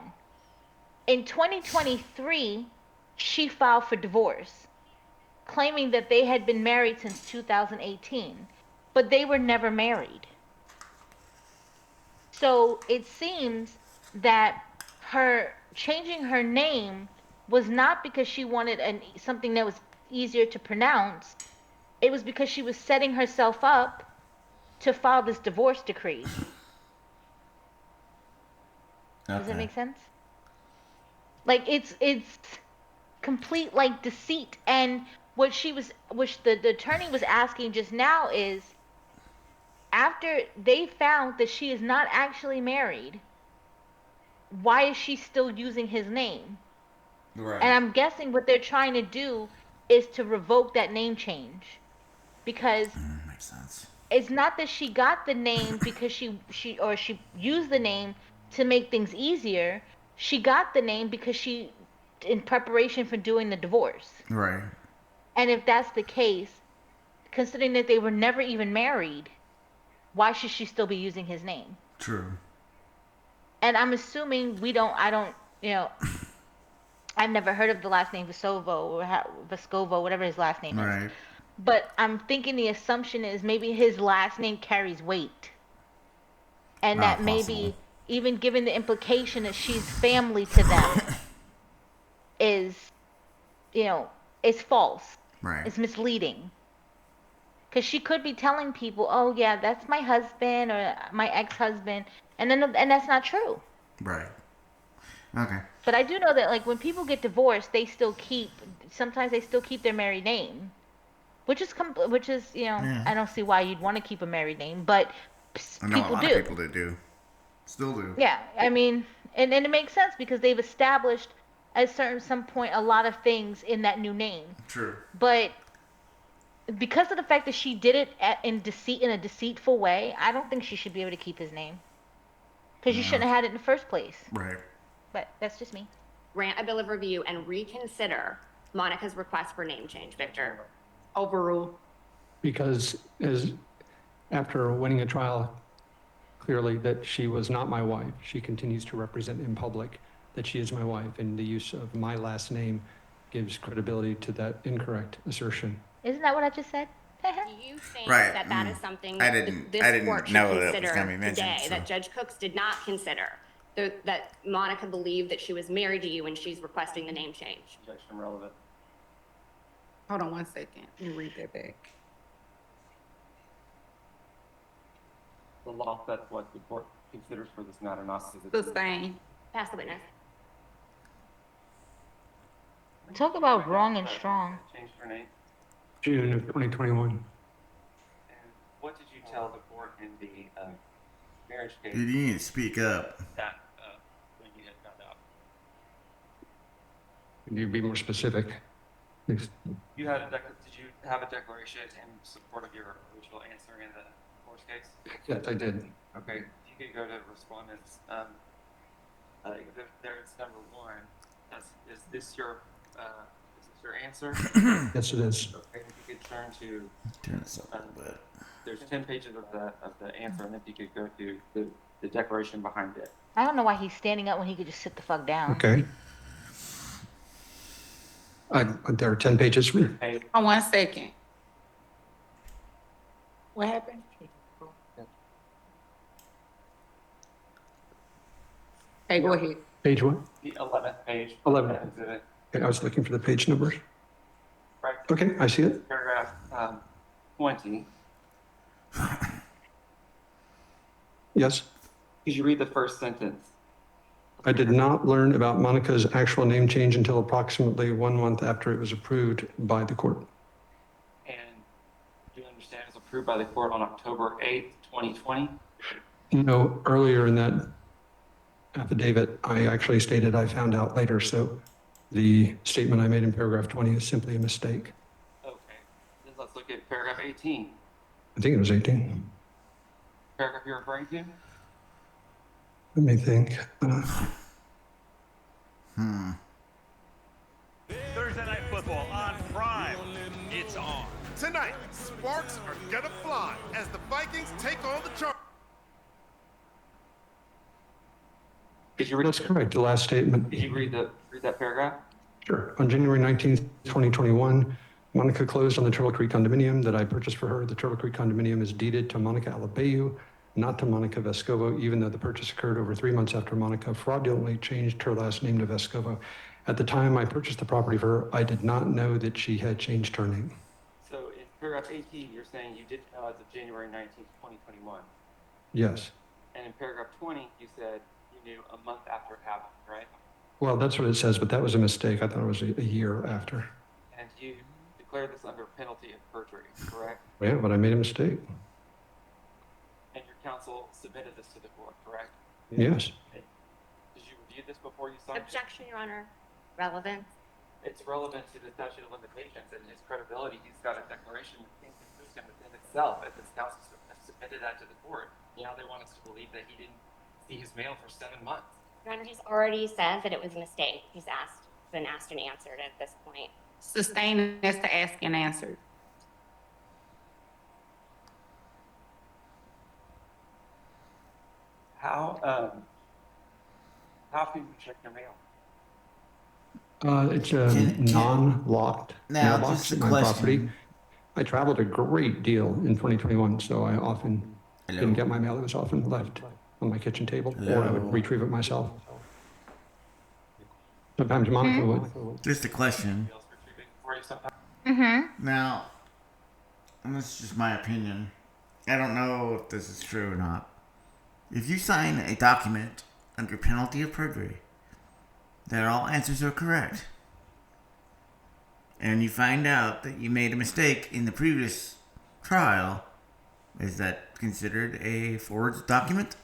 In 2023, she filed for divorce, claiming that they had been married since 2018, but they were never married. So it seems that her changing her name was not because she wanted something that was easier to pronounce. It was because she was setting herself up to file this divorce decree. Does it make sense? Like, it's complete, like, deceit. And which the attorney was asking just now is, after they found that she is not actually married, why is she still using his name? Right. And I'm guessing what they're trying to do is to revoke that name change, because makes sense. It's not that she got the name because she used the name to make things easier. She got the name because in preparation for doing the divorce. Right. And if that's the case, considering that they were never even married, why should she still be using his name? True. And I'm assuming I don't, I've never heard of the last name Vescovo, whatever his last name is. Right. But I'm thinking the assumption is maybe his last name carries weight. And that maybe, even given the implication that she's family to them, is, is false. Right. It's misleading. Because she could be telling people, oh, yeah, that's my husband or my ex-husband. And that's not true. Right. Okay. But I do know that, like, when people get divorced, sometimes they still keep their married name, which is, Yeah. I don't see why you'd want to keep a married name, but I know people a lot do. of people that do. Still do. Yeah, I mean, and it makes sense because they've established at some point a lot of things in that new name. True. But because of the fact that she did it in a deceitful way, I don't think she should be able to keep his name. Because you shouldn't have had it in the first place. Right. But that's just me. Grant a bill of review and reconsider Monica's request for name change, Victor. Overrule. Because after winning a trial, clearly that she was not my wife, she continues to represent in public that she is my wife, and the use of my last name gives credibility to that incorrect assertion. Isn't that what I just said? Do you think Right. that is something I that didn't this court should know that was consider gonna be mentioned, today so. that Judge Cooks did not consider? That Monica believed that she was married to you and she's requesting the name change. Objection relevant. Hold on 1 second. Let me read that back. The law says what the court considers for this matter, not Sustain. Pass the witness. Talk about wrong and strong. Change her name. June of 2021. And what did you tell the court in the marriage case? Dude, you need to speak up. That when you had found out? Can you be more specific? Please. Did you have a declaration in support of your original answer in the divorce case? Yes, I did. Okay, if you could go to respondents, there's number 1. Is this your answer? Yes, it is. Okay, if you could turn to, Turn this up a little bit. there's 10 pages of the answer, and if you could go to the declaration behind it. I don't know why he's standing up when he could just sit the fuck down. Okay. There are 10 pages. Hold on 1 second. What happened? Hey, go ahead. Page what? The 11th page. 11. Exhibit. Okay, I was looking for the page numbers. Right. Okay, I see it. Paragraph 20. Yes. Could you read the first sentence? I did not learn about Monica's actual name change until approximately 1 month after it was approved by the court. And do you understand it was approved by the court on October 8th, 2020? No, earlier in that affidavit, I actually stated I found out later, so the statement I made in paragraph 20 is simply a mistake. Okay, then let's look at paragraph 18. I think it was 18. Paragraph you're referring to? Let me think. Thursday Night Football on Prime. It's on. Tonight, sparks are gonna fly as the Vikings take on the Chargers. Did you read That's correct, the last statement. Did you read that paragraph? Sure. On January 19th, 2021, Monica closed on the Turtle Creek condominium that I purchased for her. The Turtle Creek condominium is deeded to Monica Alabayu, not to Monica Vescovo, even though the purchase occurred over 3 months after Monica fraudulently changed her last name to Vescovo. At the time I purchased the property for her, I did not know that she had changed her name. So in paragraph 18, you're saying you didn't know as of January 19th, 2021. Yes. And in paragraph 20, you said you knew a month after it happened, right? Well, that's what it says, but that was a mistake. I thought it was a year after. And you declared this under penalty of perjury, correct? Yeah, but I made a mistake. And your counsel submitted this to the court, correct? Yes. Did you review this before you signed it? Objection, Your Honor. Relevant. It's relevant to the statute of limitations and his credibility. He's got a declaration that's inconsistent within itself. If his counsel submitted that to the court, now they want us to believe that he didn't see his mail for 7 months. Your Honor, he's already said that it was a mistake. He's been asked and answered at this point. Sustain as to ask and answer. How often do you check your mail? It's a non-locked Now, mailbox just a at my property. question. I traveled a great deal in 2021, so I often didn't get my mail. It was often left on my kitchen table, or I would retrieve it myself. Sometimes Monica would. Just a question. Mm-hmm. Now, and this is just my opinion. I don't know if this is true or not. If you sign a document under penalty of perjury that all answers are correct, and you find out that you made a mistake in the previous trial, is that considered a forged document?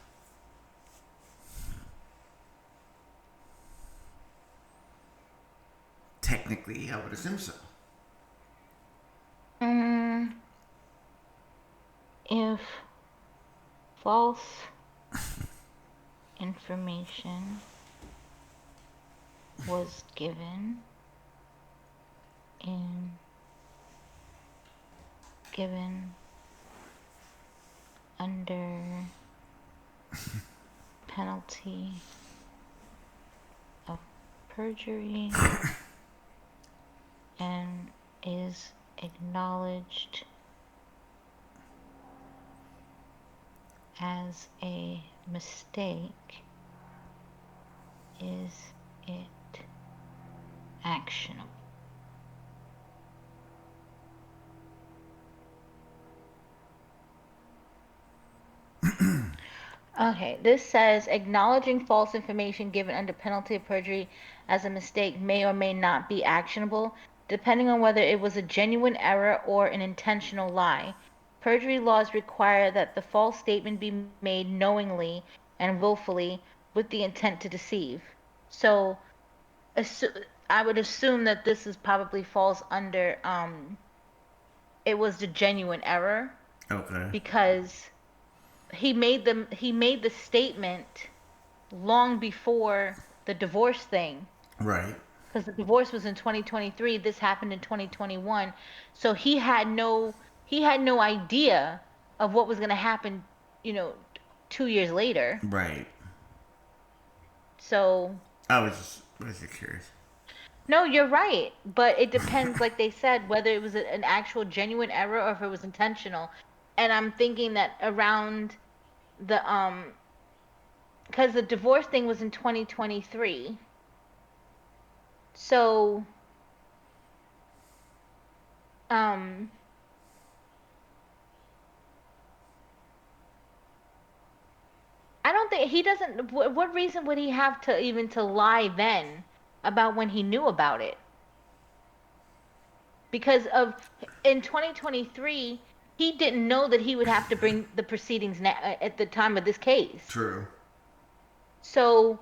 Technically, I would assume so. If false information was given under penalty of perjury and is acknowledged as a mistake, is it actionable? Okay, this says acknowledging false information given under penalty of perjury as a mistake may or may not be actionable, depending on whether it was a genuine error or an intentional lie. Perjury laws require that the false statement be made knowingly and willfully with the intent to deceive. So, I would assume that this is probably falls under it was the genuine error. Okay. Because he made the statement long before the divorce thing. Right. Because the divorce was in 2023, this happened in 2021. So he had no idea of what was going to happen, 2 years later. Right. So I was just curious. no, you're right, but it depends, like they said, whether it was an actual genuine error or if it was intentional. And I'm thinking that around the because the divorce thing was in 2023. So I don't think he doesn't. What reason would he have to even to lie then about when he knew about it? Because in 2023, he didn't know that he would have to bring the proceedings at the time of this case. True. So,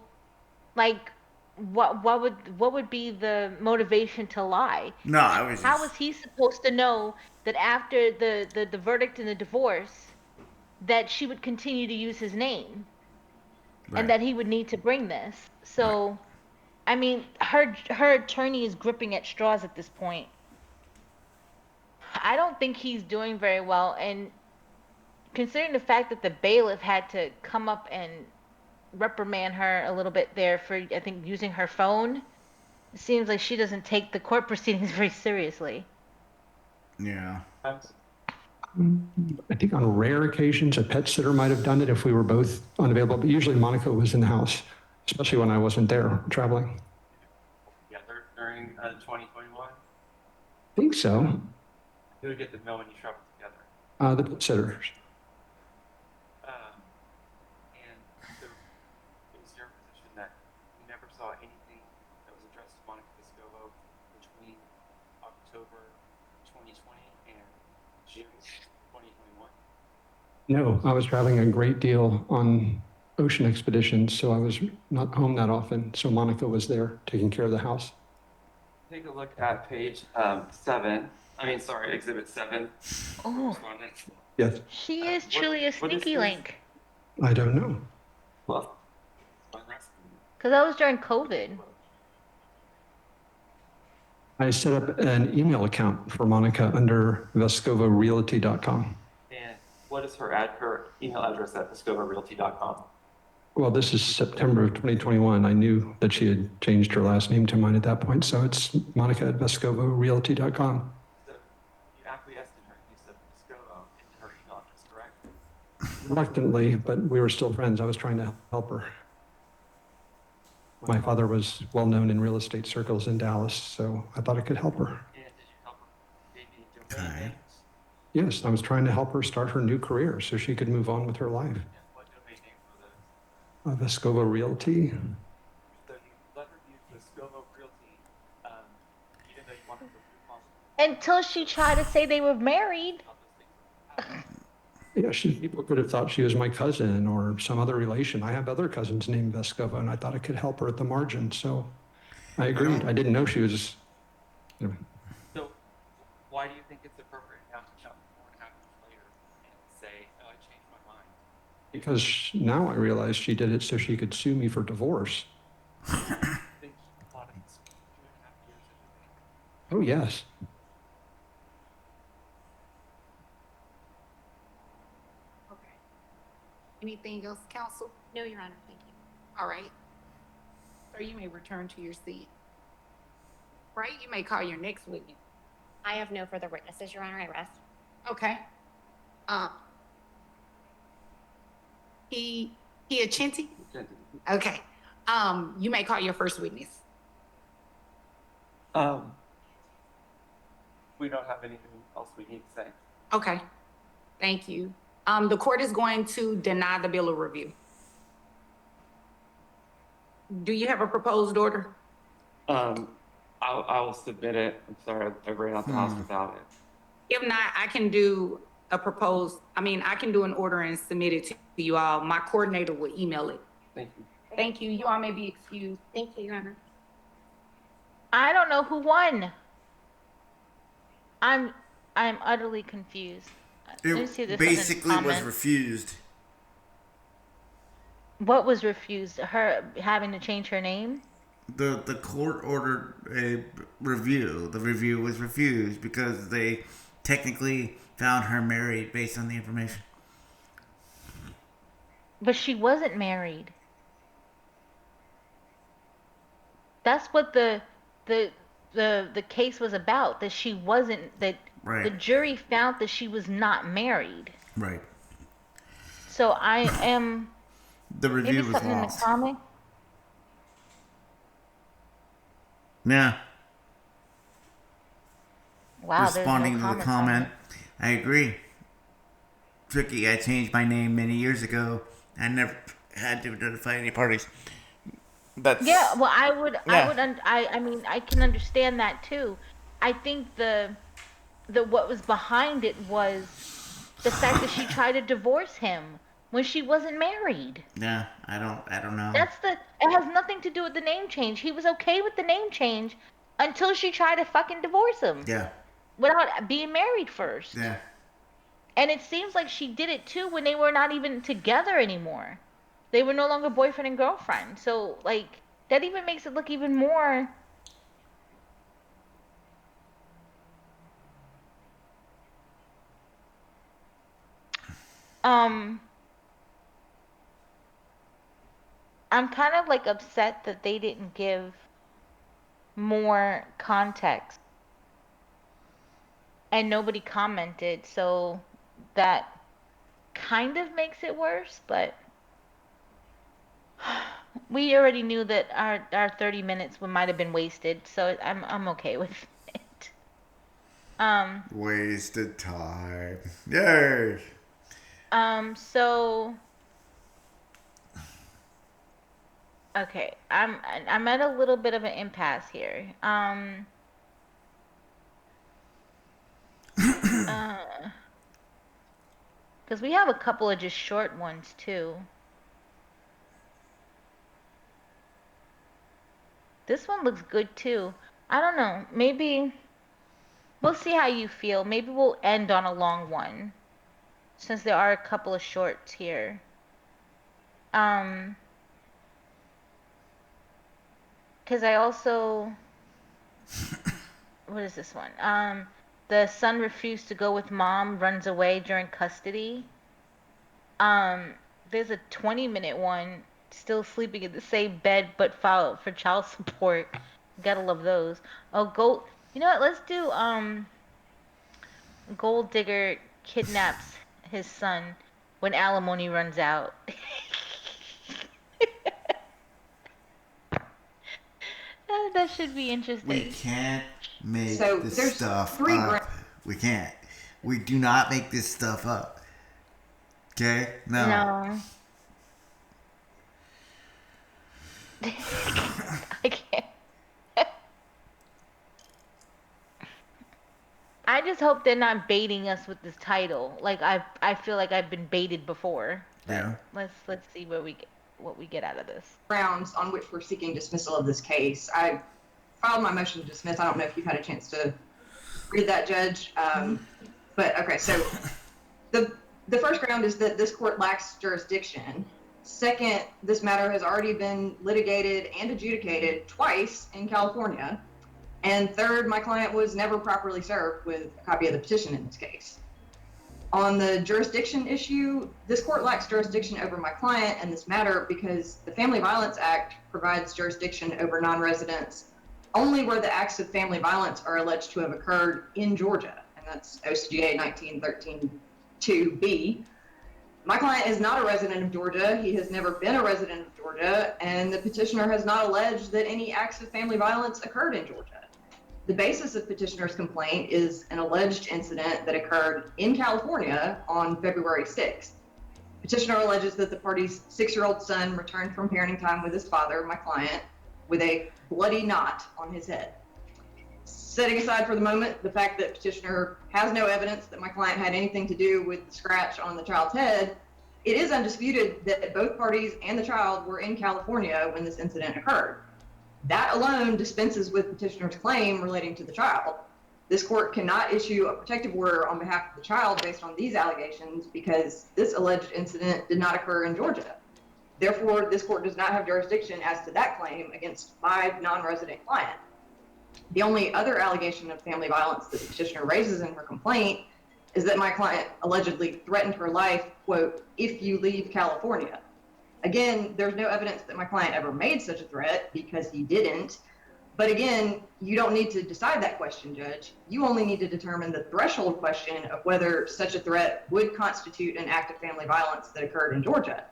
like, what would be the motivation to lie? No, I was. How was he supposed to know that after the verdict in the divorce that she would continue to use his name, Right. and that he would need to bring this? So, right. I mean, her attorney is gripping at straws at this point. I don't think he's doing very well, and considering the fact that the bailiff had to come up and reprimand her a little bit there for, I think, using her phone, it seems like she doesn't take the court proceedings very seriously. Yeah. I think on rare occasions a pet sitter might have done it if we were both unavailable, but usually Monica was in the house, especially when I wasn't there traveling. Yeah, during 2021? I think so. Who would get the mail when you travel together? The pet sitters. And so it was your position that you never saw anything that was addressed to Monica Vescovo between October 2020 and June 2021? No, I was traveling a great deal on ocean expeditions, so I was not home that often. So Monica was there taking care of the house. Take a look at page 7. Exhibit 7. Oh. Yes. She is truly a sneaky link. I don't know. Well, because that was during COVID. I set up an email account for Monica under vescovorealty.com. And what is her email address at vescovorealty.com? Well, this is September of 2021. I knew that she had changed her last name to mine at that point, so it's monica@vescovorealty.com. So you acquiesced in her use of Vescovo in her email address, correct? Reluctantly, but we were still friends. I was trying to help her. My father was well known in real estate circles in Dallas, so I thought I could help her. And did you help her maybe domain names? Yes, I was trying to help her start her new career so she could move on with her life. And what domain names were those? Vescovo Realty. So you let her use Vescovo Realty, even though you wanted to move on. Until she tried to say they were married. Yeah, people could have thought she was my cousin or some other relation. I have other cousins named Vescovo, and I thought I could help her at the margin, so I agreed. I didn't know she was. So why do you think it's appropriate now to jump 4.5 years later and say, oh, I changed my mind? Because now I realize she did it so she could sue me for divorce. I think she thought it's 2.5 years in advance. Oh, yes. Okay. Anything else, counsel? No, Your Honor, thank you. All right. Sir, you may return to your seat. Right, you may call your next witness. I have no further witnesses, Your Honor. I rest. Okay. He a Chinty? Okay. You may call your first witness. We don't have anything else we need to say. Okay. Thank you. The court is going to deny the bill of review. Do you have a proposed order? I will submit it. I'm sorry, I ran out the house without it. If not, I can do I can do an order and submit it to you all. My coordinator will email it. Thank you. Thank you. You all may be excused. Thank you, Your Honor. I don't know who won. I'm utterly confused. Let me see It this basically was comment. refused. What was refused? Her having to change her name? The court ordered a review. The review was refused because they technically found her married based on the information. But she wasn't married. That's what the case was about. That she wasn't. That Right. the jury found that she was not married. Right. So I am. The review maybe was something lost. in the comment. Yeah. Wow. Responding there's no to the comments on comment, it. I agree. Tricky. I changed my name many years ago. I never had to notify any parties. That's Yeah, well, I would, Yeah. I mean, I can understand that too. I think the what was behind it was the fact that she tried to divorce him when she wasn't married. Yeah. I don't know. It has nothing to do with the name change. He was okay with the name change until she tried to fucking divorce him. Yeah. Without being married first. Yeah. And it seems like she did it too when they were not even together anymore. They were no longer boyfriend and girlfriend. So, like, that even makes it look even more. I'm kind of like upset that they didn't give more context. And nobody commented, so that kind of makes it worse, but we already knew that our 30 minutes might have been wasted, so I'm okay with it. Wasted time. Yay. So okay, I'm at a little bit of an impasse here. Because we have a couple of just short ones too. This one looks good too. I don't know. Maybe we'll see how you feel. Maybe we'll end on a long one, since there are a couple of shorts here. Because I also, what is this one? The son refused to go with mom, runs away during custody. There's a 20-minute one still sleeping in the same bed, but file for child support. Gotta love those. Oh, gold. You know what? Let's do gold digger kidnaps his son when alimony runs out. That should be interesting. We can't make So this there's stuff three up. We can't. We do not make this stuff up. Okay? No. No. I can't. I just hope they're not baiting us with this title. Like I feel like I've been baited before. Yeah. Let's see what we get out of this. Grounds on which we're seeking dismissal of this case. I filed my motion to dismiss. I don't know if you've had a chance to read that, Judge. But okay, so the first ground is that this court lacks jurisdiction. Second, this matter has already been litigated and adjudicated twice in California. And third, my client was never properly served with a copy of the petition in this case. On the jurisdiction issue, this court lacks jurisdiction over my client and this matter because the Family Violence Act provides jurisdiction over non-residents only where the acts of family violence are alleged to have occurred in Georgia, and that's OCGA 1913-2B. My client is not a resident of Georgia. He has never been a resident of Georgia, and the petitioner has not alleged that any acts of family violence occurred in Georgia. The basis of petitioner's complaint is an alleged incident that occurred in California on February 6th. Petitioner alleges that the party's 6-year-old son returned from parenting time with his father, my client, with a bloody knot on his head. Setting aside for the moment the fact that petitioner has no evidence that my client had anything to do with the scratch on the child's head, it is undisputed that both parties and the child were in California when this incident occurred. That alone dispenses with petitioner's claim relating to the child. This court cannot issue a protective order on behalf of the child based on these allegations because this alleged incident did not occur in Georgia. Therefore, this court does not have jurisdiction as to that claim against my non-resident client. The only other allegation of family violence that the petitioner raises in her complaint is that my client allegedly threatened her life, quote, if you leave California. Again, there's no evidence that my client ever made such a threat because he didn't. But again, you don't need to decide that question, Judge. You only need to determine the threshold question of whether such a threat would constitute an act of family violence that occurred in Georgia.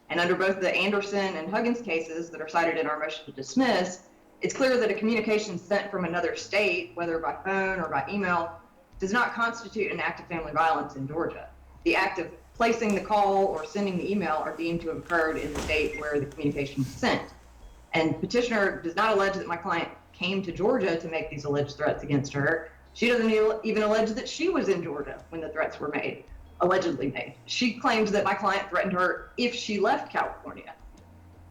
And under both the Anderson and Huggins cases that are cited in our motion to dismiss, it's clear that a communication sent from another state, whether by phone or by email, does not constitute an act of family violence in Georgia. The act of placing the call or sending the email are deemed to have occurred in the state where the communication was sent. And petitioner does not allege that my client came to Georgia to make these alleged threats against her. She doesn't even allege that she was in Georgia when the threats were made, allegedly made. She claims that my client threatened her if she left California.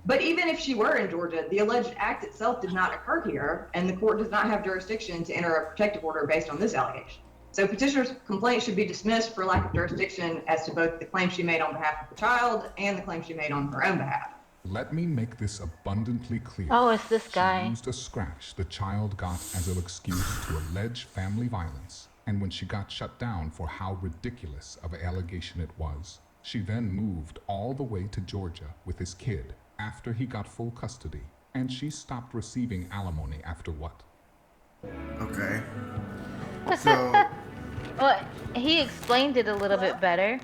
But even if she were in Georgia, the alleged act itself did not occur here, and the court does not have jurisdiction to enter a protective order based on this allegation. So petitioner's complaint should be dismissed for lack of jurisdiction as to both the claim she made on behalf of the child and the claim she made on her own behalf. Let me make this abundantly clear. Oh, it's this guy. She used a scratch the child got as an excuse to allege family violence, and when she got shut down for how ridiculous of an allegation it was, she then moved all the way to Georgia with his kid after he got full custody, and she stopped receiving alimony after what? Okay. So... Well, he explained it a little bit better.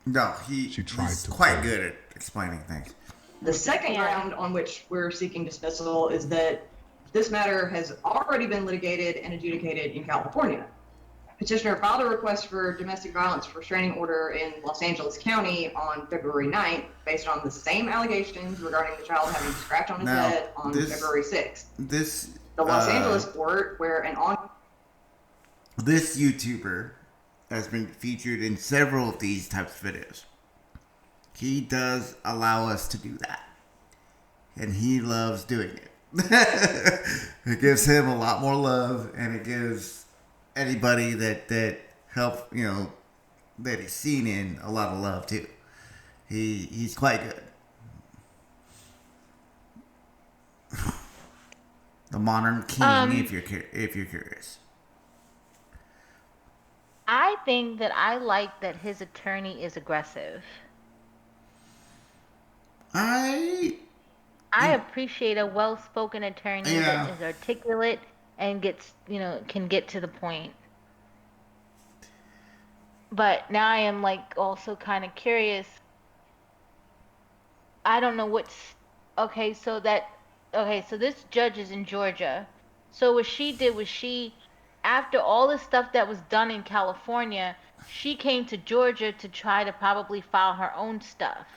No, he's quite good at explaining things. The second ground on which we're seeking dismissal is that this matter has already been litigated and adjudicated in California. Petitioner filed a request for domestic violence restraining order in Los Angeles County on February 9th based on the same allegations regarding the child having a scratch on his head on February 6th. The Los Angeles court, where this YouTuber has been featured in several of these types of videos. He does allow us to do that. And he loves doing it. It gives him a lot more love, and it gives anybody that help, that he's seen in a lot of love too. He's quite good. The modern king, if you're curious. I think that I like that his attorney is aggressive. I appreciate a well-spoken attorney that is articulate and can get to the point. But now I am also kind of curious. I don't know what's okay. So this judge is in Georgia. So what she did was after all the stuff that was done in California, she came to Georgia to try to probably file her own stuff.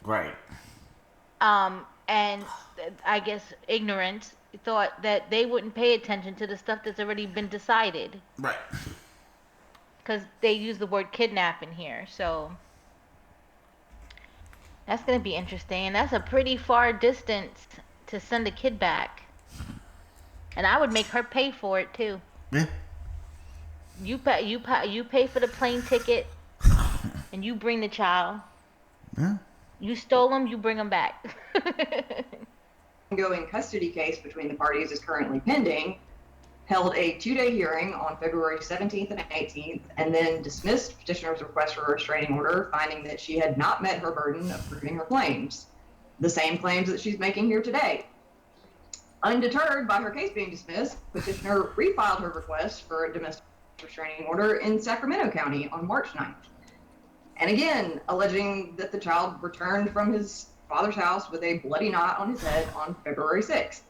Right. And I guess ignorance thought that they wouldn't pay attention to the stuff that's already been decided. Right. Because they use the word kidnap in here, so that's going to be interesting. And that's a pretty far distance to send a kid back. And I would make her pay for it too. Yeah. You pay for the plane ticket, and you bring the child. Yeah. You stole them, you bring them back. Ongoing custody case between the parties is currently pending, held a 2-day hearing on February 17th and 18th, and then dismissed petitioner's request for a restraining order, finding that she had not met her burden of proving her claims, the same claims that she's making here today. Undeterred by her case being dismissed, petitioner refiled her request for a domestic restraining order in Sacramento County on March 9th. And again, alleging that the child returned from his father's house with a bloody knot on his head on February 6th.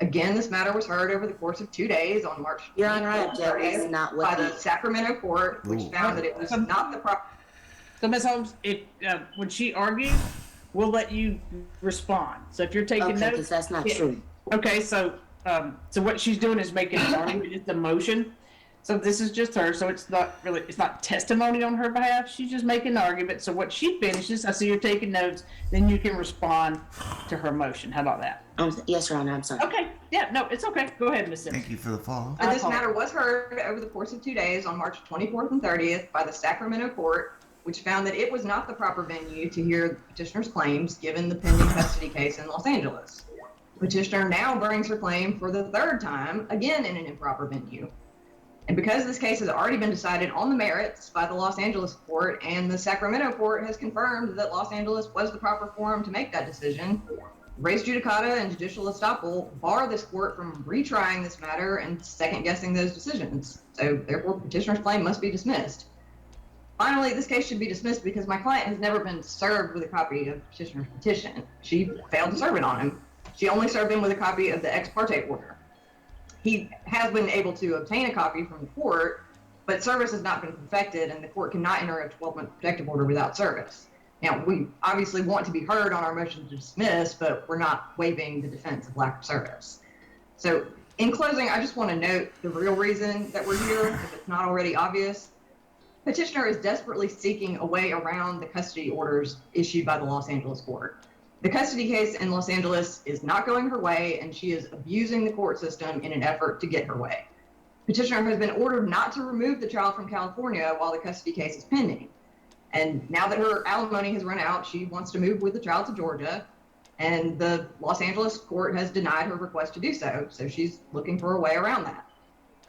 Again, this matter was heard over the course of 2 days on March 20th Your Honor, I object. This is not what by the Sacramento court, which found that it was not the proper. So, Ms. Holmes, when she argues, we'll let you respond. So if you're taking notes, because that's not true. Okay, so what she's doing is making an argument. It's a motion. So this is just her. So it's not testimony on her behalf. She's just making an argument. So what she finishes, I see you're taking notes. Then you can respond to her motion. How about that? Yes, Your Honor. I'm sorry. Okay. Yeah. No, it's okay. Go ahead, Ms. Sims. Thank you for the follow. And this matter was heard over the course of 2 days on March 24th and 30th by the Sacramento court, which found that it was not the proper venue to hear the petitioner's claims given the pending custody case in Los Angeles. Petitioner now brings her claim for the third time, again in an improper venue. And because this case has already been decided on the merits by the Los Angeles court, and the Sacramento court has confirmed that Los Angeles was the proper forum to make that decision, res judicata and judicial estoppel bar this court from retrying this matter and second-guessing those decisions. So therefore, petitioner's claim must be dismissed. Finally, this case should be dismissed because my client has never been served with a copy of petitioner's petition. She failed to serve it on him. She only served him with a copy of the ex parte order. He has been able to obtain a copy from the court, but service has not been perfected, and the court cannot enter a 12-month protective order without service. Now, we obviously want to be heard on our motion to dismiss, but we're not waiving the defense of lack of service. So in closing, I just want to note the real reason that we're here, if it's not already obvious. Petitioner is desperately seeking a way around the custody orders issued by the Los Angeles court. The custody case in Los Angeles is not going her way, and she is abusing the court system in an effort to get her way. Petitioner has been ordered not to remove the child from California while the custody case is pending. And now that her alimony has run out, she wants to move with the child to Georgia, and the Los Angeles court has denied her request to do so. So she's looking for a way around that.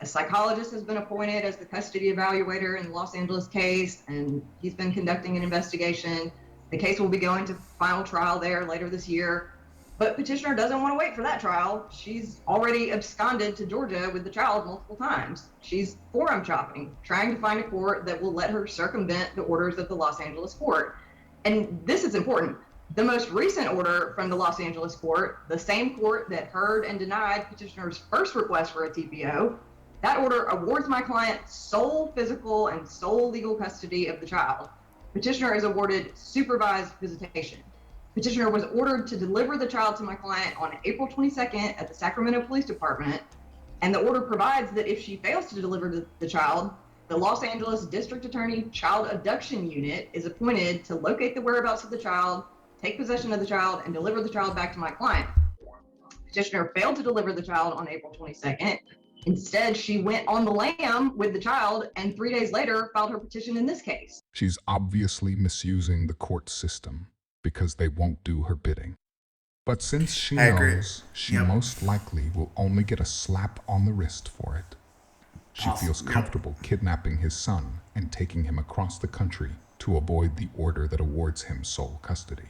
A psychologist has been appointed as the custody evaluator in the Los Angeles case, and he's been conducting an investigation. The case will be going to final trial there later this year, but petitioner doesn't want to wait for that trial. She's already absconded to Georgia with the child multiple times. She's forum shopping, trying to find a court that will let her circumvent the orders of the Los Angeles court. And this is important. The most recent order from the Los Angeles court, the same court that heard and denied petitioner's first request for a TPO, that order awards my client sole physical and sole legal custody of the child. Petitioner is awarded supervised visitation. Petitioner was ordered to deliver the child to my client on April 22nd at the Sacramento Police Department, and the order provides that if she fails to deliver the child, the Los Angeles District Attorney Child Abduction Unit is appointed to locate the whereabouts of the child, take possession of the child, and deliver the child back to my client. Petitioner failed to deliver the child on April 22nd. Instead, she went on the lam with the child, and 3 days later filed her petition in this case. She's obviously misusing the court system because they won't do her bidding. But since she knows, she most likely will only get a slap on the wrist for it. She feels comfortable kidnapping his son and taking him across the country to avoid the order that awards him sole custody.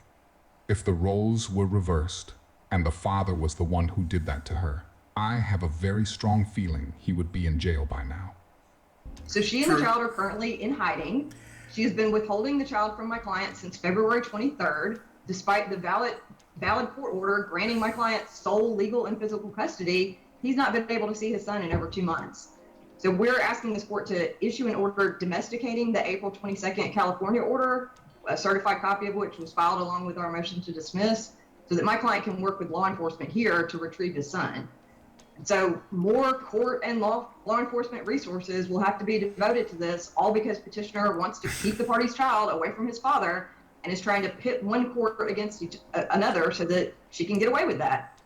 If the roles were reversed, and the father was the one who did that to her, I have a very strong feeling he would be in jail by now. So she and the child are currently in hiding. She has been withholding the child from my client since February 23rd, despite the valid court order granting my client sole legal and physical custody. He's not been able to see his son in over 2 months. So we're asking this court to issue an order domesticating the April 22nd California order, a certified copy of which was filed along with our motion to dismiss, so that my client can work with law enforcement here to retrieve his son. So more court and law enforcement resources will have to be devoted to this, all because petitioner wants to keep the party's child away from his father and is trying to pit one court against another so that she can get away with that.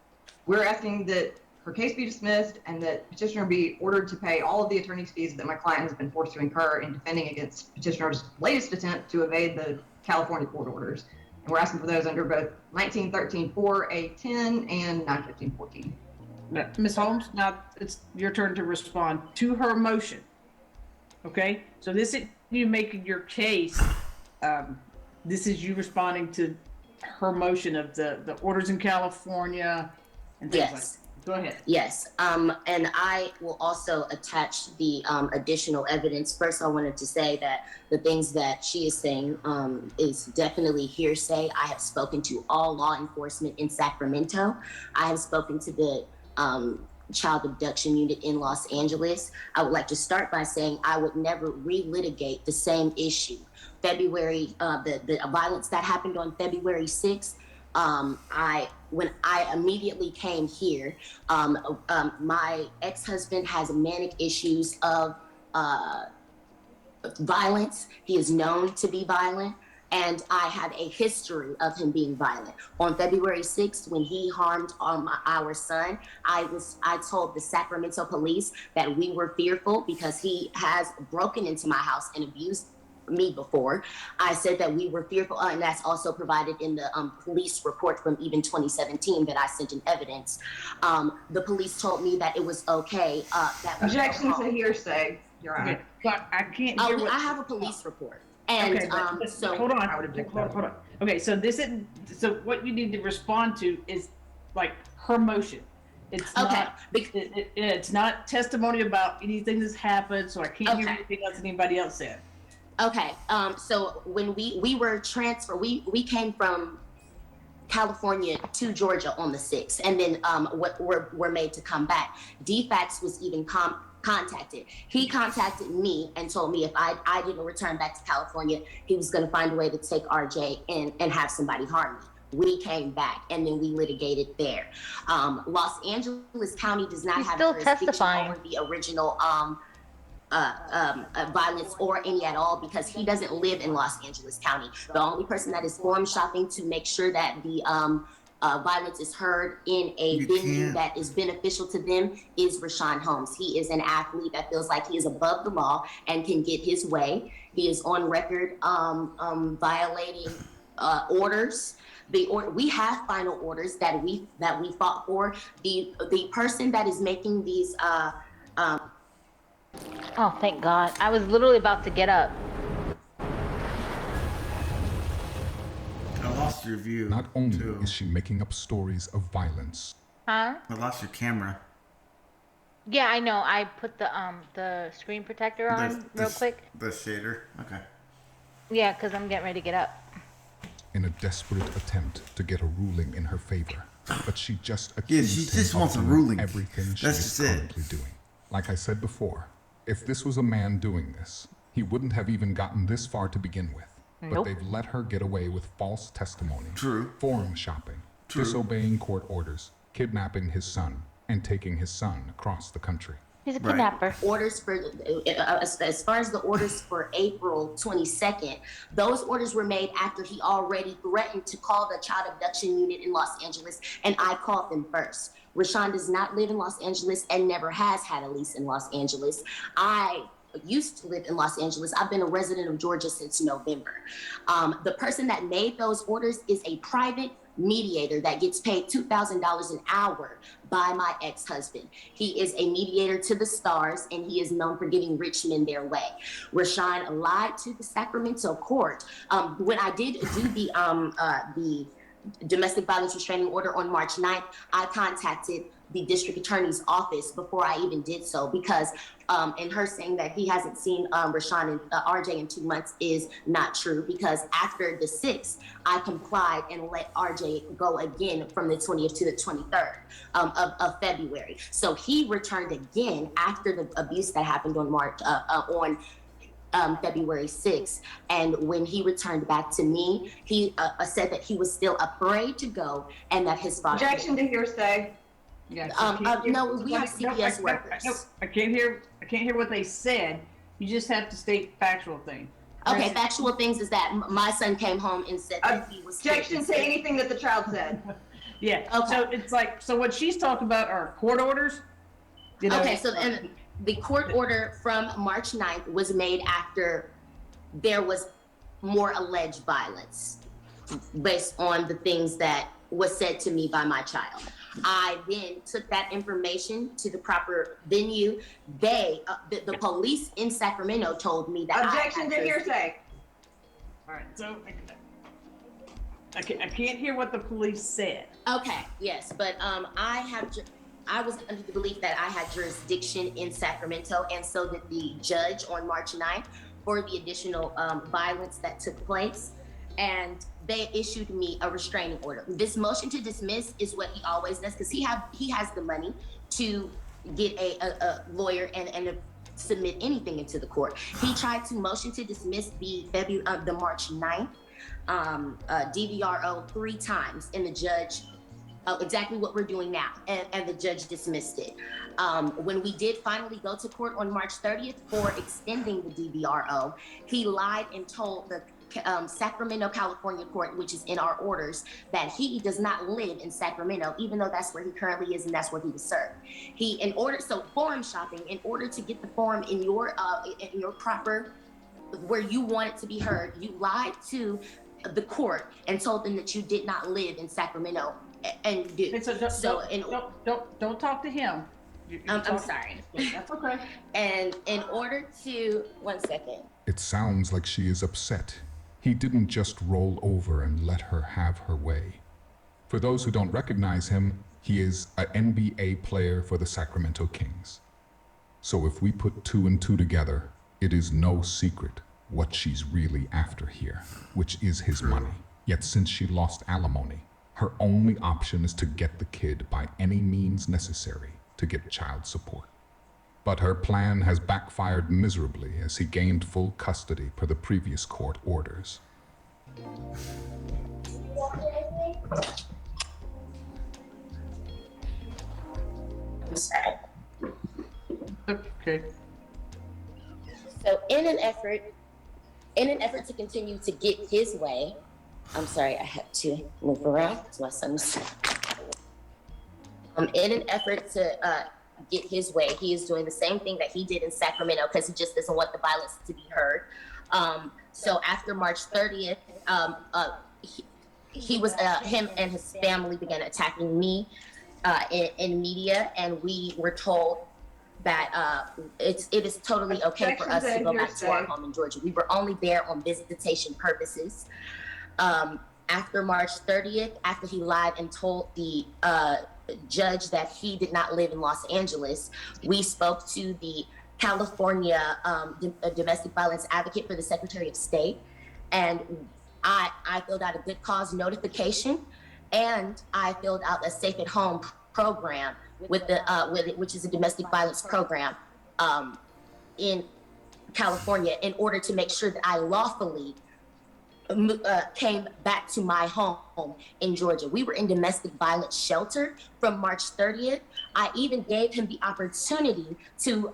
We're asking that her case be dismissed and that petitioner be ordered to pay all of the attorney's fees that my client has been forced to incur in defending against petitioner's latest attempt to evade the California court orders. And we're asking for those under both 1913-4A10 and 915-14. Ms. Holmes, now it's your turn to respond to her motion. Okay, so this is you making your case. This is you responding to her motion of the orders in California and things like that. Go ahead. Yes, and I will also attach the additional evidence. First, I wanted to say that the things that she is saying is definitely hearsay. I have spoken to all law enforcement in Sacramento. I have spoken to the child abduction unit in Los Angeles. I would like to start by saying I would never relitigate the same issue. The violence that happened on February 6th, when I immediately came here, my ex-husband has manic issues of violence. He is known to be violent, and I had a history of him being violent. On February 6th, when he harmed our son, I told the Sacramento police that we were fearful because he has broken into my house and abused me before. I said that we were fearful, and that's also provided in the police report from even 2017 that I sent in evidence. The police told me that it was okay. Objection to hearsay, Your Honor. Okay. I can't hear I have a police report. And okay, so hold on. Okay, so what you need to respond to is like her motion. It's not it's not testimony about anything that's happened, so I can't hear anything else anybody else said. Okay, so when we were transferred, we came from California to Georgia on the 6th, and then we're made to come back. DFAX was even contacted. He contacted me and told me if I didn't return back to California, he was going to find a way to take RJ and have somebody harm me. We came back and then we litigated there. Los Angeles County does not have jurisdiction over the original violence or any at all because he doesn't live in Los Angeles County. The only person that is forum shopping to make sure that the violence is heard in a venue that is beneficial to them is Rashawn Holmes. He is an athlete that feels like he is above the law and can get his way. He is on record violating orders. We have final orders that we fought for. The person that is making these oh, thank God. I was literally about to get up. I lost your view. Not only is she making up stories of violence. Huh? I lost your camera. Yeah, I know. I put the screen protector on real quick. The shader? Okay. Yeah, because I'm getting ready to get up. In a desperate attempt to get a ruling in her favor. But she just accused him wants a of ruling. Everything she That's is just it. currently doing. Like I said before, if this was a man doing this, he wouldn't have even gotten this far to begin with. But Nope. they've let her get away with false testimony, True. forum shopping, disobeying court orders, kidnapping his son, and taking his son across the country. He's a kidnapper. Orders for, as far as the orders for April 22nd, those orders were made after he already threatened to call the child abduction unit in Los Angeles, and I called them first. Rashawn does not live in Los Angeles and never has had a lease in Los Angeles. I used to live in Los Angeles. I've been a resident of Georgia since November. The person that made those orders is a private mediator that gets paid $2,000 an hour by my ex-husband. He is a mediator to the stars, and he is known for giving rich men their way. Rashawn lied to the Sacramento court. When I did do the domestic violence restraining order on March 9th, I contacted the district attorney's office before I even did so, because and her saying that he hasn't seen Rashawn and RJ in 2 months is not true, because after the 6th, I complied and let RJ go again from the 20th to the 23rd of February. So he returned again after the abuse that happened on February 6th. And when he returned back to me, he said that he was still afraid to go and that his father... Objection to hearsay. Yeah, no, we have CPS workers. No, I can't hear what they said. You just have to state factual things. Okay, factual things is that my son came home and said that he was... Objection to anything that the child said. Yeah, okay. So it's like, so what she's talking about are court orders? Okay, so and the court order from March 9th was made after there was more alleged violence based on the things that was said to me by my child. I then took that information to the proper venue. The police in Sacramento told me that... Objection to hearsay. All right, so I can't hear what the police said. Okay, yes, but I was under the belief that I had jurisdiction in Sacramento, and so did the judge on March 9th for the additional violence that took place. And they issued me a restraining order. This motion to dismiss is what he always does, because he has the money to get a lawyer and submit anything into the court. He tried to motion to dismiss the March 9th DVRO 3 times, and the judge, exactly what we're doing now, and the judge dismissed it. When we did finally go to court on March 30th for extending the DVRO, he lied and told the Sacramento, California court, which is in our orders, that he does not live in Sacramento, even though that's where he currently is and that's where he was served. Forum shopping, in order to get the forum in your proper, where you want it to be heard, you lied to the court and told them that you did not live in Sacramento, and do. Don't talk to him. I'm sorry. That's okay. And in order to, 1 second. It sounds like she is upset. He didn't just roll over and let her have her way. For those who don't recognize him, he is an NBA player for the Sacramento Kings. So if we put 2 and 2 together, it is no secret what she's really after here, which is his money. Yet since she lost alimony, her only option is to get the kid by any means necessary to get child support. But her plan has backfired miserably as he gained full custody per the previous court orders. Okay. So in an effort to continue to get his way, I'm sorry, I have to move around. My son's. In an effort to get his way, he is doing the same thing that he did in Sacramento, because he just doesn't want the violence to be heard. So after March 30th, him and his family began attacking me in media, and we were told that it is totally okay for us to go back to our home in Georgia. We were only there on visitation purposes. After March 30th, after he lied and told the judge that he did not live in Los Angeles, we spoke to the California domestic violence advocate for the Secretary of State, and I filled out a good cause notification, and I filled out a safe at home program which is a domestic violence program in California, in order to make sure that I lawfully came back to my home in Georgia. We were in domestic violence shelter from March 30th. I even gave him the opportunity to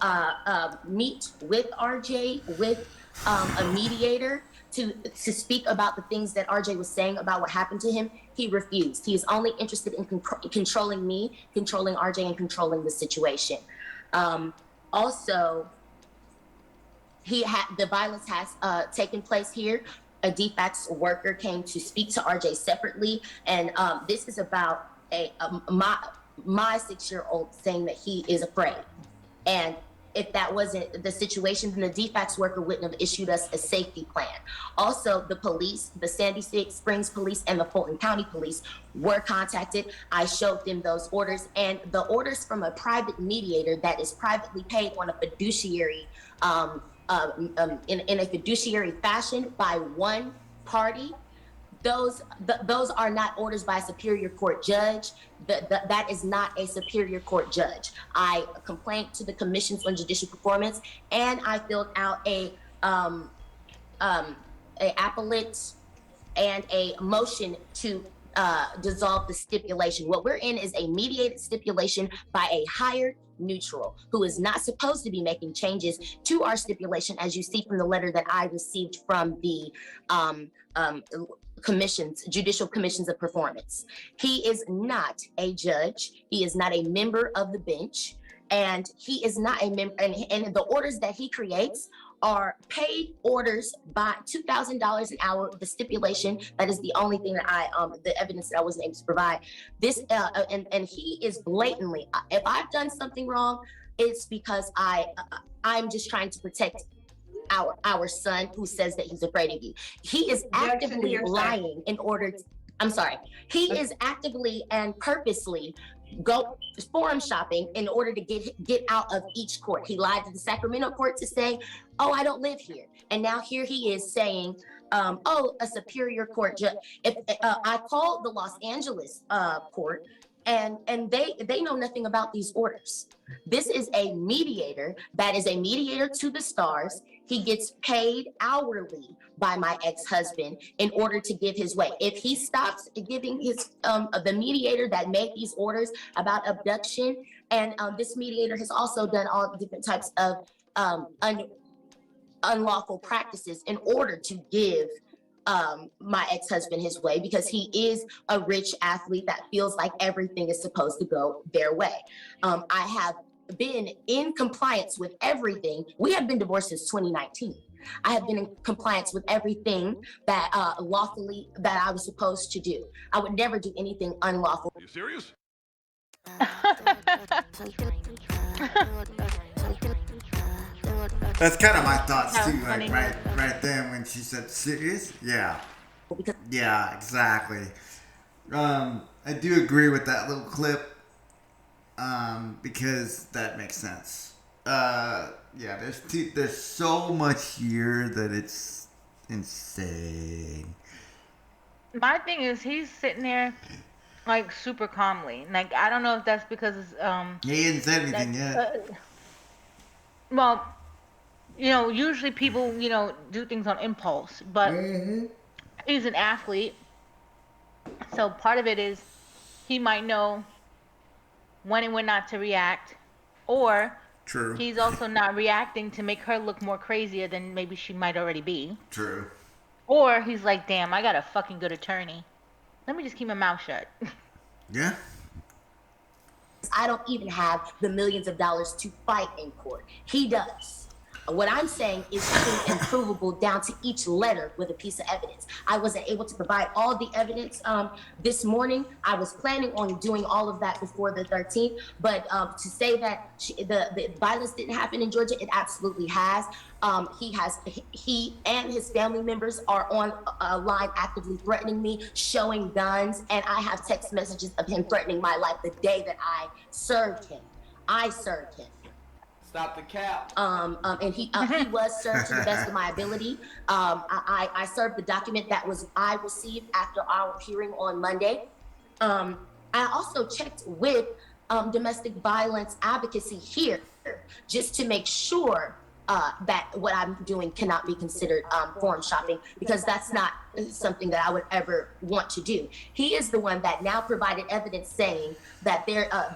meet with RJ, with a mediator, to speak about the things that RJ was saying about what happened to him. He refused. He is only interested in controlling me, controlling RJ, and controlling the situation. Also, the violence has taken place here. A DFACS worker came to speak to RJ separately, and this is about my 6-year-old saying that he is afraid. And if that wasn't the situation, then the defects worker wouldn't have issued us a safety plan. Also, the police, the Sandy Springs Police and the Fulton County Police were contacted. I showed them those orders, and the orders from a private mediator that is privately paid on a fiduciary, in a fiduciary fashion by one party. Those are not orders by a superior court judge. That is not a superior court judge. I complained to the commissions on judicial performance, and I filled out a appellate and a motion to dissolve the stipulation. What we're in is a mediated stipulation by a hired neutral who is not supposed to be making changes to our stipulation, as you see from the letter that I received from the commissions, judicial commissions of performance. He is not a judge. He is not a member of the bench, and he is not a member. And the orders that he creates are paid orders by $2,000 an hour. The stipulation, that is the only thing that the evidence that I wasn't able to provide. This, and he is blatantly, if I've done something wrong, it's because I'm just trying to protect our son, who says that he's afraid of you. He is actively lying in order to, I'm sorry. He is actively and purposely go forum shopping in order to get out of each court. He lied to the Sacramento court to say, oh, I don't live here. And now here he is saying, oh, a superior court judge. If I called the Los Angeles court, and they know nothing about these orders. This is a mediator that is a mediator to the stars. He gets paid hourly by my ex-husband in order to give his way. If he stops giving his the mediator that made these orders about abduction, and this mediator has also done all different types of unlawful practices in order to give my ex-husband his way, because he is a rich athlete that feels like everything is supposed to go their way. I have been in compliance with everything. We have been divorced since 2019. I have been in compliance with everything that lawfully that I was supposed to do. I would never do anything unlawful. Are you serious? That's kind of my thoughts too, like right then when she said serious. Yeah. Yeah, exactly. I do agree with that little clip, because that makes sense. Yeah, there's so much here that it's insane. My thing is, he's sitting there like super calmly. Like, I don't know if that's because he hasn't said anything yet. Well, usually people do things on impulse, but he's an athlete, so part of it is he might know when and when not to react, or True. He's also not reacting to make her look more crazier than maybe she might already be. True. Or he's like, damn, I got a fucking good attorney. Let me just keep my mouth shut. Yeah. I don't even have the millions of dollars to fight in court. He does. What I'm saying is true and provable down to each letter with a piece of evidence. I wasn't able to provide all the evidence this morning. I was planning on doing all of that before the 13th, but to say that the violence didn't happen in Georgia, it absolutely has. He and his family members are on a line actively threatening me, showing guns, and I have text messages of him threatening my life the day that I served him. I served him. Stop the cap. And he was served to the best of my ability. I served the document that I received after our hearing on Monday. I also checked with domestic violence advocacy here just to make sure that what I'm doing cannot be considered forum shopping, because that's not something that I would ever want to do. He is the one that now provided evidence saying that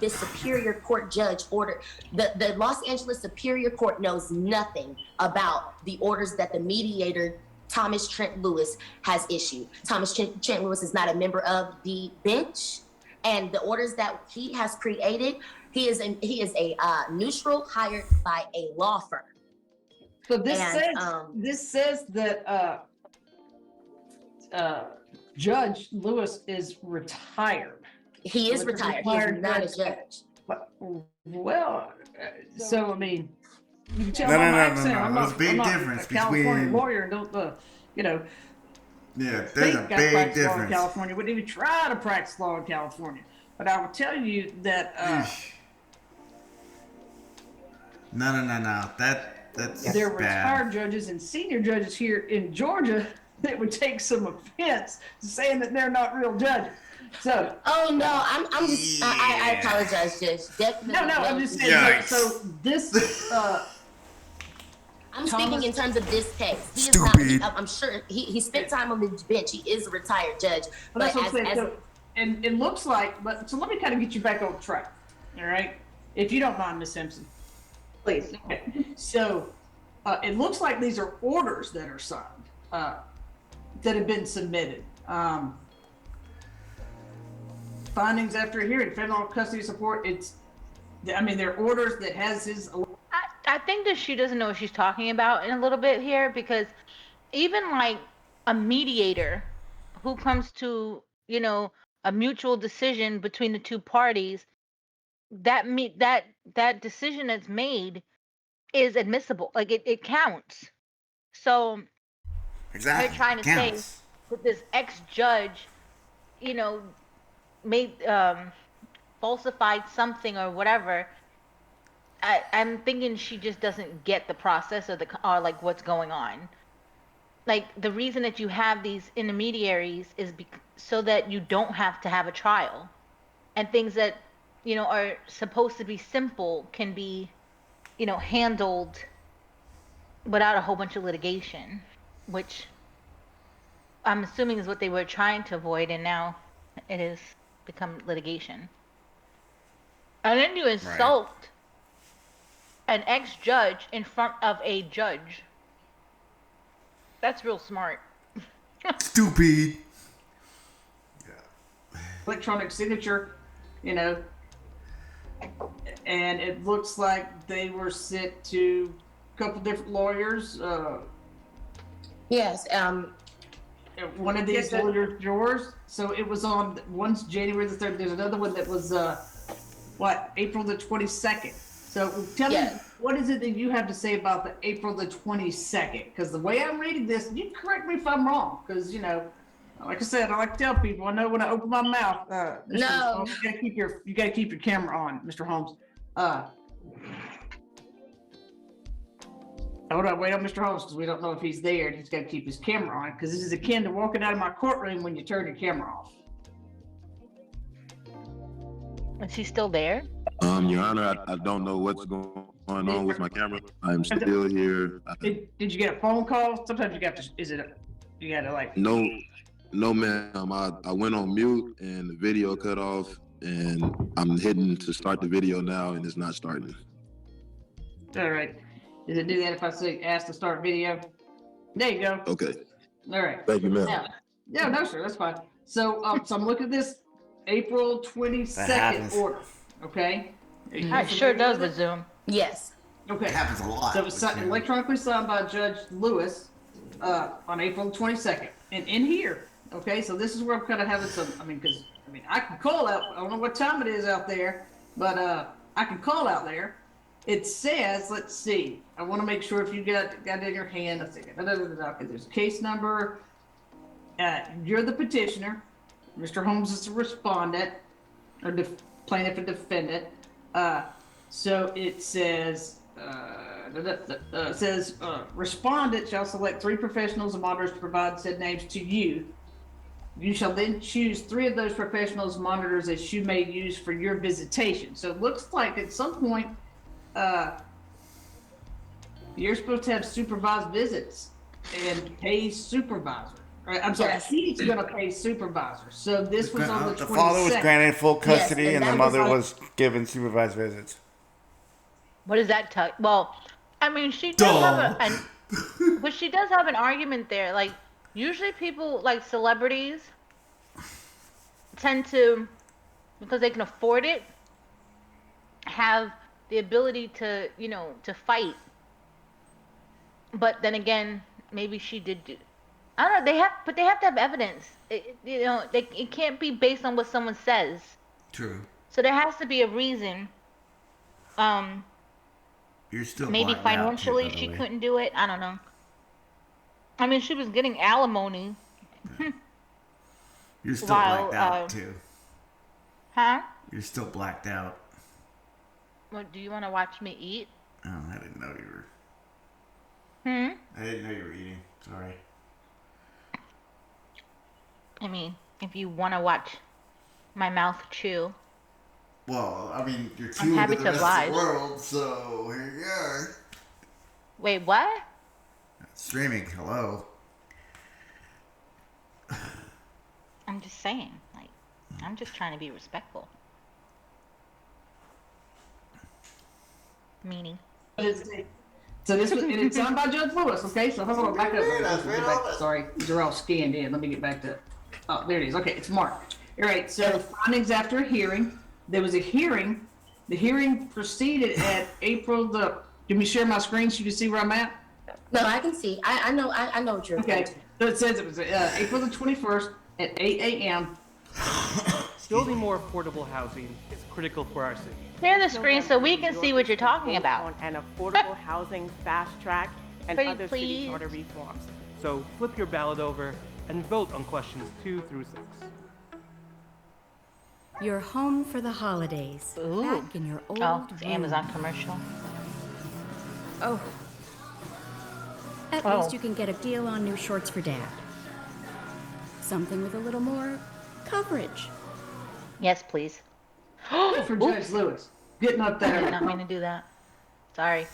this Superior Court judge ordered, the Los Angeles Superior Court knows nothing about the orders that the mediator, Thomas Trent Lewis, has issued. Thomas Trent Lewis is not a member of the bench, and the orders that he has created, he is a neutral hired by a law firm. So this says that Judge Lewis is retired. He is retired. He is not a judge. Well, so I mean, You can tell No, by no, my no, accent. no. I'm There's not, a big I'm not difference a California between. lawyer and don't, you know, Yeah, there's think a I big practice law in difference. California. Wouldn't even try to practice law in California. But I will tell you that No. That's there are bad. retired judges and senior judges here in Georgia that would take some offense to saying that they're not real judges. So. Oh no, I'm just I apologize, Judge. Definitely. No, I'm just saying. So this. I'm speaking in terms of this case. He is Stupid. not. I'm sure he spent time on the bench. He is a retired judge. Well, that's what I'm saying. So, and it looks like. But so let me kind of get you back on track. All right, if you don't mind, Miss Simpson. Please. Okay. So it looks like these are orders that are signed that have been submitted. Findings after a hearing, federal custody support. They're orders that has his. I think that she doesn't know what she's talking about in a little bit here, because even like a mediator who comes to, a mutual decision between the two parties, that decision that's made is admissible. Like it counts. So Exactly. they're trying to say that this ex-judge, made falsified something or whatever. I'm thinking she just doesn't get the process or like what's going on. Like the reason that you have these intermediaries is so that you don't have to have a trial, and things that are supposed to be simple can be handled without a whole bunch of litigation, which I'm assuming is what they were trying to avoid, and now it has become litigation. And then you insult an ex-judge in front of a judge. That's real smart. Stupid. Electronic signature, and it looks like they were sent to a couple different lawyers. Yes. One of these lawyers, yours. So it was on one's January the 3rd. There's another one that was April the 22nd. So tell me, what is it that you have to say about the April the 22nd? Because the way I'm reading this, you correct me if I'm wrong. Because like I said, I like to tell people, I know when I open my mouth. No. You gotta keep your camera on, Mr. Holmes. Hold on, wait on Mr. Holmes, because we don't know if he's there. He's got to keep his camera on, because this is akin to walking out of my courtroom when you turn your camera off. Is he still there? Your Honor, I don't know what's going on with my camera. I'm still here. Did you get a phone call? Sometimes you got to. You got to like. No, ma'am. I went on mute and the video cut off, and I'm hitting to start the video now, and it's not starting. All right. Does it do that if I say ask to start video? There you go. Okay. All right. Thank you, ma'am. Yeah, no, sir, that's fine. So, so I'm looking at this April 22nd order. Okay. It sure does with Zoom. Yes. Okay. It happens a lot. So it was electronically signed by Judge Lewis on April 22nd. And in here, okay, so this is where I'm kind of having some, because I can call out, I don't know what time it is out there, but I can call out there. It says, let's see, I want to make sure if you got it in your hand, let's see, there's a case number, you're the petitioner, Mr. Holmes is the respondent, or plaintiff and defendant. So it says, respondent shall select 3 professionals and monitors to provide said names to you. You shall then choose 3 of those professionals and monitors that you may use for your visitation. So it looks like at some point, you're supposed to have supervised visits and pay supervisor. Right? I'm sorry, he's going to pay supervisor. So this was on the 22nd. The father was granted full custody, and the mother was given supervised visits. What does that tell? Well, she does but she does have an argument there. Like usually people like celebrities tend to, because they can afford it, have the ability to to fight. But then again, maybe she did do. I don't know. They have to have evidence. It can't be based on what someone says. True. So there has to be a reason. You're still Maybe blacked out too, by financially the she way. couldn't do it. I don't know. I mean, she was getting alimony. You're still While, blacked out too. huh? You're still blacked out. What, do you want to watch me eat? Oh, I didn't know you were. Hmm? I didn't know you were eating. Sorry. I mean, if you want to watch my mouth chew. Well, I mean, you're I'm chewing happy to the to rest oblige. of the world, so here you are. Wait, what? Streaming, hello. I'm just saying, like, I'm just trying to be respectful. Meaning. So this was, and it's signed by Judge Lewis, okay? So hold on, back up. Sorry, these are all scanned in. Let me get back to, oh, there it is. Okay, it's marked. All right, so findings after a hearing. There was a hearing. The hearing proceeded at April the, let me share my screen so you can see where I'm at. No, I can see. I know what you're Okay, so it says it was April the 21st at 8 a.m. Building more affordable housing is critical for our city. Share the screen so we can see what you're talking about. On an affordable housing fast track and Pretty other please. city charter reforms. So flip your ballot over and vote on questions 2 through 6. You're home for the holidays. Ooh. Back in your old Oh, it's room. Amazon commercial. Oh. At least you can get a deal on new shorts for Dad. Something with a little more coverage. Yes, please. Good for Judge Lewis. Getting up there. I did not mean to do that. Sorry.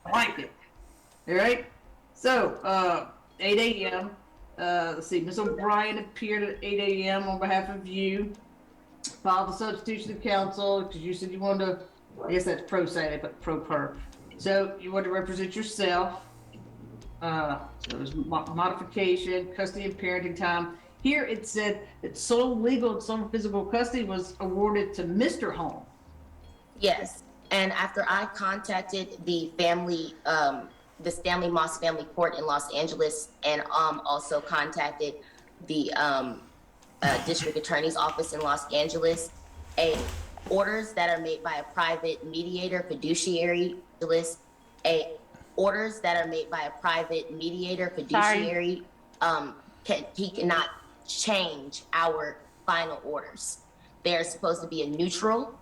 I liked it. All right. So, 8 a.m. Let's see. Ms. O'Brien appeared at 8 a.m. on behalf of you. Filed the substitution of counsel because you said you wanted to. I guess that's pro se, but pro per. So you wanted to represent yourself. So it was modification, custody and parenting time. Here it said that sole legal and sole physical custody was awarded to Mr. Holm. Yes, and after I contacted the family, the Stanley Moss Family Court in Los Angeles, and also contacted the district attorney's office in Los Angeles, orders that are made by a private mediator, fiduciary, orders that are made by a private mediator, fiduciary, he cannot change our final orders. They're supposed to be a neutral,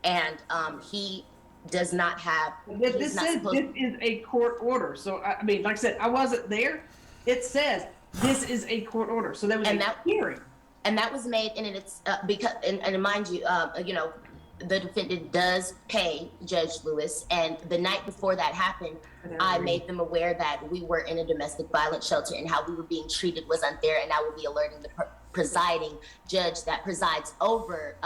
and he does not have. This is a court order. So I mean, like I said, I wasn't there. It says this is a court order. So there was a hearing, and that was made, and it's because, and mind you, you know, the defendant does pay Judge Lewis, and the night before that happened, I made them aware that we were in a domestic violence shelter and how we were being treated was unfair, and I will be alerting the presiding judge that presides over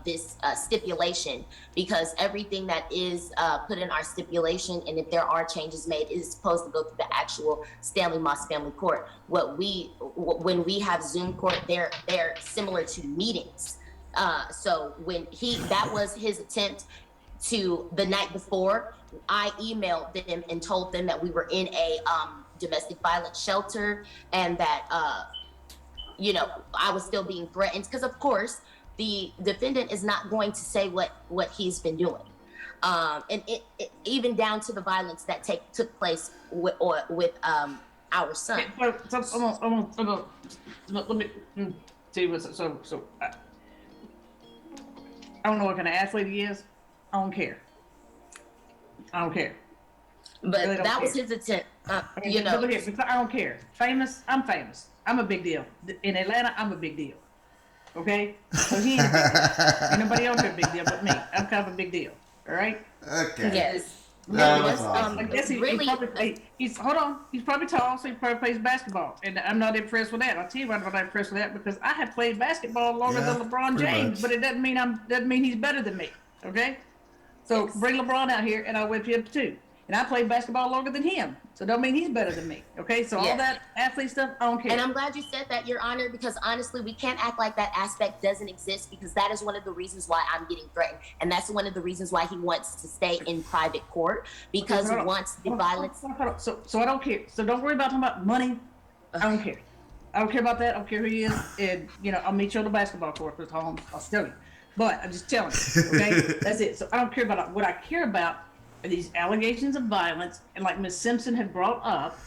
this stipulation, because everything that is put in our stipulation, and if there are changes made, is supposed to go through the actual Stanley Moss Family Court. When we have Zoom court, they're similar to meetings. So when that was his attempt to, the night before, I emailed them and told them that we were in a domestic violence shelter, and that, you know, I was still being threatened, because of course the defendant is not going to say what he's been doing. And it even down to the violence that took place with our son. Let me see what's so. I don't know what kind of athlete he is. I don't care. But really that was his attempt. You know. Look here, I don't care. Famous, I'm famous. I'm a big deal. In Atlanta, I'm a big deal. Okay? So he ain't a big deal. Ain't nobody else here a big deal but me. I'm kind of a big deal. All right? Okay. Yes. I guess he probably, he's hold on. He's probably tall, so he probably plays basketball. And I'm not impressed with that. I'll tell you why I'm not impressed with that, because I have played basketball longer than LeBron James, but it doesn't mean he's better than me. Okay? So bring LeBron out here and I'll whip you up too. And I played basketball longer than him, so don't mean he's better than me. Okay? So all that athlete stuff, I don't care. And I'm glad you said that, Your Honor, because honestly, we can't act like that aspect doesn't exist, because that is one of the reasons why I'm getting threatened. And that's one of the reasons why he wants to stay in private court, because once the violence. So I don't care. So don't worry about talking about money. I don't care. I don't care about that. I don't care who he is. And, you know, I'll meet you on the basketball court with Holmes. I'll tell you. But I'm just telling you, okay? That's it. So I don't care about it. What I care about these allegations of violence, and like Ms. Simpson had brought up,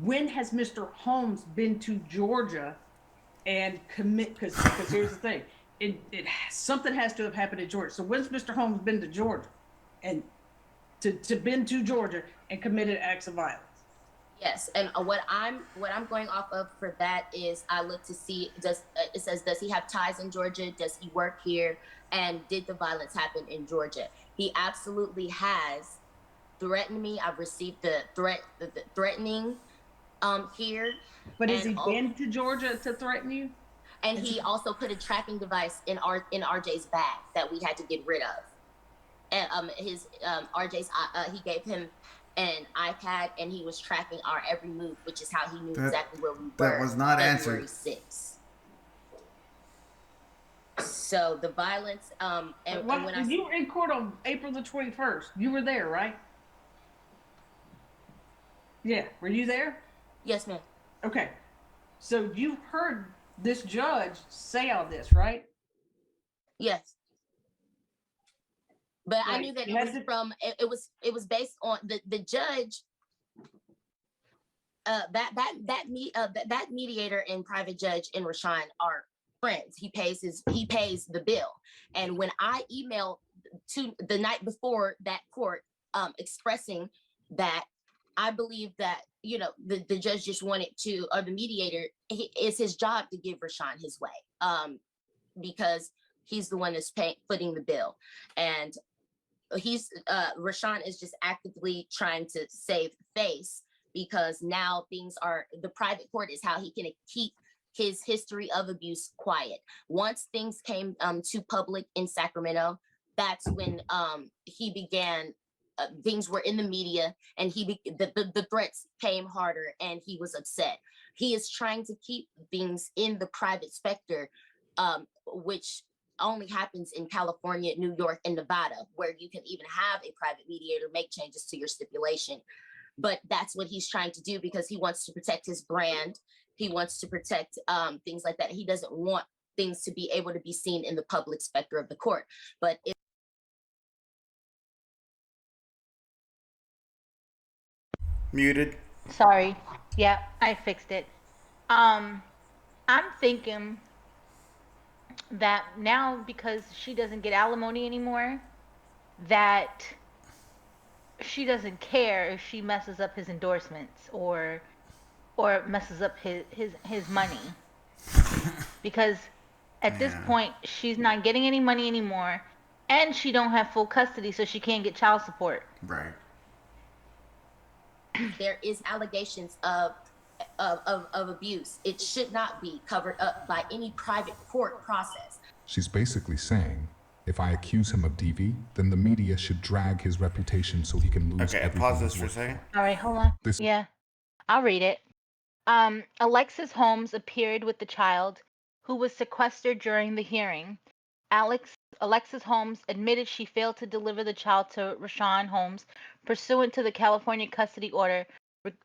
when has Mr. Holmes been to Georgia and commit? Because here's the thing, something has to have happened in Georgia. So when's Mr. Holmes been to Georgia, and been to Georgia and committed acts of violence? Yes, and what I'm going off of for that is I look to see it says does he have ties in Georgia? Does he work here? And did the violence happen in Georgia? He absolutely has threatened me. I've received the threatening here. But has he been to Georgia to threaten you? And he also put a tracking device in RJ's bag that we had to get rid of. And his RJ's he gave him an iPad, and he was tracking our every move, which is how he knew exactly where we were. That was not February answered. 6th. So the violence, and when you were in court on April the 21st, you were there, right? Yeah, were you there? Yes, ma'am. Okay, so you heard this judge say all this, right? Yes. But I knew that it was based on the judge. That mediator and private judge and Rashawn are friends. He pays the bill. And when I emailed to the night before that court, expressing that I believe that the judge just wanted to, or the mediator, it's his job to give Rashawn his way, because he's the one that's footing the bill, and Rashawn is just actively trying to save face, because now the private court is how he can keep his history of abuse quiet. Once things came to public in Sacramento, that's when he began. Things were in the media, and the threats came harder, and he was upset. He is trying to keep things in the private sector, which only happens in California, New York, and Nevada, where you can even have a private mediator make changes to your stipulation. But that's what he's trying to do, because he wants to protect his brand. He wants to protect things like that. He doesn't want things to be able to be seen in the public specter of the court. But Muted. Sorry. Yeah, I fixed it. I'm thinking that now, because she doesn't get alimony anymore, that she doesn't care if she messes up his endorsements or messes up his money. Because at this point, she's not getting any money anymore, and she don't have full custody, so she can't get child support. Right. There is allegations of abuse. It should not be covered up by any private court process. She's basically saying, if I accuse him of DV, then the media should drag his reputation so he can lose everything. Pause this for a second. All right, hold on. Yeah, I'll read it. Alexis Holmes appeared with the child, who was sequestered during the hearing. Alexis Holmes admitted she failed to deliver the child to Rashawn Holmes pursuant to the California custody order,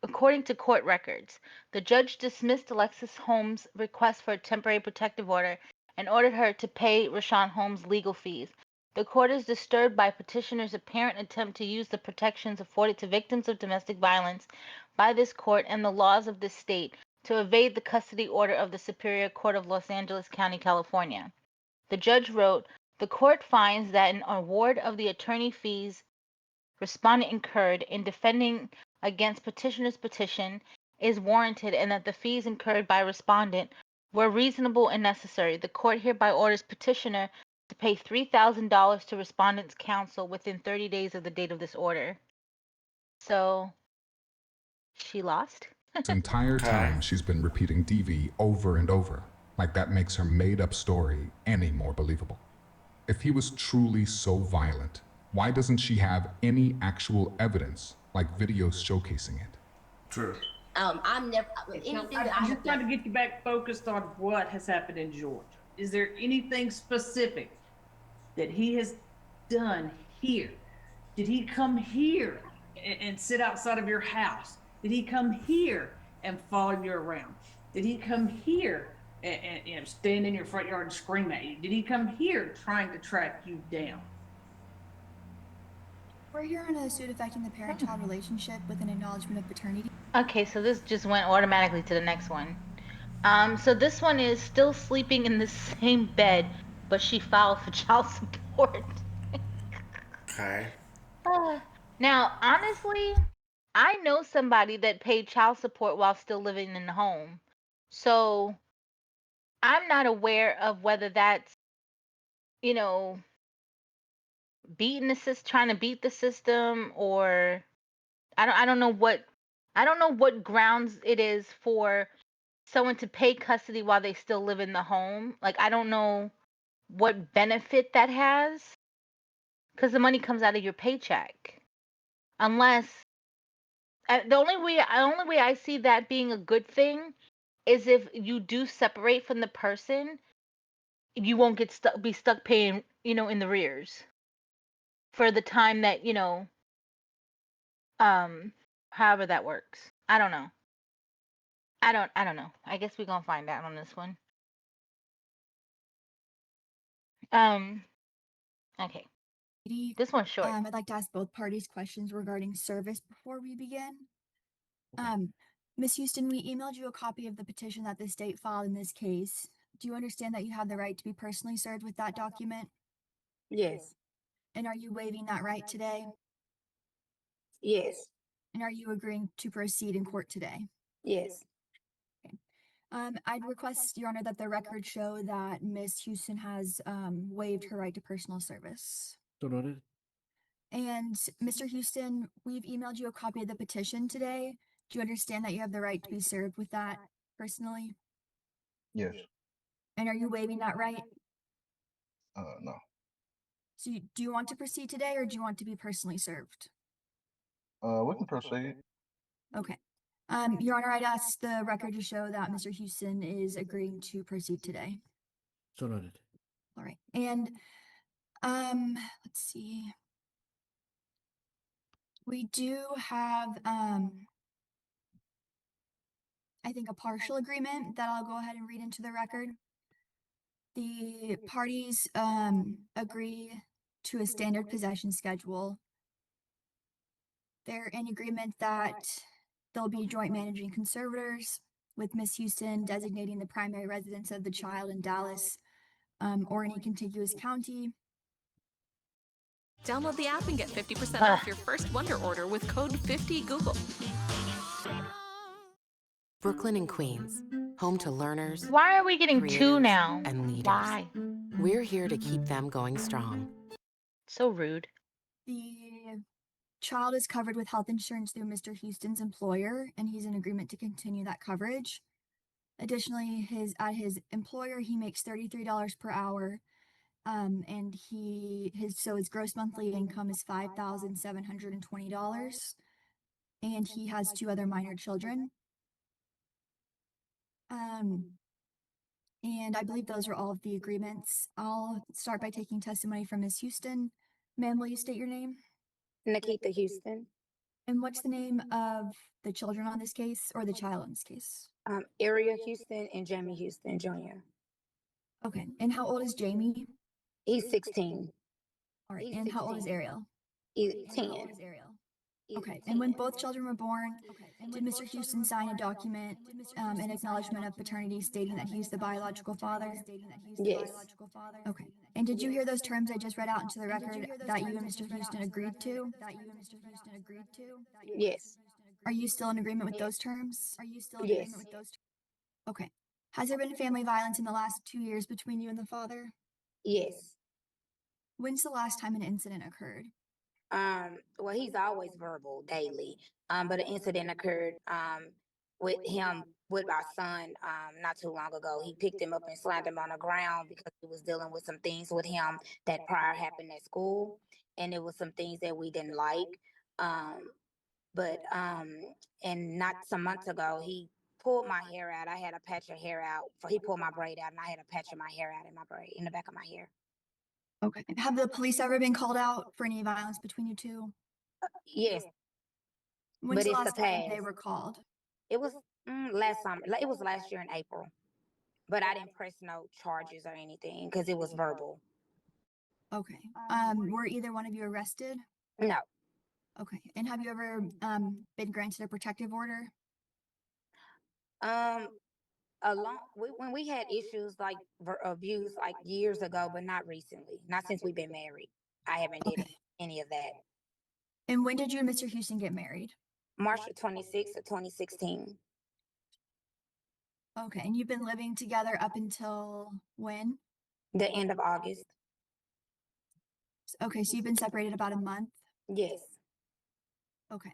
according to court records. The judge dismissed Alexis Holmes' request for a temporary protective order and ordered her to pay Rashawn Holmes legal fees. The court is disturbed by petitioner's apparent attempt to use the protections afforded to victims of domestic violence by this court and the laws of this state to evade the custody order of the Superior Court of Los Angeles County, California. The judge wrote, "The court finds that an award of the attorney fees respondent incurred in defending against petitioner's petition is warranted, and that the fees incurred by respondent were reasonable and necessary. The court hereby orders petitioner to pay $3,000 to respondent's counsel within 30 days of the date of this order." So she lost. This entire time she's been repeating DV over and over, like that makes her made-up story any more believable. If he was truly so violent, why doesn't she have any actual evidence, like videos showcasing it? True. I'm never anything that I'm just trying to get you back focused on what has happened in Georgia. Is there anything specific that he has done here? Did he come here and sit outside of your house? Did he come here and follow you around? Did he come here and stand in your front yard and scream at you? Did he come here trying to track you down? We're here on a suit affecting the parent-child relationship with an acknowledgement of paternity. Okay, so this just went automatically to the next one. So this one is still sleeping in the same bed, but she filed for child support. Okay. Now, honestly, I know somebody that paid child support while still living in the home. So I'm not aware of whether that's, you know, trying to beat the system, or I don't know what grounds it is for someone to pay custody while they still live in the home. Like, I don't know what benefit that has, because the money comes out of your paycheck. Unless the only way I see that being a good thing is if you do separate from the person, you won't be stuck paying, in the rears for the time that, however that works. I don't know. I don't know. I guess we're gonna find out on this one. Um, okay. This one's short. I'd like to ask both parties questions regarding service before we begin. Ms. Houston, we emailed you a copy of the petition that the state filed in this case. Do you understand that you have the right to be personally served with that document? Yes. And are you waiving that right today? Yes. And are you agreeing to proceed in court today? Yes. I'd request, Your Honor, that the record show that Ms. Houston has waived her right to personal service. So noted. And Mr. Houston, we've emailed you a copy of the petition today. Do you understand that you have the right to be served with that personally? Yes. And are you waiving that right? No. So do you want to proceed today, or do you want to be personally served? We can proceed. Okay. Your Honor, I'd ask the record to show that Mr. Houston is agreeing to proceed today. So noted. All right. And let's see. We do have I think a partial agreement that I'll go ahead and read into the record. The parties agree to a standard possession schedule. They're in agreement that there'll be joint managing conservators, with Miss Houston designating the primary residence of the child in Dallas or any contiguous county. Download the app and get 50% off your first Wonder order with code 50Google. Brooklyn and Queens, home to learners. Why are we getting two creators, now? And leaders. Why? We're here to keep them going strong. So rude. The child is covered with health insurance through Mr. Houston's employer, and he's in agreement to continue that coverage. Additionally, at his employer, he makes $33 per hour, and his gross monthly income is $5,720, and he has two other minor children. And I believe those are all of the agreements. I'll start by taking testimony from Ms. Houston. Ma'am, will you state your name? Nikita Houston. And what's the name of the children on this case, or the child on this case? Area Houston and Jamie Houston Jr. Okay. And how old is Jamie? He's 16. All right. And how old is Ariel? He's 10. Okay. And when both children were born, did Mr. Houston sign a document, an acknowledgement of paternity stating that he's the biological father? Yes. Okay. And did you hear those terms I just read out into the record that you and Mr. Houston agreed to? Yes. Are you still in agreement with those terms? Yes. Okay. Has there been family violence in the last 2 years between you and the father? Yes. When's the last time an incident occurred? Well, he's always verbal daily. But an incident occurred with him with our son not too long ago. He picked him up and slammed him on the ground because he was dealing with some things with him that prior happened at school, and it was some things that we didn't like. But and not some months ago, he pulled my hair out. I had a patch of hair out. He pulled my braid out, and I had a patch of my hair out in my braid, in the back of my hair. Okay. Have the police ever been called out for any violence between you two? Yes. When's But the it's last the time they past. were called? It was last summer. It was last year in April. But I didn't press no charges or anything because it was verbal. Okay. Were either one of you arrested? No. Okay. And have you ever been granted a protective order? When we had issues like abuse like years ago, but not recently, not since we've been married. I haven't did any of that. And when did you and Mr. Houston get married? March 26th of 2016. Okay. And you've been living together up until when? The end of August. Okay. So you've been separated about a month? Yes. Okay.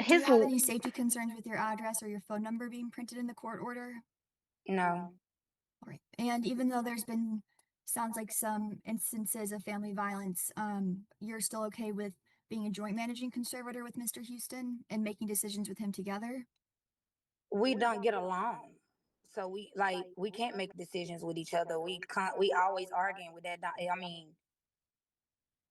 Do you have any safety concerns with your address or your phone number being printed in the court order? No. All right. And even though there's been, sounds like some instances of family violence, you're still okay with being a joint managing conservator with Mr. Houston and making decisions with him together? We don't get along. So we can't make decisions with each other. We always arguing with that. I mean,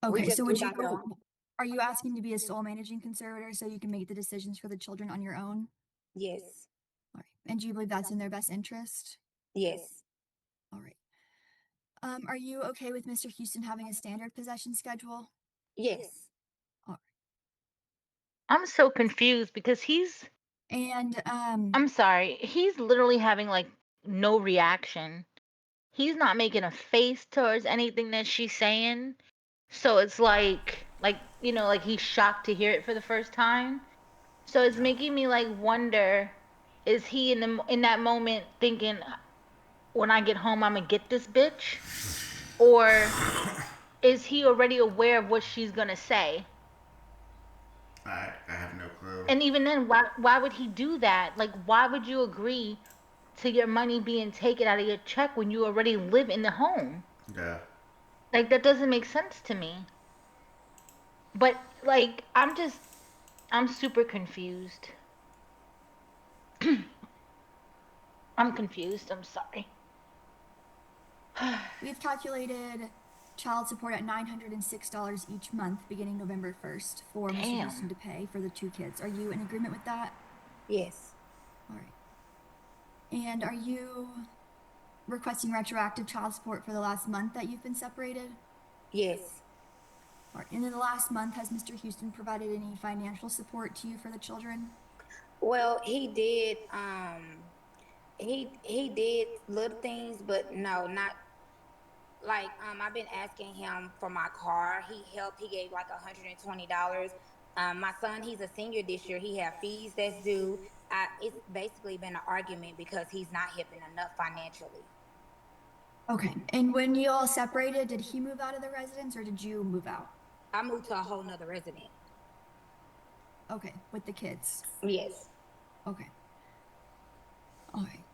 okay. So would don't get along. are you asking to be a sole managing conservator so you can make the decisions for the children on your own? Yes. All right. And do you believe that's in their best interest? Yes. All right. Are you okay with Mr. Houston having a standard possession schedule? Yes. I'm so confused because and I'm sorry, he's literally having like no reaction. He's not making a face towards anything that she's saying. So it's like like he's shocked to hear it for the first time. So it's making me like wonder, is he in that moment thinking, when I get home I'm gonna get this bitch? Or is he already aware of what she's gonna say? I have no clue. And even then, why would he do that? Like, why would you agree to your money being taken out of your check when you already live in the home? Yeah. Like, that doesn't make sense to me. But like, I'm super confused. I'm confused. I'm sorry. We've calculated child support at $906 each month beginning November 1st for Mr. Damn. Houston to pay for the 2 kids. Are you in agreement with that? Yes. All right. And are you requesting retroactive child support for the last month that you've been separated? Yes. All right. And in the last month, has Mr. Houston provided any financial support to you for the children? Well, he did. He did little things, but no, not like I've been asking him for my car. He helped. He gave like $120. My son, he's a senior this year. He had fees that's due. It's basically been an argument because he's not helping enough financially. Okay. And when you all separated, did he move out of the residence or did you move out? I moved to a whole nother resident. Okay, with the kids. Yes. Okay. All right.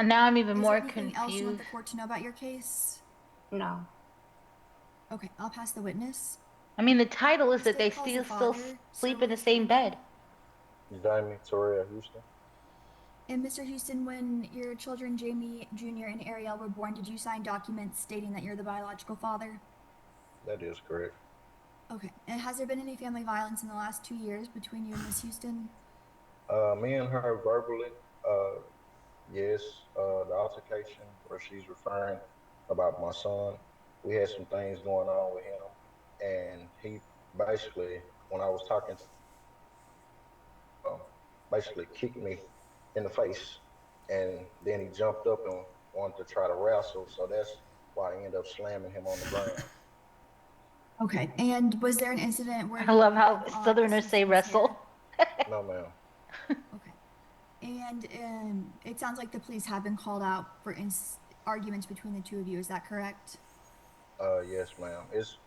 Now I'm even Is more there anything confused. else you want the court to know about your case? No. Okay, I'll pass the witness. I mean, the title is that State they calls the still father, sleep sir, in the will same you bed. Jamie Torrell Houston. And Mr. Houston, when your children, Jamie Jr. and Ariel, were born, did you sign documents stating that you're the biological father? That is correct. Okay. And has there been any family violence in the last 2 years between you and Miss Houston? Me and her verbally, yes, the altercation where she's referring about my son, we had some things going on with him, and he basically, when I was talking to basically kicked me in the face, and then he jumped up and wanted to try to wrestle. So that's why I ended up slamming him on the ground. Okay. And was there an incident where I love you how pulled on Southerners Miss say Houston's wrestle. No, ma'am. Okay. And it sounds like the police have been called out for arguments between the two of you. Is that correct? Yes, ma'am. It's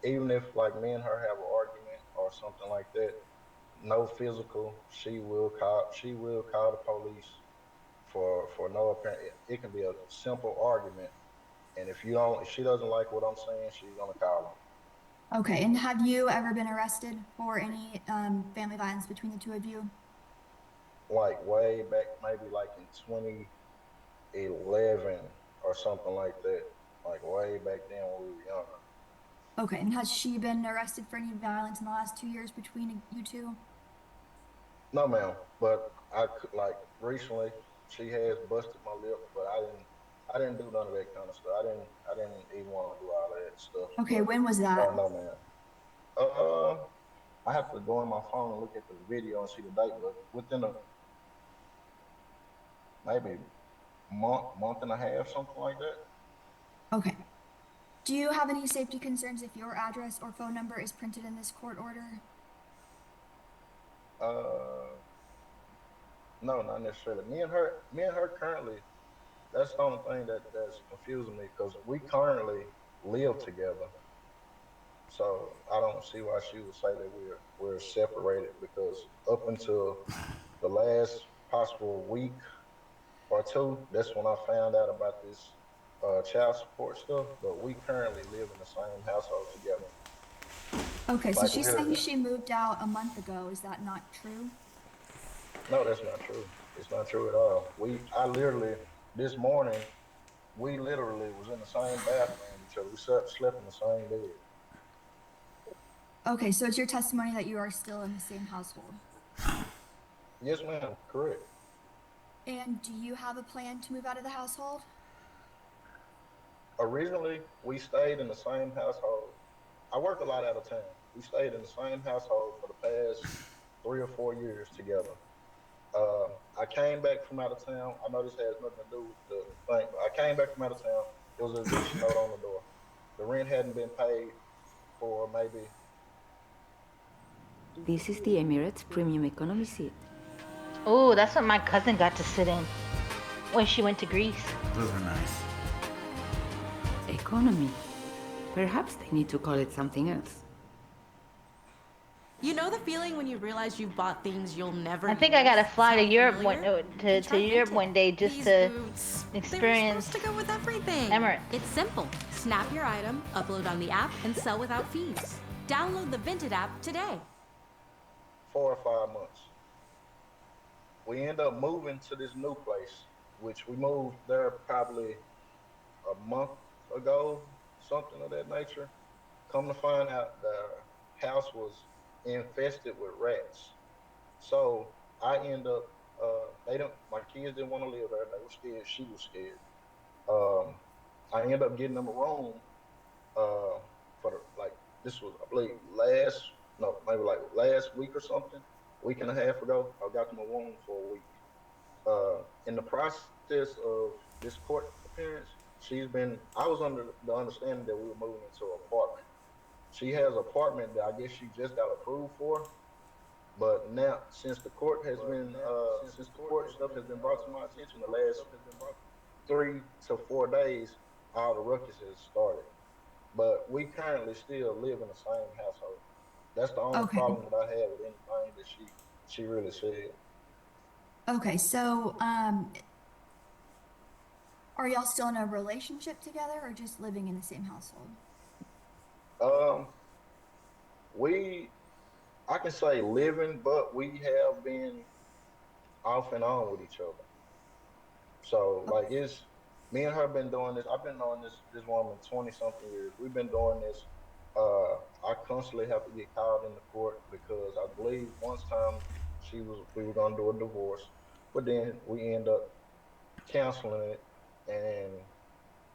even if like me and her have an argument or something like that, no physical. She will call the police for no apparent. It can be a simple argument, and if she doesn't like what I'm saying, she's gonna call them. Okay. And have you ever been arrested for any family violence between the two of you? Like way back, maybe like in 2011 or something like that. Like way back then when we were younger. Okay. And has she been arrested for any violence in the last 2 years between you two? No, ma'am. But like recently, She has busted my lip, but I didn't do none of that kind of stuff. I didn't even want to do all that stuff. Okay, But when was that? no, man. I have to go on my phone and look at the video and see the date, but within a maybe month and a half, something like that. Okay. Do you have any safety concerns if your address or phone number is printed in this court order? No, not necessarily. Me and her currently. That's the only thing that's confusing me because we currently live together. So I don't see why she would say that we're separated because up until the last possible week or two, that's when I found out about this child support stuff. But we currently live in the same household together. Okay, so Like she's saying literally. she moved out a month ago. Is that not true? No, that's not true. It's not true at all. I literally this morning we literally was in the same bathroom with each other. We slept in the same bed. Okay, so it's your testimony that you are still in the same household. Yes, ma'am. Correct. And do you have a plan to move out of the household? Originally, we stayed in the same household. I work a lot out of town. We stayed in the same household for the past 3 or 4 years together. I came back from out of town. I know this has nothing to do with the thing, but I came back from out of town. There was an eviction note on the door. The rent hadn't been paid for maybe. This is the Emirates Premium Economy seat. Oh, that's what my cousin got to sit in when she went to Greece. Those are nice. Economy. Perhaps they need to call it something else. You know the feeling when you realize you've bought things you'll never I think use? I gotta fly to Sound Europe familiar? to Europe one day just These to boots, experience they're supposed to go with everything. Emirates. It's simple. Snap your item, upload on the app, and sell without fees. Download the Vinted app today. 4 or 5 months. We end up moving to this new place, which we moved there probably a month ago, something of that nature. Come to find out, the house was infested with rats. So I end up, they don't, my kids didn't want to live there. They were scared. She was scared. Um, I ended up getting them a room for like this was I believe maybe like last week or something, week and a half ago. I got them a room for a week. In the process of this court appearance, I was under the understanding that we were moving into an apartment. She has an apartment that I guess she just got approved for, but now since the court stuff has been brought to my attention the last 3 to 4 days, all the ruckus has started. But we currently still live in the same household. That's the only Okay. problem that I had with anything that she really said. Okay, so are y'all still in a relationship together or just living in the same household? Um, I can say living, but we have been off and on with each other. So like it's me and her been doing this. I've been knowing this woman 20 something years. We've been doing this. I constantly have to get called into court because I believe once time we were gonna do a divorce, but then we end up canceling it, and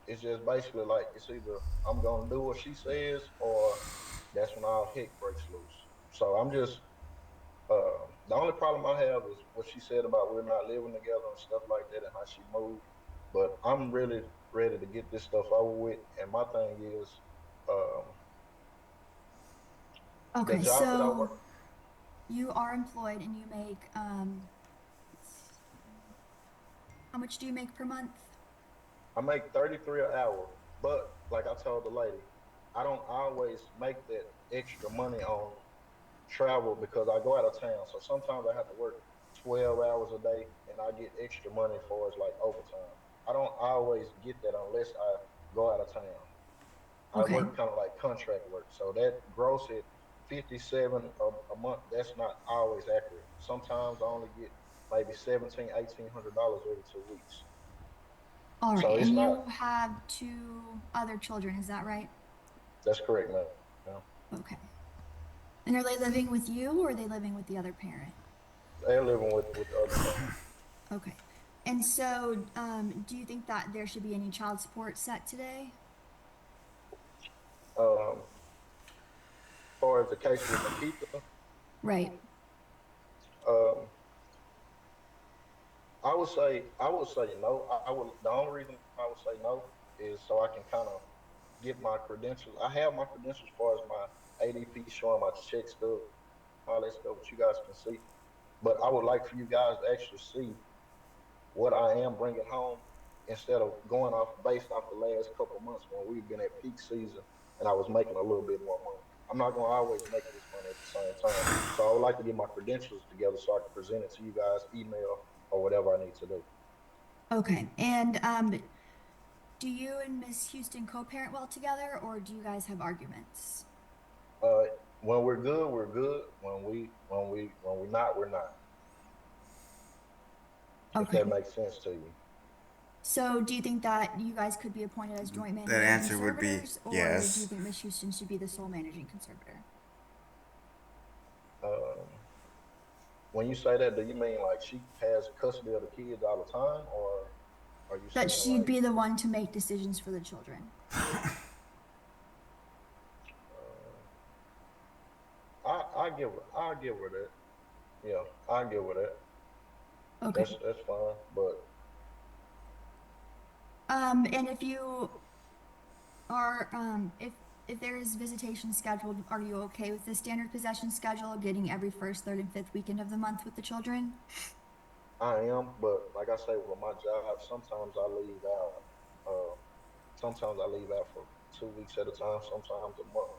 it's just basically like it's either I'm gonna do what she says or that's when all heck breaks loose. So I'm just the only problem I have is what she said about we're not living together and stuff like that and how she moved. But I'm really ready to get this stuff over with. And my thing is um, the Okay, job that I so work. you are employed and you make how much do you make per month? I make 33 an hour, but like I told the lady, I don't always make that extra money on travel because I go out of town. So sometimes I have to work 12 hours a day and I get extra money for it's like overtime. I don't always get that unless I go out of town. I Okay. work kind of like contract work. So that gross at 57 a month, that's not always accurate. Sometimes I only get maybe 17, $1,800 every 2 weeks. All right, So it's and not, you have two other children, is that right? that's correct, man. Okay. And are they living with you or are they living with the other parent? They're living with the other parent. Okay. And so, do you think that there should be any child support set today? As far as the case with Nikita, Right. um, I would say no. I would. The only reason I would say no is so I can kind of get my credentials. I have my credentials as far as my ADP showing my check stub, all that stuff, which you guys can see. But I would like for you guys to actually see what I am bringing home instead of going off based off the last couple months when we've been at peak season and I was making a little bit more money. I'm not going to always make this money at the same time. So I would like to get my credentials together so I can present it to you guys, email or whatever I need to do. Okay. And do you and Miss Houston co-parent well together, or do you guys have arguments? Uh, when we're good, we're good. When we're not, we're not. If Okay. that makes sense to you. So, do you think that you guys could be appointed as joint That managing answer would be conservators, or do you yes. think Miss Houston should be the sole managing conservator? Um, when you say that, do you mean like she has custody of the kids all the time, or are you That saying she'd like be the one to make decisions for the children. I give her that. Yeah, I give her that. Okay. That's fine. But And if you are, if there is visitation scheduled, are you okay with the standard possession schedule, getting every first, third, and fifth weekend of the month with the children? I am. But like I say, with my job, sometimes I leave out. Uh, sometimes I leave out for 2 weeks at a time. Sometimes a month.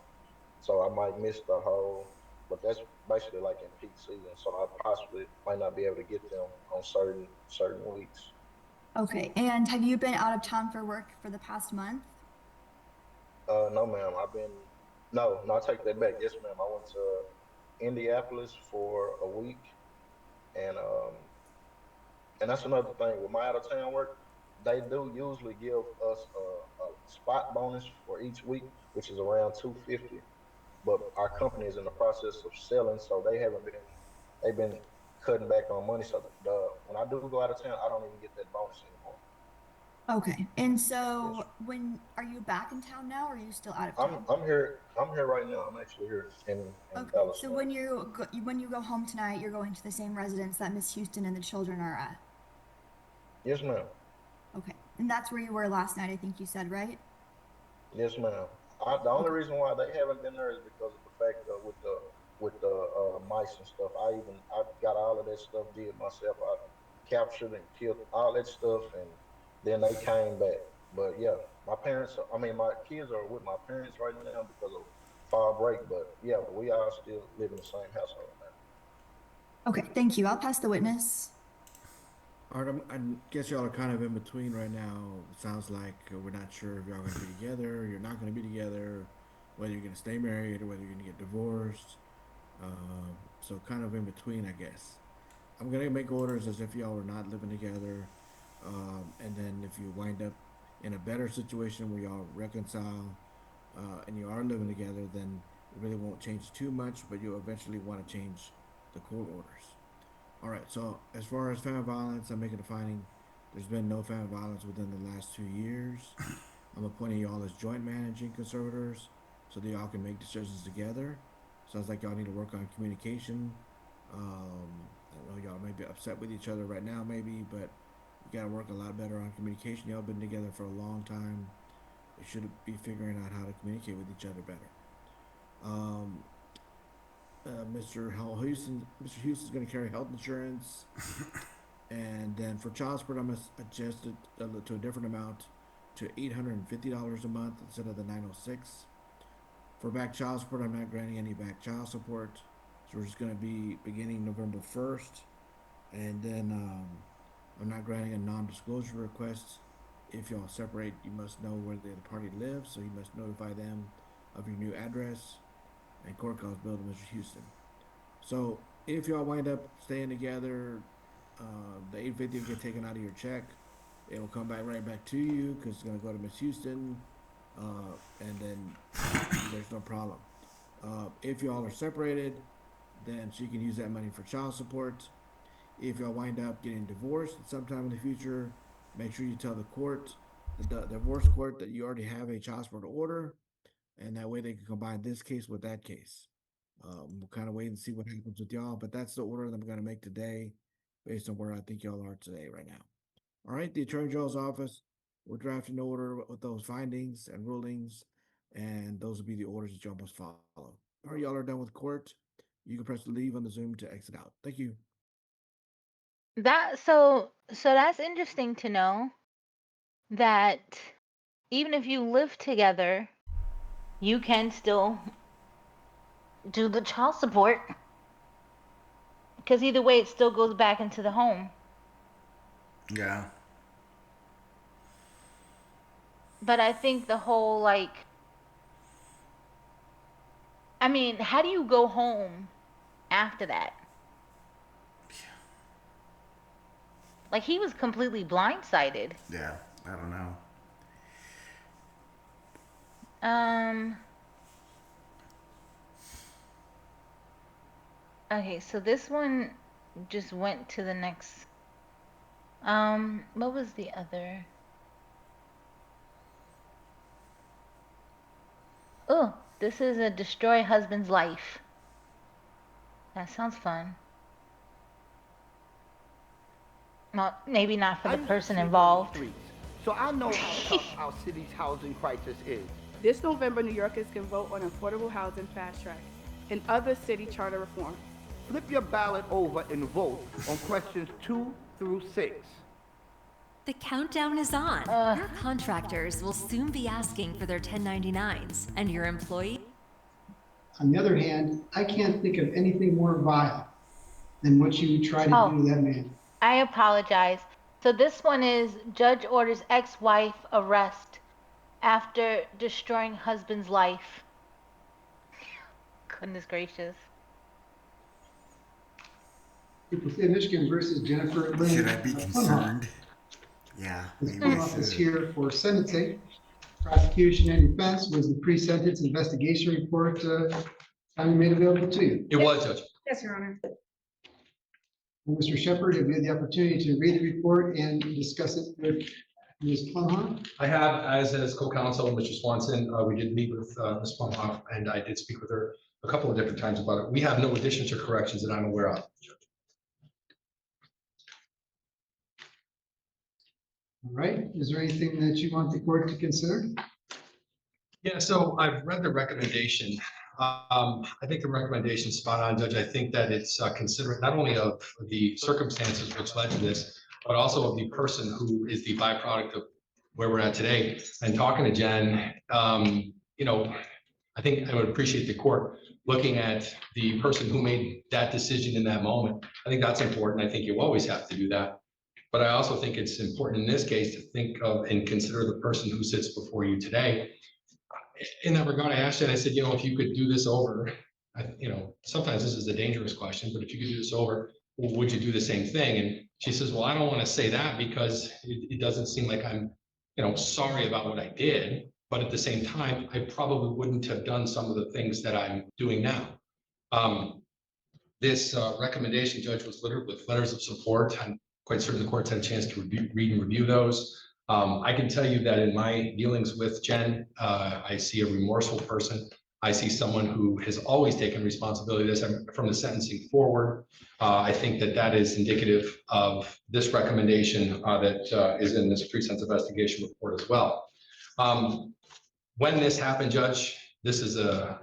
So I might miss the whole. But that's basically like in peak season. So I possibly might not be able to get them on certain weeks. Okay. And have you been out of town for work for the past month? No, ma'am. No, I take that back. Yes, ma'am. I went to Indianapolis for a week, and that's another thing with my out of town work. They do usually give us a spot bonus for each week, which is around 250. But our company is in the process of selling, so they've been cutting back on money. So when I do go out of town, I don't even get that bonus anymore. Okay. And Yes, so, when are you back in town now, or are you still out of I'm town? I'm here. I'm here right now. I'm actually here in Okay. Dallas So now. when you go home tonight, you're going to the same residence that Miss Houston and the children are at. Yes, ma'am. Okay. And that's where you were last night, I think you said, right? Yes, ma'am. The only Okay. reason why they haven't been there is because of the fact that with the mice and stuff. I got all of that stuff did myself. I captured and killed all that stuff, and then they came back. But yeah, I mean, my kids are with my parents right now because of fall break. But yeah, we all still live in the same household now. Okay. Thank you. I'll pass the witness. Art, I guess y'all are kind of in between right now. It sounds like we're not sure if y'all going to be together, you're not going to be together, whether you're going to stay married or whether you're going to get divorced. So kind of in between, I guess. I'm going to make orders as if y'all were not living together. And then if you wind up in a better situation where y'all reconcile and you are living together, then it really won't change too much, but you'll eventually want to change the court orders. All right. So as far as family violence, I'm making a finding. There's been no family violence within the last 2 years. I'm appointing y'all as joint managing conservators, so that y'all can make decisions together. Sounds like y'all need to work on communication. I know y'all may be upset with each other right now, maybe, but you got to work a lot better on communication. Y'all been together for a long time. You should be figuring out how to communicate with each other better. Um, Mr. Houston's going to carry health insurance, and then for child support, I'm going to adjust it to a different amount to $850 a month instead of the 906. For back child support, I'm not granting any back child support, so we're just going to be beginning November 1st, and then I'm not granting a non-disclosure request. If y'all separate, you must know where the other party lives, so you must notify them of your new address and court calls billed to Mr. Houston. So if y'all wind up staying together, the 850 will get taken out of your check. It will come back right back to you because it's going to go to Miss Houston, and then there's no problem. If y'all are separated, then she can use that money for child support. If y'all wind up getting divorced sometime in the future, make sure you tell the court, the divorce court, that you already have a child support order, and that way they can combine this case with that case. We'll kind of wait and see what happens with y'all, but that's the order that I'm going to make today based on where I think y'all are today right now. All right, the Attorney General's office will draft an order with those findings and rulings, and those will be the orders that y'all must follow. All right, y'all are done with court. You can press leave on the Zoom to exit out. Thank you. So that's interesting to know that even if you live together, you can still do the child support because either way it still goes back into the home. Yeah. But I think the whole I mean, how do you go home after that? Like, he was completely blindsided. Yeah, I don't know. Okay, so this one just went to the next. What was the other? Oh, this is a destroy husband's life. That sounds fun. Well, maybe not for the person involved. So I know how tough our city's housing crisis is. This November, New Yorkers can vote on affordable housing fast track and other city charter reform. Flip your ballot over and vote on questions 2 through 6. The countdown is on. Your contractors will soon be asking for their 1099s, and your employee. On the other hand, I can't think of anything more vile than what you would try to do to that man. I apologize. So this one is judge orders ex-wife arrest after destroying husband's life. Goodness gracious. People say Michigan versus Jennifer Lynn. Should I be concerned? Yeah. This Plumhoff is here for sentencing. Prosecution and defense was the pre-sentence investigation report time made available to you. It was, Judge. Yes, Your Honor. Mr. Shepard, have you had the opportunity to read the report and discuss it with Ms. Plumhoff? I have, as co-counsel, Mr. Swanson, we did meet with Ms. Plumhoff, and I did speak with her a couple of different times about it. We have no additions or corrections that I'm aware of. All right. Is there anything that you want the court to consider? Yeah, so I've read the recommendation. I think the recommendation is spot on, Judge. I think that it's considerate not only of the circumstances which led to this, but also of the person who is the byproduct of where we're at today. And talking to Jen, you know, I think I would appreciate the court looking at the person who made that decision in that moment. I think that's important. I think you always have to do that. But I also think it's important in this case to think of and consider the person who sits before you today. In that regard, I asked her, I said, you know, if you could do this over, you know, sometimes this is a dangerous question, but if you could do this over, would you do the same thing? And she says, well, I don't want to say that because it doesn't seem like I'm, you know, sorry about what I did. But at the same time, I probably wouldn't have done some of the things that I'm doing now. This recommendation, Judge, was littered with letters of support. I'm quite certain the court's had a chance to read and review those. I can tell you that in my dealings with Jen, I see a remorseful person. I see someone who has always taken responsibility from the sentencing forward. I think that that is indicative of this recommendation that is in this pre-sentence investigation report as well. When this happened, Judge, this is a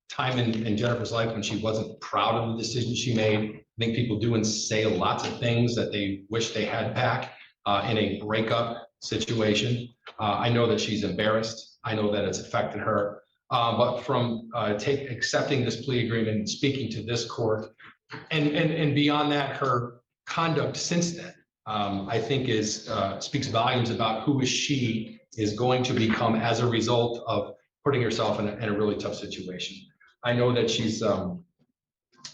time in Jennifer's life when she wasn't proud of the decision she made. I think people do and say lots of things that they wish they had back in a breakup situation. I know that she's embarrassed. I know that it's affected her. But from accepting this plea agreement and speaking to this court, and beyond that, her conduct since then, I think speaks volumes about who she is going to become as a result of putting herself in a really tough situation. I know that she's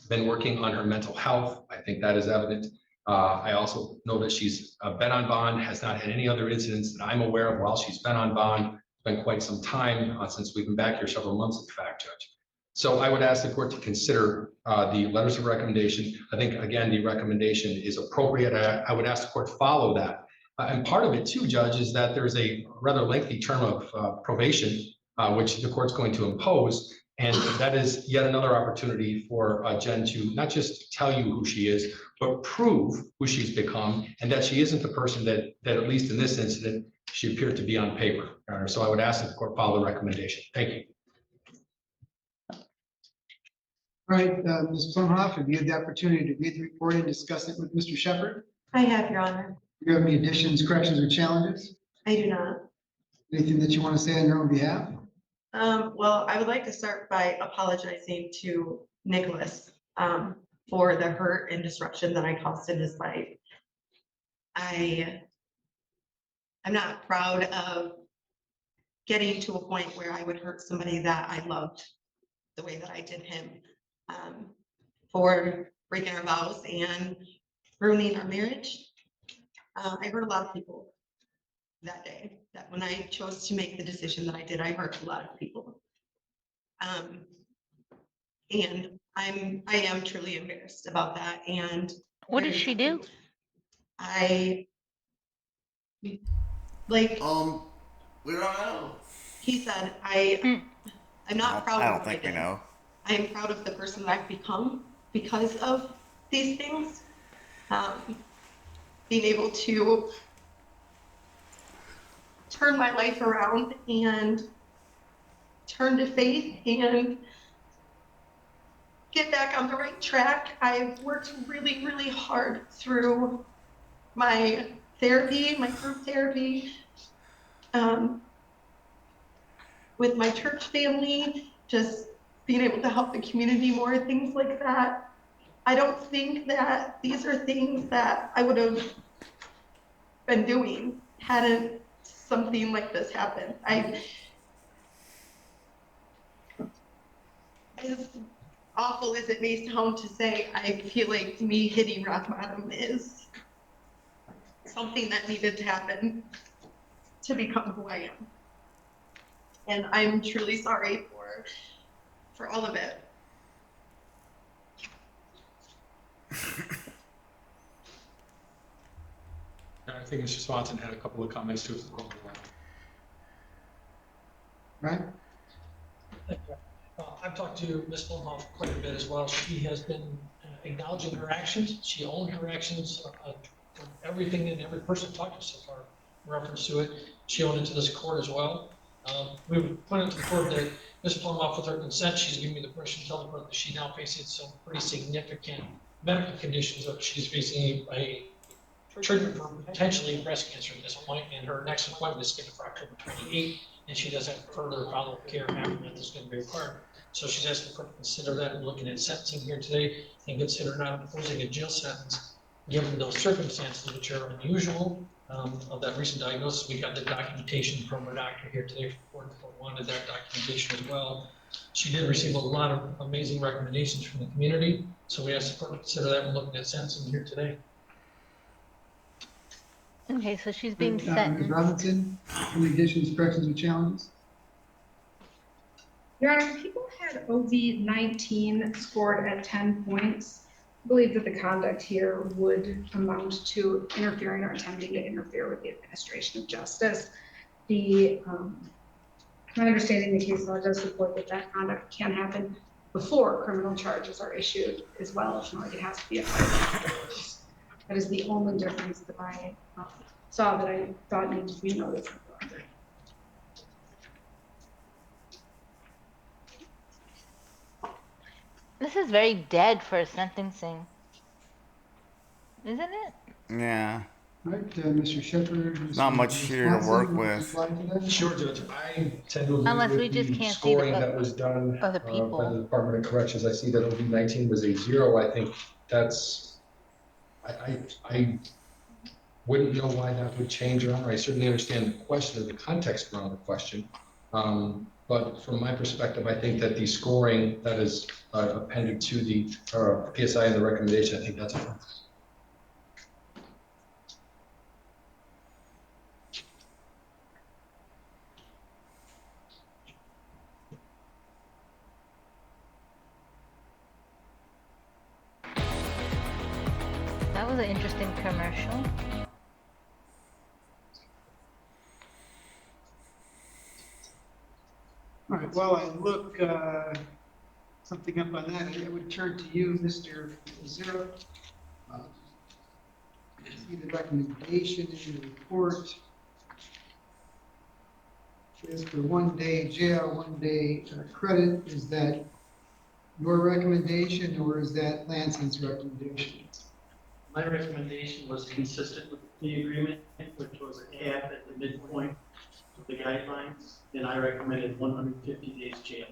been working on her mental health. I think that is evident. I also know that she's been on bond, has not had any other incidents that I'm aware of while she's been on bond. It's been quite some time since we've been back here, several months in fact, Judge. So I would ask the court to consider the letters of recommendation. I think, again, the recommendation is appropriate. I would ask the court to follow that. And part of it too, Judge, is that there's a rather lengthy term of probation, which the court's going to impose. And that is yet another opportunity for Jen to not just tell you who she is, but prove who she's become and that she isn't the person that at least in this incident, she appeared to be on paper. So I would ask that the court follow the recommendation. Thank you. All right, Ms. Plumhoff, have you had the opportunity to read the report and discuss it with Mr. Shepard? I have, Your Honor. Do you have any additions, corrections, or challenges? I do not. Anything that you want to say on your own behalf? Well, I would like to start by apologizing to Nicholas for the hurt and disruption that I caused in his life. I'm not proud of getting to a point where I would hurt somebody that I loved the way that I did him, for breaking our vows and ruining our marriage. I hurt a lot of people that day. That when I chose to make the decision that I did, I hurt a lot of people. And I am truly embarrassed about that. And what did she do? I we don't know. He said, I'm not proud I of don't think we know. I am proud of the person that I've become because of these things. Being able to turn my life around and turn to faith and get back on the right track. I've worked really, really hard through my therapy, my group therapy, with my church family, just being able to help the community more, things like that. I don't think that these are things that I would have been doing hadn't something like this happened. As awful as it may sound to say, I feel like me hitting rock bottom is something that needed to happen to become who I am. And I'm truly sorry for all of it. I think Mr. Swanson had a couple of comments too. Right. I've talked to Ms. Blumhoff quite a bit as well. She has been acknowledging her actions. She owned her actions. Everything and every person talked to so far in reference to it. She owned it to this court as well. We would point out to the court that Ms. Blumhoff, with her consent, she's giving me the permission to tell the court that she now faces some pretty significant medical conditions that she's facing a treatment for potentially breast cancer at this point, and her next appointment is scheduled for October 28th, and she does have further follow-up care after that that's going to be required. So she's asking the court to consider that and looking at sentencing here today and consider not imposing a jail sentence given those circumstances which are unusual of that recent diagnosis. We got the documentation from her doctor here today for court wanted that documentation as well. She did receive a lot of amazing recommendations from the community, so we asked the court to consider that and looking at sentencing here today. Okay, so she's being sentenced. Ms. Robinson, any additions, corrections, or challenges? Your Honor, people had OV-19 scored at 10 points. I believe that the conduct here would amount to interfering or attempting to interfere with the administration of justice. My understanding the case law does support that conduct can happen before criminal charges are issued as well. It's not like it has to be a fight. That is the only difference that I saw that I thought needed to be noticed. This is very dead for sentencing, isn't it? Yeah. All right, Mr. Shepard. Not much here to work with. Sure, Judge. I tend to agree Unless with we just the can't see the scoring that was done other by people. the Department of Corrections. I see that OV-19 was a 0. I think that's, I wouldn't know why that would change, Your Honor. I certainly understand the question or the context around the question. But from my perspective, I think that the scoring that is appended to the PSI and the recommendation, I think that's fine. was an interesting commercial. All right, while I look something up on that, I would turn to you, Mr. Zero. See the recommendation in the report is for 1 day jail, 1 day credit. Is that your recommendation or is that Lansing's recommendation? My recommendation was consistent with the plea agreement, which was a cap at the midpoint of the guidelines, and I recommended 150 days jail.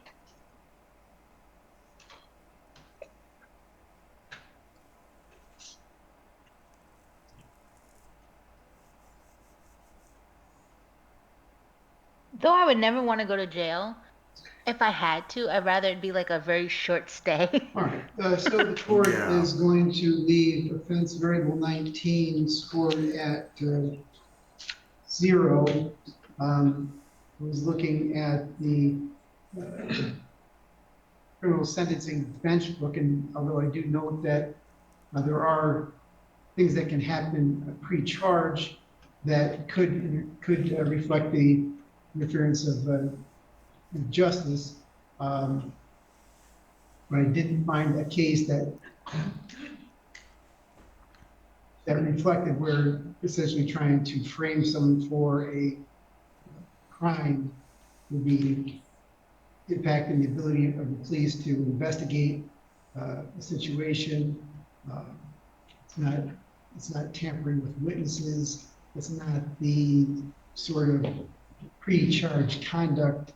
Though I would never want to go to jail, if I had to, I'd rather it be like a very short stay. All right, so the court is going to leave offense variable 19 scored at 0. I was looking at the criminal sentencing bench book, and although I do note that there are things that can happen pre-charge that could reflect the interference of justice, but I didn't find a case that reflected where essentially trying to frame someone for a crime would be impacting the ability of the police to investigate a situation. It's not tampering with witnesses. It's not the sort of pre-charge conduct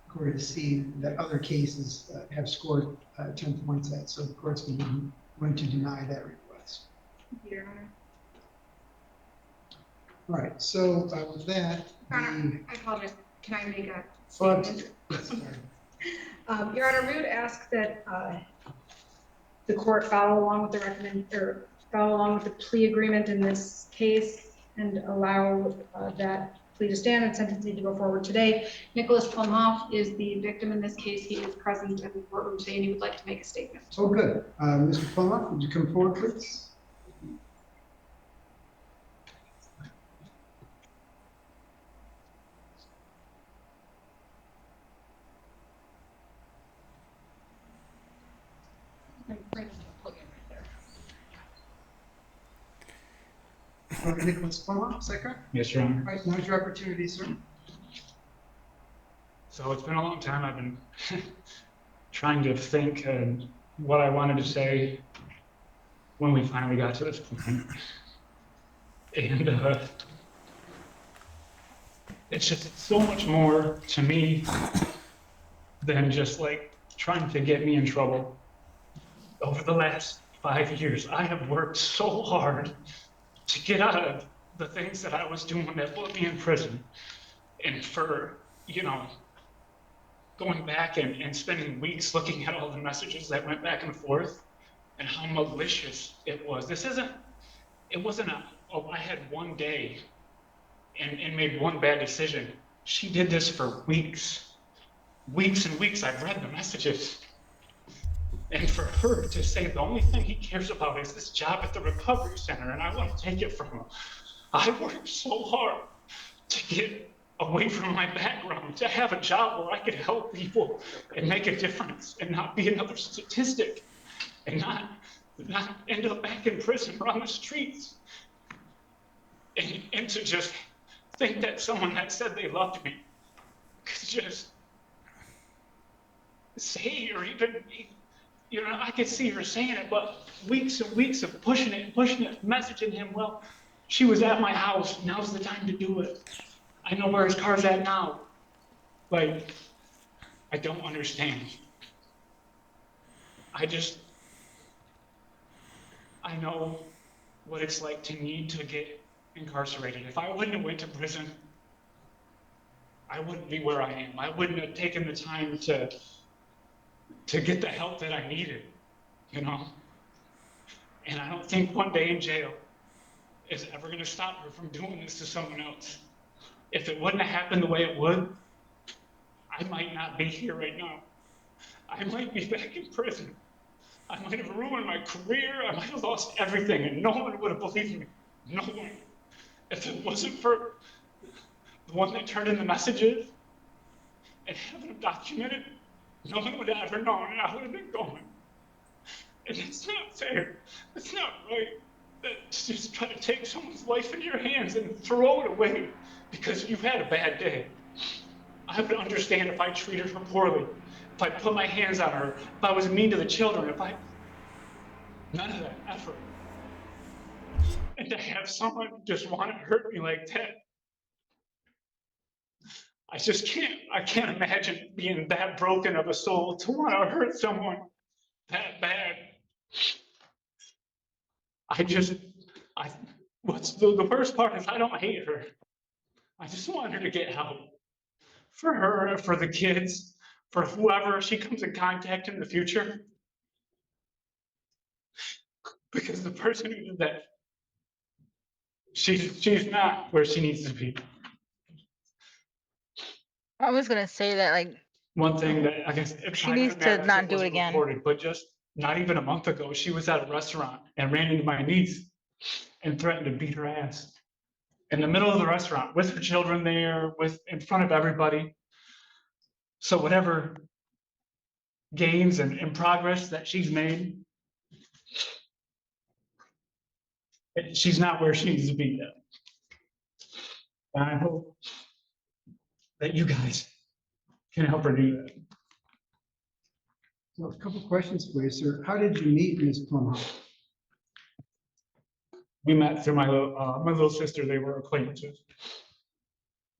according to see that other cases have scored 10 points at. So the court's going to deny that request. Your Honor. All right, so with that, Your Honor, I apologize. Can I make a statement? Your Honor, we would ask that the court follow along with the plea agreement in this case and allow that plea to stand and sentencing to go forward today. Nicholas Plumhoff is the victim in this case. He is present in the courtroom today and he would like to make a statement. Oh, good. Mr. Plumhoff, would you come forward, please? Nicholas Plumhoff, is that correct? Yes, Your Honor. All right, now's your opportunity, sir. So it's been a long time. I've been trying to think what I wanted to say when we finally got to this point. And it's so much more to me than just like trying to get me in trouble. Over the last 5 years, I have worked so hard to get out of the things that I was doing that put me in prison. And for, going back and spending weeks looking at all the messages that went back and forth and how malicious it was. It wasn't I had 1 day and made one bad decision. She did this for weeks and weeks. I've read the messages. And for her to say the only thing he cares about is this job at the recovery center and I want to take it from him. I worked so hard to get away from my background, to have a job where I could help people and make a difference and not be another statistic and not end up back in prison or on the streets. And to just think that someone that said they loved me could just say or even, I could see her saying it, but weeks and weeks of pushing it, messaging him, well, she was at my house, now's the time to do it. I know where his car's at now. Like, I don't understand. I know what it's like to need to get incarcerated. If I wouldn't have went to prison, I wouldn't be where I am. I wouldn't have taken the time to get the help that I needed, And I don't think 1 day in jail is ever going to stop her from doing this to someone else. If it wouldn't have happened the way it would, I might not be here right now. I might be back in prison. I might have ruined my career. I might have lost everything, and no one would have believed me. No one. If it wasn't for the one that turned in the messages and having them documented, no one would have ever known, and I would have been gone. And it's not fair. It's not right that to just try to take someone's life into your hands and throw it away because you had a bad day. I would understand if I treated her poorly, if I put my hands on her, if I was mean to the children, none of that effort. And to have someone just want to hurt me like that, I can't imagine being that broken of a soul to want to hurt someone that bad. What's the worst part is I don't hate her. I just want her to get help. For her, for the kids, for whoever she comes in contact in the future. Because the person who did that, she's not where she needs to be. I was gonna say that, like, one thing that I guess she needs to not do it again. Reported, but just not even a month ago, she was at a restaurant and ran into my niece and threatened to beat her ass in the middle of the restaurant with her children there, in front of everybody. So whatever gains and progress that she's made, she's not where she needs to be yet. And I hope that you guys can help her do that. So a couple questions for you, sir. How did you meet Ms. Plumhoff? We met through my little sister. They were acquaintances.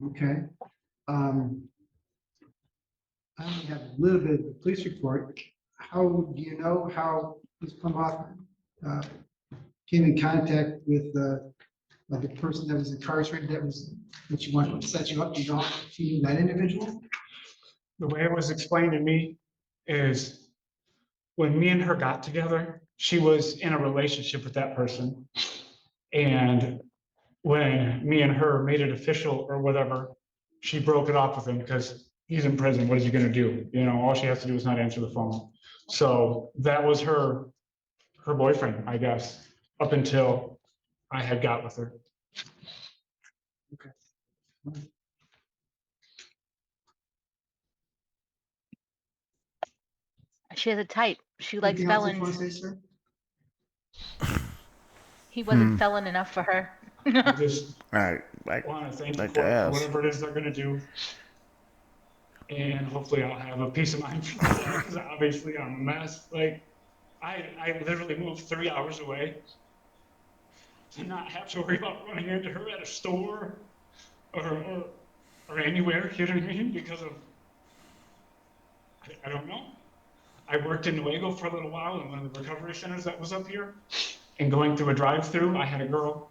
Okay. I only have a little bit of the police report. How do you know how Ms. Plumhoff came in contact with the person that was incarcerated that you wanted to set you up? You know, she knew that individual? The way it was explained to me is when me and her got together, she was in a relationship with that person. And when me and her made it official or whatever, she broke it off with him because he's in prison. What is he going to do? You know, all she has to do is not answer the phone. So that was her boyfriend, I guess, up until I had got with her. Okay. She has a type. She likes Anything else that you felons. want to say, sir? He wasn't felon enough for her. I just Right. want to thank the Like court to for ask. whatever it is they're going to do. And hopefully I'll have a peace of mind because obviously I'm a mess. Like, I literally moved 3 hours away to not have to worry about running into her at a store or anywhere, you know what I mean? Because of, I don't know. I worked in Nuevo for a little while in one of the recovery centers that was up here. And going through a drive-through, I had a girl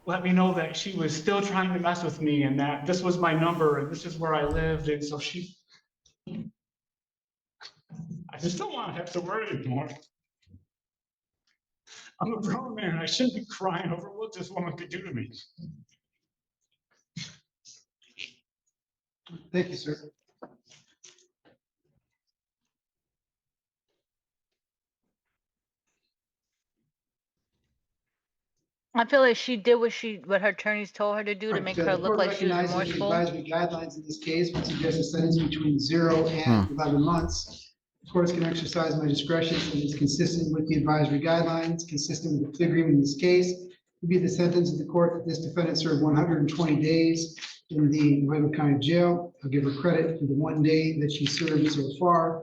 let me know that she was still trying to mess with me and that this was my number and this is where I lived. And so I just don't want to have to worry anymore. I'm a grown man. I shouldn't be crying over what this woman could do to me. Thank you, sir. I feel like she did what her attorneys told her to do to make her The look court like she was recognizes the remorseful. advisory guidelines in this case would suggest a sentence between 0 and 11 months. Courts can exercise my discretion and it's consistent with the advisory guidelines, consistent with the plea agreement in this case. Would be the sentence of the court that this defendant served 120 days in the Nuevo County Jail. I'll give her credit for the 1 day that she served so far.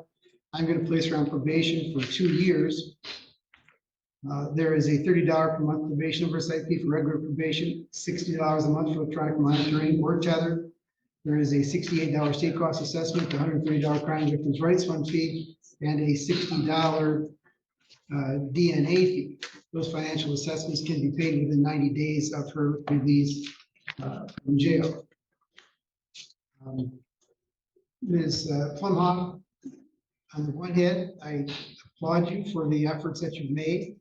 I'm going to place her on probation for 2 years. There is a $30 per month probation oversight fee for regular probation, $60 a month for electronic monitoring or tether. There is a $68 state cost assessment, $130 crime victims' rights fund fee, and a $60 DNA fee. Those financial assessments can be paid within 90 days of her release from jail. Ms. Plumhoff, on the one hand, I applaud you for the efforts that you've made.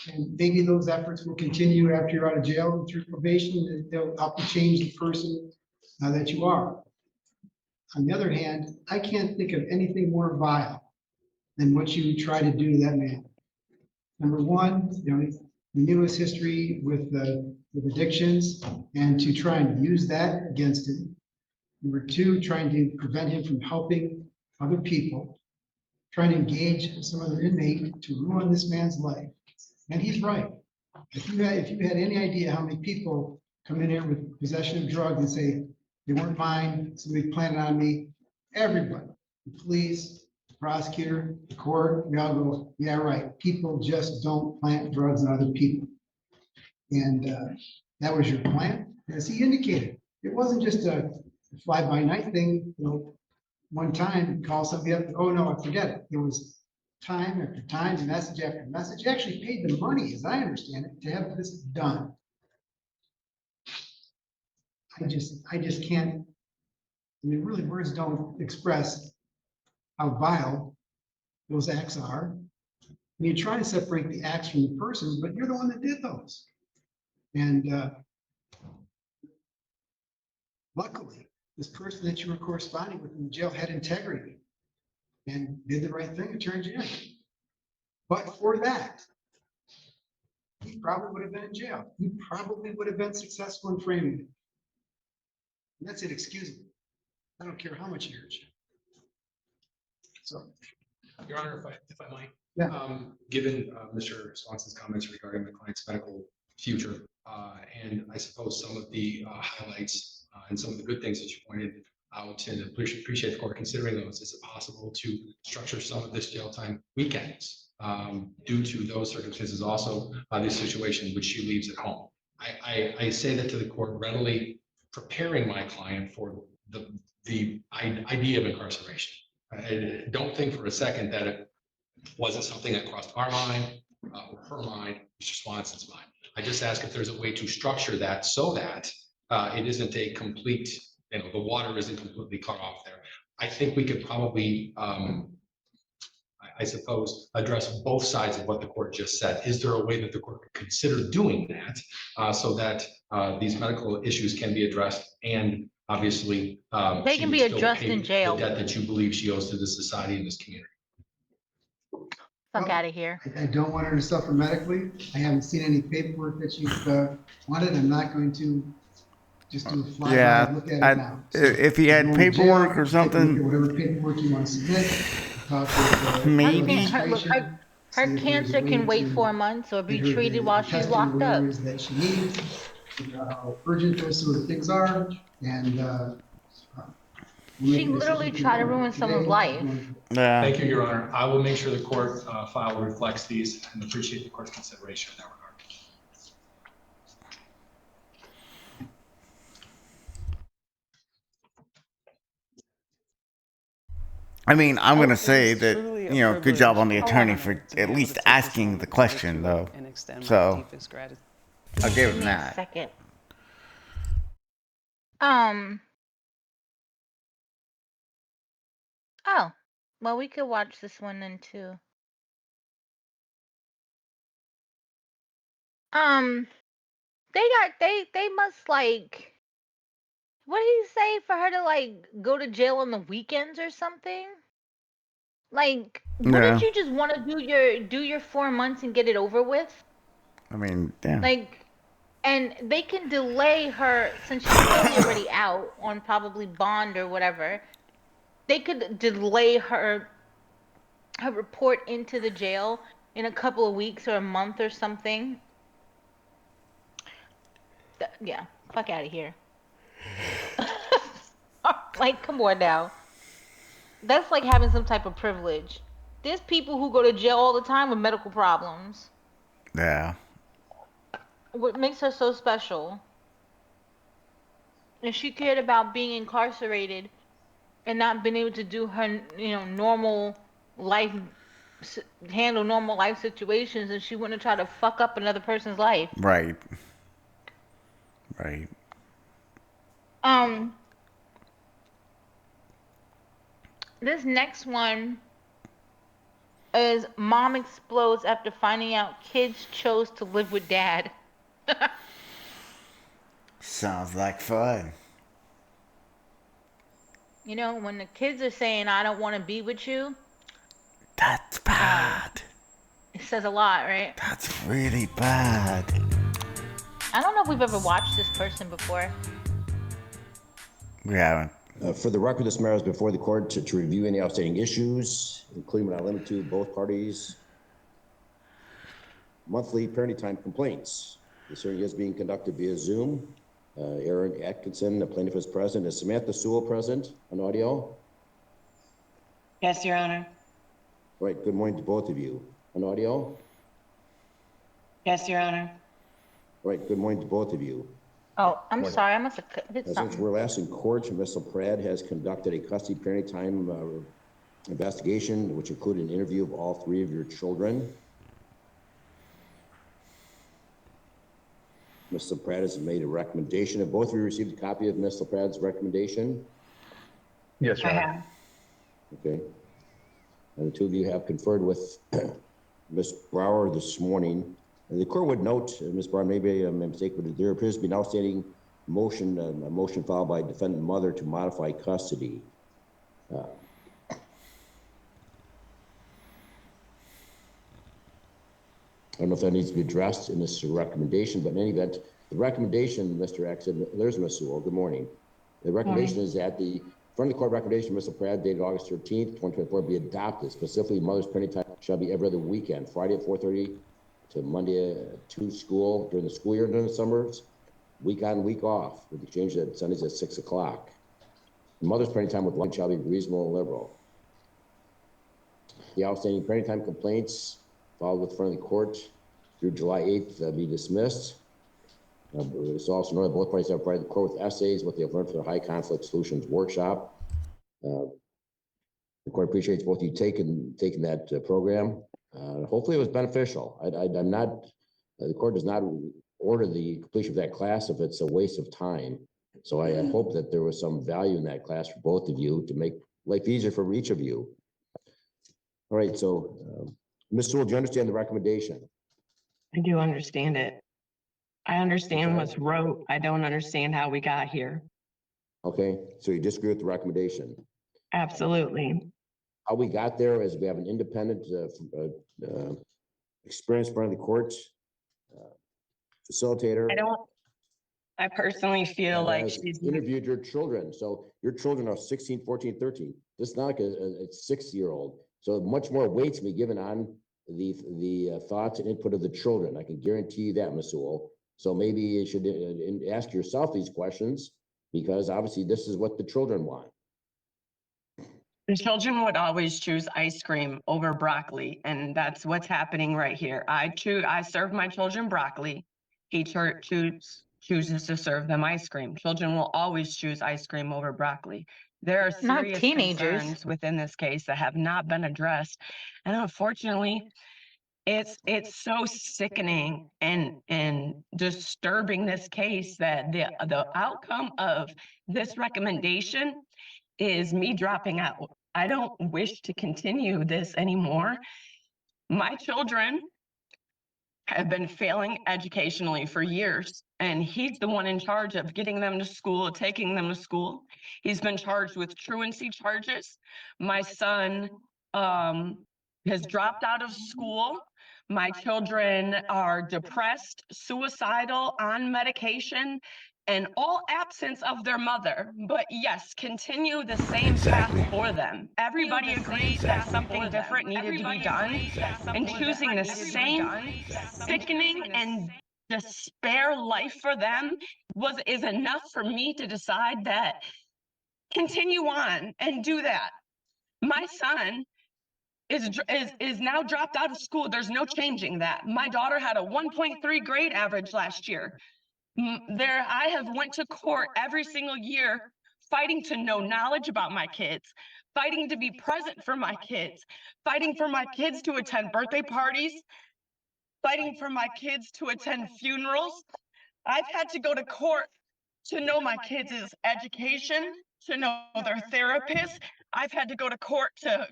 And maybe those efforts will continue after you're out of jail and through probation, and they'll help you change the person that you are. On the other hand, I can't think of anything more vile than what you try to do to that man. Number one, you knew his history with addictions, and to try and use that against him. Number two, trying to prevent him from helping other people, trying to engage some other inmate to ruin this man's life. And he's right. If you had any idea how many people come in here with possession of drugs and say they weren't mine, somebody planted on me, everybody, the police, the prosecutor, the court, we all go, yeah, right. People just don't plant drugs on other people. And that was your plan, as he indicated. It wasn't just a fly-by-night thing, one time, call somebody up, oh no, I forget it. It was time after time, message after message. He actually paid the money, as I understand it, to have this done. I just can't, really words don't express how vile those acts are. And you try to separate the acts from the person, but you're the one that did those. And luckily, this person that you were corresponding with in jail had integrity and did the right thing and turned you in. But for that, he probably would have been in jail. He probably would have been successful in framing it. And that's inexcusable. I don't care how much he hurt you. So, Your Honor, if I might. Yeah. Given Mr. Swanson's comments regarding the client's medical future, and I suppose some of the highlights and some of the good things that you pointed out, and appreciate the court considering those, is it possible to structure some of this jail time weekends due to those circumstances also, this situation which she leaves at home? I say that to the court readily, preparing my client for the idea of incarceration. I don't think for a second that it wasn't something that crossed our mind or her mind, Mr. Swanson's mind. I just ask if there's a way to structure that so that it isn't a complete, the water isn't completely cut off there. I think we could probably, I suppose, address both sides of what the court just said. Is there a way that the court could consider doing that so that these medical issues can be addressed and obviously they can be addressed in jail. The debt that you believe she owes to this society and this community. Fuck out of here. I don't want her to suffer medically. I haven't seen any paperwork that you've wanted. I'm not going to just do a fly by look at it now. So if he had paperwork or something, whatever paperwork you want to submit, talk with, maybe. Her cancer can wait 4 months or be treated while she's locked up. That she needs, how urgent those sort of things are, and she literally tried to ruin someone's life. Yeah. Thank you, Your Honor. I will make sure the court file reflects these and appreciate the court's consideration in that regard. I mean, I'm going to say that, good job on the attorney for at least asking the question, though. So, I'll give him that. Second. Oh, well, we could watch this one then too. They must like, what did he say for her to like go to jail on the weekends or something? Like, wouldn't you just want to do your 4 months and get it over with? I mean, damn. Like, and they can delay her since she's probably already out on probably bond or whatever. They could delay her report into the jail in a couple of weeks or a month or something. Yeah, fuck out of here. Like, come on now. That's like having some type of privilege. There's people who go to jail all the time with medical problems. Yeah. What makes her so special? If she cared about being incarcerated and not being able to do her, normal life, handle normal life situations, and she wouldn't try to fuck up another person's life. Right. This next one is mom explodes after finding out kids chose to live with dad. Sounds like fun. You know, when the kids are saying, I don't want to be with you, That's bad. it says a lot, right? That's really bad. I don't know if we've ever watched this person before. We haven't. For the record, this matter is before the court to review any outstanding issues, including but not limited to both parties' monthly parenting time complaints. This hearing is being conducted via Zoom. Aaron Atkinson, the plaintiff, is present. Is Samantha Sewell present on audio? Yes, Your Honor. All right, good morning to both of you. On audio? Yes, Your Honor. All right, good morning to both of you. Oh, I'm sorry. I must have hit Since something. we're last in court, Ms. LaPrade has conducted a custody parenting time investigation, which included an interview of all three of your children. Ms. LaPrade has made a recommendation. Have both of you received a copy of Ms. LaPrade's recommendation? Yes, Your I Honor. have. Okay. And the two of you have conferred with Ms. Brower this morning. And the court would note, Ms. Brower, maybe I'm mistaken, but there appears to be an outstanding motion, a motion filed by defendant mother to modify custody. I don't know if that needs to be addressed in this recommendation, but in any event, the recommendation, Mr. X, there's Ms. Sewell, good morning. The recommendation is that the front of the court recommendation, Mr. Pratt, dated August 13th, 2024, be adopted. Specifically, mother's parenting time shall be every other weekend, Friday at 4:30 to Monday to school during the school year during the summers, week on, week off, with exchange at Sundays at 6 o'clock. Mother's parenting time with lunch shall be reasonable and liberal. The outstanding parenting time complaints filed with front of the court through July 8th be dismissed. It's also known that both parties have provided the court with essays, what they have learned from the High Conflict Solutions Workshop. The court appreciates both of you taking that program. Hopefully it was beneficial. I'm not, the court does not order the completion of that class if it's a waste of time. So I hope that there was some value in that class for both of you to make life easier for each of you. All right, so Ms. Sewell, do you understand the recommendation? I do understand it. I understand what's wrote. I don't understand how we got here. Okay, so you disagree with the recommendation? Absolutely. How we got there is we have an independent, experienced front of the court facilitator. I personally feel like has she's interviewed your children. So your children are 16, 14, 13. This is not like a 6-year-old. So much more weight to be given on the thoughts and input of the children. I can guarantee you that, Ms. Sewell. So maybe you should ask yourself these questions, because obviously this is what the children want. The children would always choose ice cream over broccoli, and that's what's happening right here. I serve my children broccoli. He chooses to serve them ice cream. Children will always choose ice cream over broccoli. There are serious concerns within this case that have not been addressed, and unfortunately, it's so sickening and disturbing, this case, that the outcome of this recommendation is me dropping out. I don't wish to continue this anymore. My children have been failing educationally for years, and he's the one in charge of getting them to school, taking them to school. He's been charged with truancy charges. My son has dropped out of school. My children are depressed, suicidal, on medication, and all absence of their mother, but yes, continue the same path for them. Everybody agreed that something different needed to be done, and choosing the same sickening and despair life for them is enough for me to decide that continue on and do that. My son is now dropped out of school. There's no changing that. My daughter had a 1.3 grade average last year. I have went to court every single year fighting to know knowledge about my kids, fighting to be present for my kids, fighting for my kids to attend birthday parties, fighting for my kids to attend funerals. I've had to go to court to know my kids' education, to know their therapist. I've had to go to court to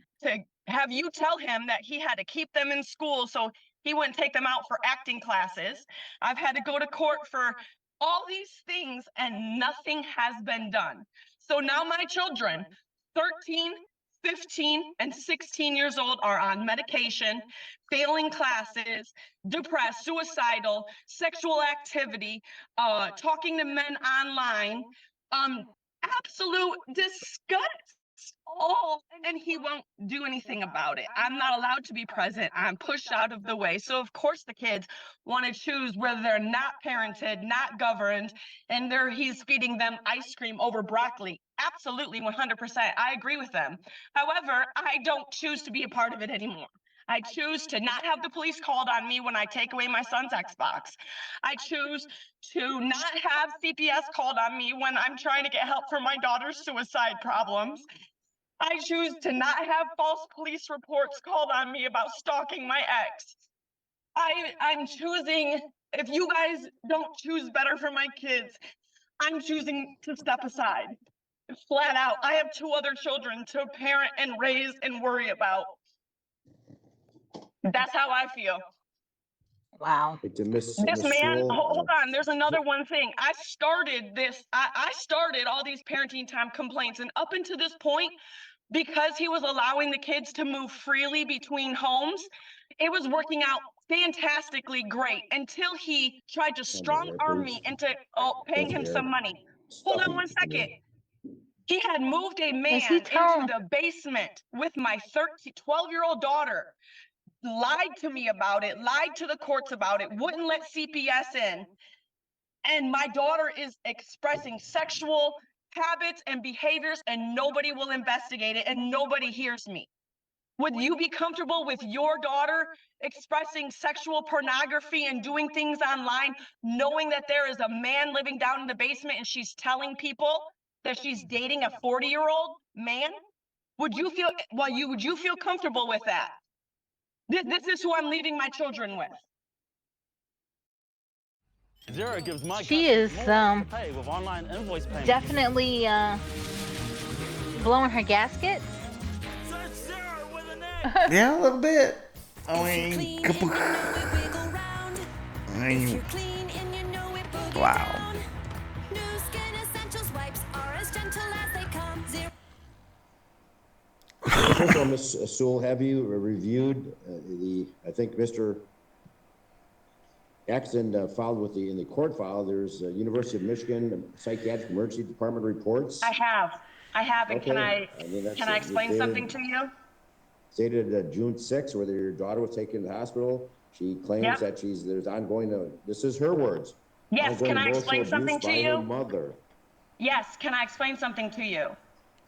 have you tell him that he had to keep them in school so he wouldn't take them out for acting classes. I've had to go to court for all these things, and nothing has been done. So now my children, 13, 15, and 16 years old, are on medication, failing classes, depressed, suicidal, sexual activity, talking to men online, absolute disgust. And he won't do anything about it. I'm not allowed to be present. I'm pushed out of the way. So of course the kids want to choose whether they're not parented, not governed, and he's feeding them ice cream over broccoli. Absolutely, 100%. I agree with them. However, I don't choose to be a part of it anymore. I choose to not have the police called on me when I take away my son's Xbox. I choose to not have CPS called on me when I'm trying to get help for my daughter's suicide problems. I choose to not have false police reports called on me about stalking my ex. I'm choosing, if you guys don't choose better for my kids, I'm choosing to step aside. Flat out. I have 2 other children to parent and raise and worry about. That's how I feel. Wow. Miss This man, Sewell, hold on, there's another one thing. I started all these parenting time complaints, and up until this point, because he was allowing the kids to move freely between homes, it was working out fantastically great until he tried to strong arm me into paying him some money. Hold on one second. He had moved a man into the basement with my 12-year-old daughter, lied to me about it, lied to the courts about it, wouldn't let CPS in. And my daughter is expressing sexual habits and behaviors, and nobody will investigate it, and nobody hears me. Would you be comfortable with your daughter expressing sexual pornography and doing things online, knowing that there is a man living down in the basement and she's telling people that she's dating a 40-year-old man? Would you feel comfortable with that? This is who I'm leaving my children with. Zara gives my She is to pay with online invoice payments. definitely blowing her gasket. Yeah, a little bit. Wow. First of all, Ms. Sewell, have you reviewed I think Mr. Axton filed in the court file, there's University of Michigan Psychiatric Emergency Department reports. I have, and Okay. can I explain something to you? Stated June 6th, whether your daughter was taken to the hospital, she claims that there's ongoing, this is her words. Yes, can I explain something to you? Her mother. Yes, can I explain something to you? I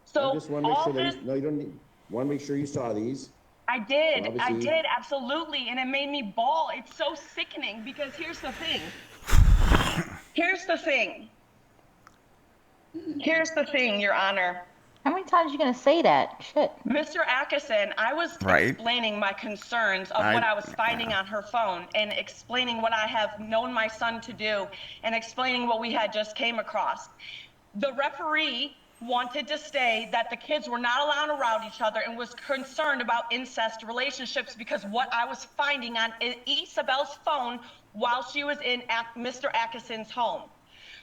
So just want to make sure no, you don't need, want to make sure you saw these. I did, Obviously, absolutely, and it made me bawl. It's so sickening because here's the thing. Your Honor. How many times are you gonna say that? Shit. Mr. Atkinson, I was explaining my concerns of what I was finding on her phone and explaining what I have known my son to do and explaining what we had just came across. The referee wanted to say that the kids were not allowed around each other and was concerned about incest relationships because what I was finding on Isabel's phone while she was in Mr. Atkinson's home.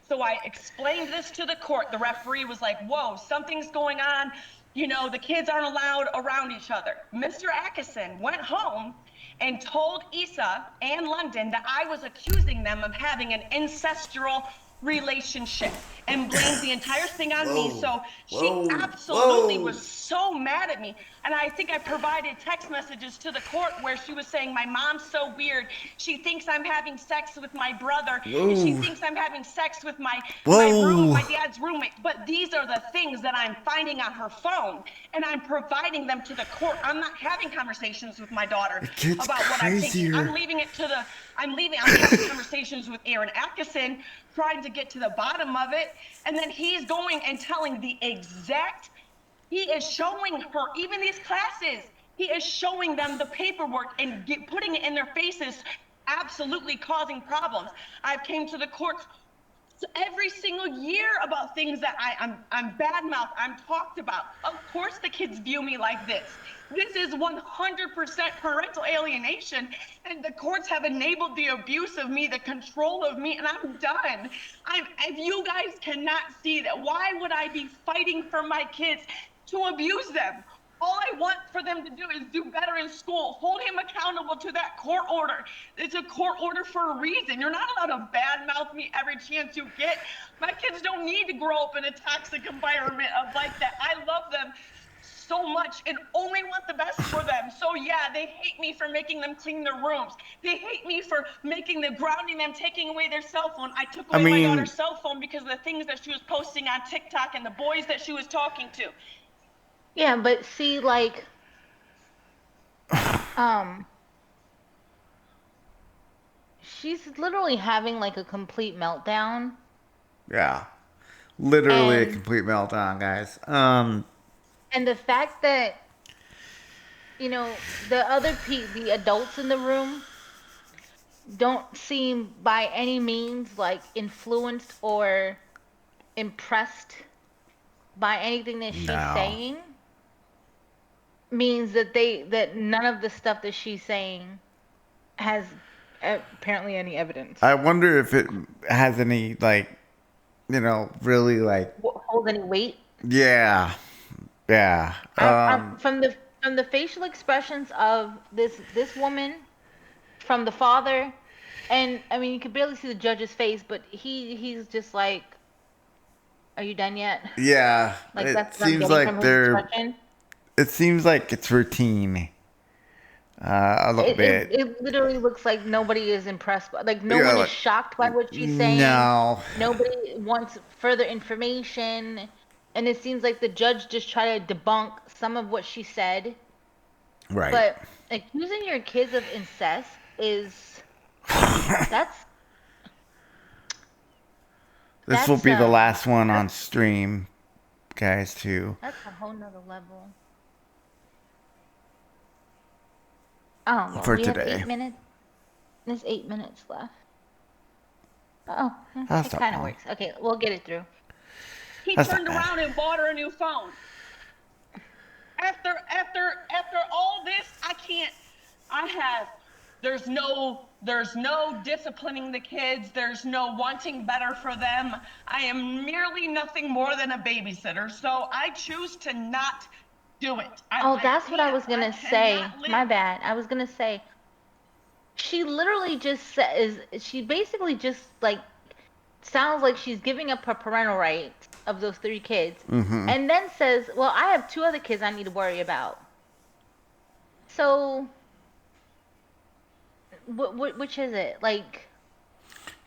So I explained this to the court. The referee was like, whoa, something's going on. You know, the kids aren't allowed around each other. Mr. Atkinson went home and told Isa and London that I was accusing them of having an incestual relationship and blamed the entire thing on me. So she absolutely was so mad at me. And I think I provided text messages to the court where she was saying, my mom's so weird. She thinks I'm having sex with my brother. And she thinks I'm having sex with my dad's roommate. But these are the things that I'm finding on her phone. And I'm providing them to the court. I'm not having conversations with my daughter about what I'm thinking. I'm leaving it to the, I'm having conversations with Aaron Atkinson, trying to get to the bottom of it. And then he's going and telling the exact, he is showing her, even these classes, he is showing them the paperwork and putting it in their faces, absolutely causing problems. I've came to the courts every single year about things that I'm badmouthed, I'm talked about. Of course the kids view me like this. This is 100% parental alienation, and the courts have enabled the abuse of me, the control of me, and I'm done. If you guys cannot see that, why would I be fighting for my kids to abuse them? All I want for them to do is do better in school. Hold him accountable to that court order. It's a court order for a reason. You're not allowed to badmouth me every chance you get. My kids don't need to grow up in a toxic environment of like that. I love them so much and only want the best for them. So yeah, they hate me for making them clean their rooms. They hate me for making them, grounding them, taking away their cell phone. I took away my daughter's cell phone because of the things that she was posting on TikTok and the boys that she was talking to. Yeah, but see, like, she's literally having like a complete meltdown. Yeah. Literally a And- complete meltdown, guys. And the fact that, you know, the adults in the room don't seem by any means like influenced or impressed by anything that she's saying means that none of the stuff that she's saying has apparently any evidence. I wonder if it has any, like, you know, really, like... Hold any weight? Yeah. Yeah. From the facial expressions of this woman, from the father, and I mean you could barely see the judge's face, but he's just like, "Are you done yet?" Yeah. Like it that's what I'm seems getting like from his they're... expression. It seems like it's routine. A little bit. It literally looks like nobody is impressed by, like no Yeah, one like, is shocked by what she's saying. No. Nobody wants further information, and it seems like the judge just tried to debunk some of what she said. Right. But accusing your kids of incest is that's This will be the last one on stream, guys, too. That's a whole nother level. Oh, well, For we today. have 8 minutes. There's 8 minutes left. Oh, That's it not kind of long. works. Okay, we'll get it through. He That's turned not bad. around and bought her a new phone. After all this, there's no disciplining the kids. There's no wanting better for them. I am merely nothing more than a babysitter. So I choose to not do it. That's what I was gonna say. My bad. I was gonna say. She literally just says, she basically just like sounds like she's giving up her parental rights of those 3 kids, and then says, "Well, I have 2 other kids I need to worry about." So, which is it? Like,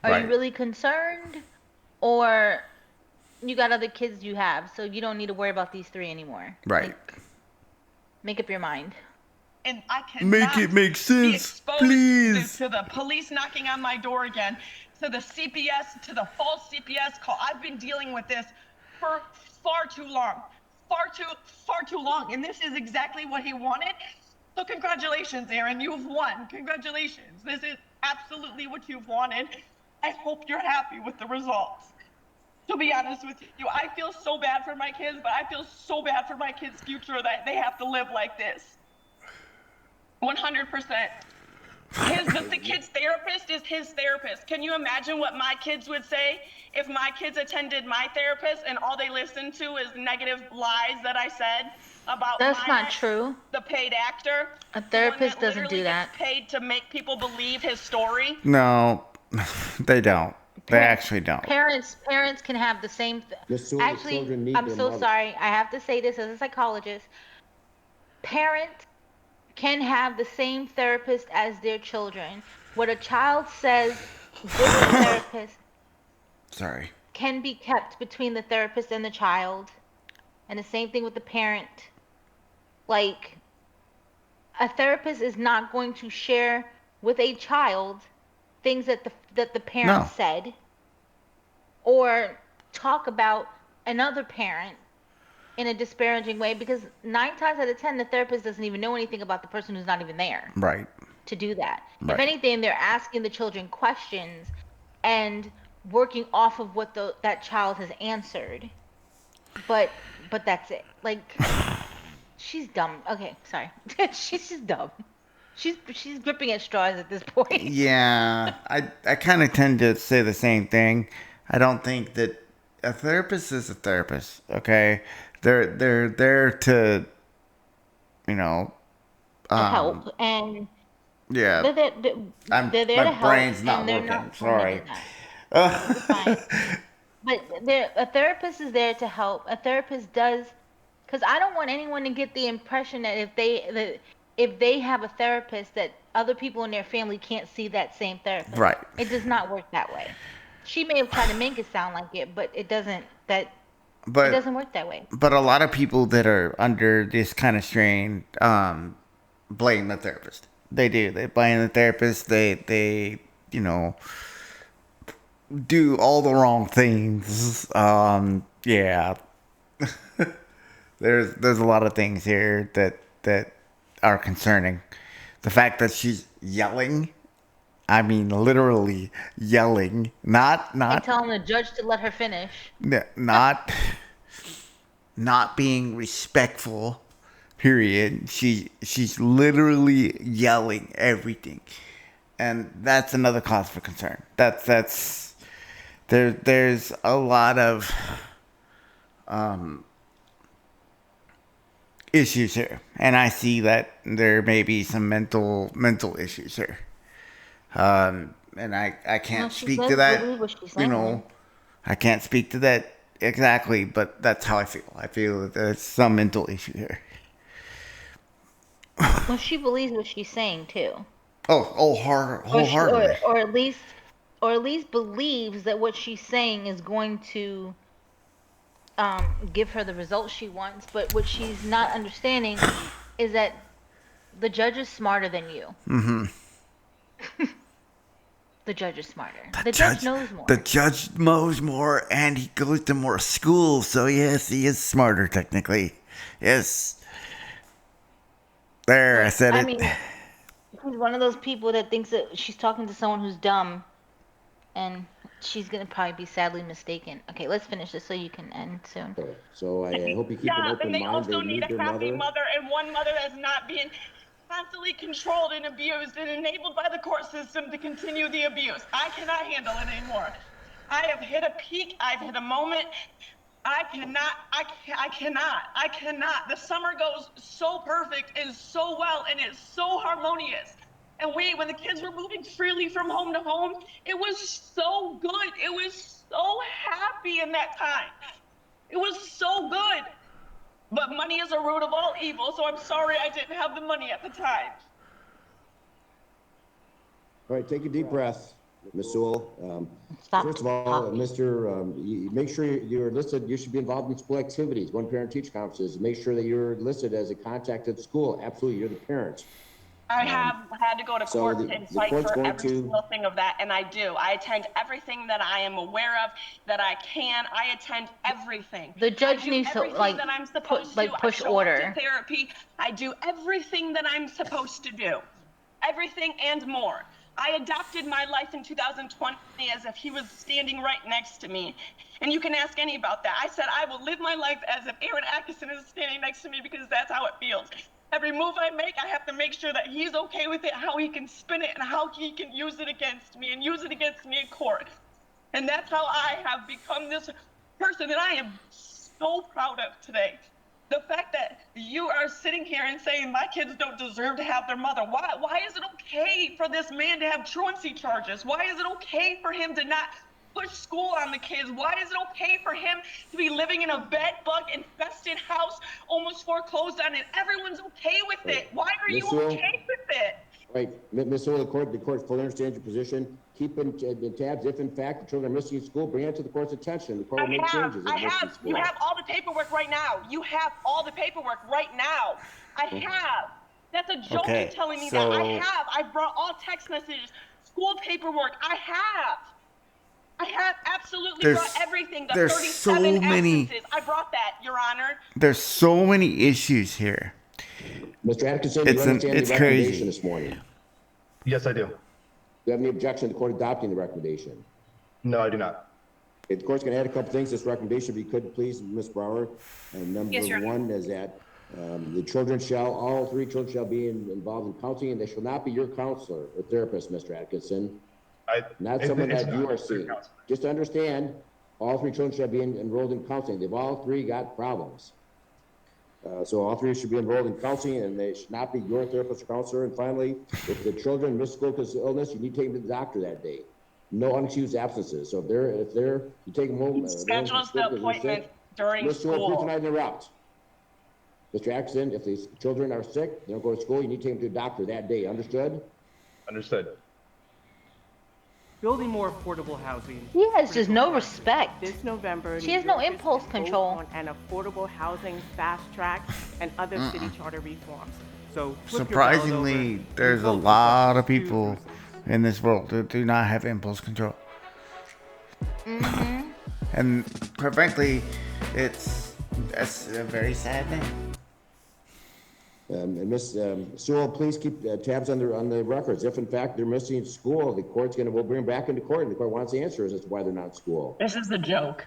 are you really concerned, or you got other kids you have, so you don't need to worry about these 3 anymore? Right. Like, make up your mind. And I cannot Make it make be sense, exposed please. to the police knocking on my door again, to the CPS, to the false CPS call. I've been dealing with this for far too long, far too long. And this is exactly what he wanted. So congratulations, Aaron, you've won. Congratulations. This is absolutely what you've wanted. I hope you're happy with the results. To be honest with you, I feel so bad for my kids, but I feel so bad for my kids' future that they have to live like this. 100%. The kid's therapist is his therapist. Can you imagine what my kids would say if my kids attended my therapist and all they listened to is negative lies that I said about That's not true. The paid actor? A therapist doesn't do that. Gets paid to make people believe his story? No, they don't. They actually don't. Parents can have the same. Actually, I'm so sorry. I have to say this as a psychologist. Parents can have the same therapist as their children. What a child says with a therapist can be kept between the therapist and the child. And the same thing with the parent. Like, a therapist is not going to share with a child things that the parent said, or talk about another parent in a disparaging way, because 9 times out of 10 the therapist doesn't even know anything about the person who's not even there Right. to do that. Right. If anything, they're asking the children questions and working off of what that child has answered. But that's it. Like, she's dumb. Okay, sorry. She's just dumb. She's gripping at straws at this point. Yeah, I kind of tend to say the same thing. I don't think that a therapist is a therapist. Okay, they're there to, you know, To help, and yeah. they're there My to help, brain's not and they're working. not Sorry. permanent. You're fine. But a therapist is there to help. A therapist does, because I don't want anyone to get the impression that if they have a therapist, that other people in their family can't see that same therapist. Right. It does not work that way. She may have tried to make it sound like it, but it doesn't. It doesn't work that way. But a lot of people that are under this kind of strain blame the therapist. They do. They blame the therapist. They you know, do all the wrong things. Yeah. there's a lot of things here that are concerning. The fact that she's yelling, I mean literally yelling, And telling the judge to let her finish. not being respectful. Period. She's literally yelling everything, and that's another cause for concern. There's a lot of issues here, and I see that there may be some mental issues here. And I can't speak to that. You know, I can't speak to that exactly, but that's how I feel. I feel that there's some mental issue here. Well, she believes what she's saying too. Wholeheartedly. Or at least believes that what she's saying is going to give her the results she wants. But what she's not understanding is that the judge is smarter than you. Mm-hmm. The judge is smarter. The judge knows more. The judge knows more, and he goes to more schools. So yes, he is smarter technically. Yes. There, I said it. I mean, he's one of those people that thinks that she's talking to someone who's dumb, and she's gonna probably be sadly mistaken. Okay, let's finish this so you can end soon. So I hope you keep an open and they mind. also They need their a happy mother. mother and one mother that's not being constantly controlled and abused and enabled by the court system to continue the abuse. I cannot handle it anymore. I have hit a peak. I've hit a moment. I cannot. The summer goes so perfect and so well, and it's so harmonious. And when the kids were moving freely from home to home, it was so good. It was so happy in that time. It was so good. But money is a root of all evil, so I'm sorry I didn't have the money at the time. All right, take a deep breath, Ms. Sewell. First of all, make sure you're listed. You should be involved in school activities, one parent-teacher conferences. Make sure that you're listed as a contact at school. Absolutely, you're the parent. I have had to go to court and fight for every to single thing of that, and I do. I attend everything that I am aware of, that I can. I attend everything. The judge needs to that I'm supposed to. push I show order. up to therapy. I do everything that I'm supposed to do. Everything and more. I adopted my life in 2020 as if he was standing right next to me. And you can ask any about that. I said, I will live my life as if Aaron Atkinson is standing next to me because that's how it feels. Every move I make, I have to make sure that he's okay with it, how he can spin it, and how he can use it against me and use it against me in court. And that's how I have become this person that I am so proud of today. The fact that you are sitting here and saying my kids don't deserve to have their mother. Why is it okay for this man to have truancy charges? Why is it okay for him to not push school on the kids? Why is it okay for him to be living in a bed bug infested house, almost foreclosed on, and everyone's okay with it? Why are you okay with it? Right, Ms. Sewell, the court fully understands your position. Keep in tabs if, in fact, the children are missing in school. Bring it to the court's attention. The court will make changes. You have all the paperwork right now. You have all the paperwork right now. I have. That's a joke you're telling me that. I have. I brought all text messages, school paperwork. I have absolutely brought everything. The 37 absences. I brought that, Your Honor. There's so many issues here. Mr. Atkinson, do you understand the recommendation crazy. This morning? Yes, I do. Do you have any objection to the court adopting the recommendation? No, I do not. Okay, the court's going to add a couple things. This recommendation, if you could please, Ms. Brower. Number Yes, Your Honor. one is that all three children shall be involved in counseling, and they shall not be your counselor or therapist, Mr. Atkinson. Not someone that you are seeing. Just understand, all three children shall be enrolled in counseling. They've all three got problems. So all three should be enrolled in counseling, and they should not be your therapist or counselor. And finally, if the children miss school because of illness, you need to take them to the doctor that day. No unexcused absences. So if you take them home. Schedules the appointment during Ms. Sewell, please school. do not interrupt. Mr. Atkinson, if these children are sick, they don't go to school, you need to take them to the doctor that day. Understood? Understood. Building more affordable housing. He has just no respect. This November, She New has no Yorkers impulse can vote control. on an affordable housing fast track and other city charter reforms. So flip your ballot Surprisingly, over there's and a vote for lot of choose people in this world that do not have impulse control. And quite frankly, that's a very sad thing. And Ms. Sewell, please keep tabs on the records. If in fact they're missing school, the court's we'll bring them back into court, and the court wants answers as to why they're not in school. This is a joke.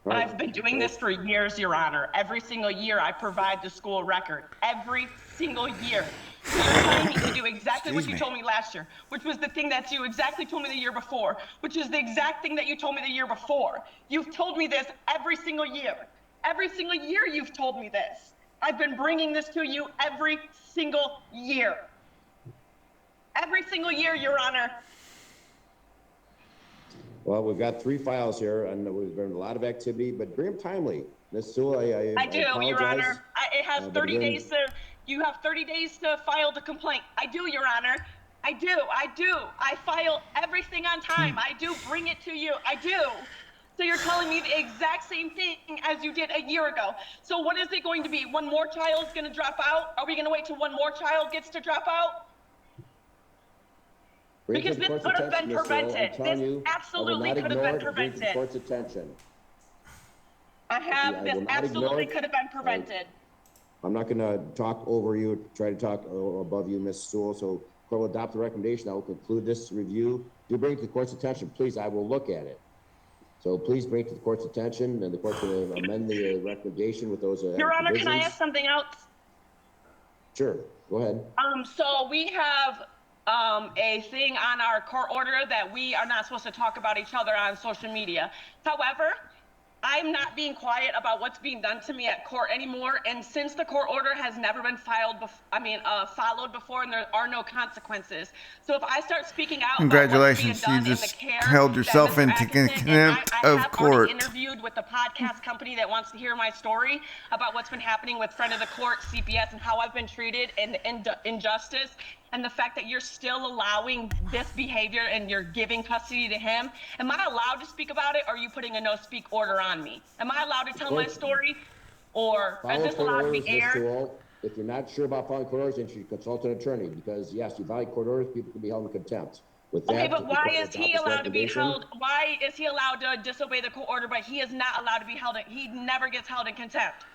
Right. I've been doing this for years, Your Honor. Every single year I provide the school record. Every single year. So you're telling me to do exactly what you told me last year, which was the thing that you exactly told me the year before, which is the exact thing that you told me the year before. You've told me this every single year. Every single year you've told me this. I've been bringing this to you every single year. Every single year, Your Honor. Well, we've got 3 files here, and we've been a lot of activity, but bring them timely. Ms. Sewell, I do, Your Honor. It has but 30 again- days to, you have 30 days to file the complaint. I do, Your Honor. I do. I file everything on time. I do bring it to you. I do. So you're telling me the exact same thing as you did a year ago. So what is it going to be? One more child is going to drop out? Are we going to wait till one more child gets to drop out? Bring it Because to the this court's could have attention, been Ms. Sewell. I'm prevented. telling This you, absolutely I will could not have ignore been it. Bring it to the prevented. court's attention. I will this not absolutely ignore it. could have been prevented. I'm not going to talk over you, try to talk above you, Ms. Sewell. So court will adopt the recommendation. I will conclude this review. Do bring it to the court's attention, please. I will look at it. So please bring it to the court's attention, and the court's going to amend the recommendation with those Your Honor, can I provisions. ask something else? Sure, go ahead. So we have a thing on our court order that we are not supposed to talk about each other on social media. However, I'm not being quiet about what's being done to me at court anymore. And since the court order has never been followed before, and there are no consequences. So if I start speaking out, Congratulations, you just held yourself in contempt of court. Interviewed with the podcast company that wants to hear my story about what's been happening with friend of the court, CPS, and how I've been treated and injustice. And the fact that you're still allowing this behavior and you're giving custody to him. Am I allowed to speak about it, or are you putting a no-speak order on me? Am I allowed to tell my story, or is this allowed to be aired? If you're not sure about following court orders, then you should consult an attorney, because yes, you violate court orders, people can be held in contempt. With that, Okay, but the why court will is he adopt this allowed to be recommendation. held? Why is he allowed to disobey the court order, but he is not allowed to be held? He never gets held in contempt.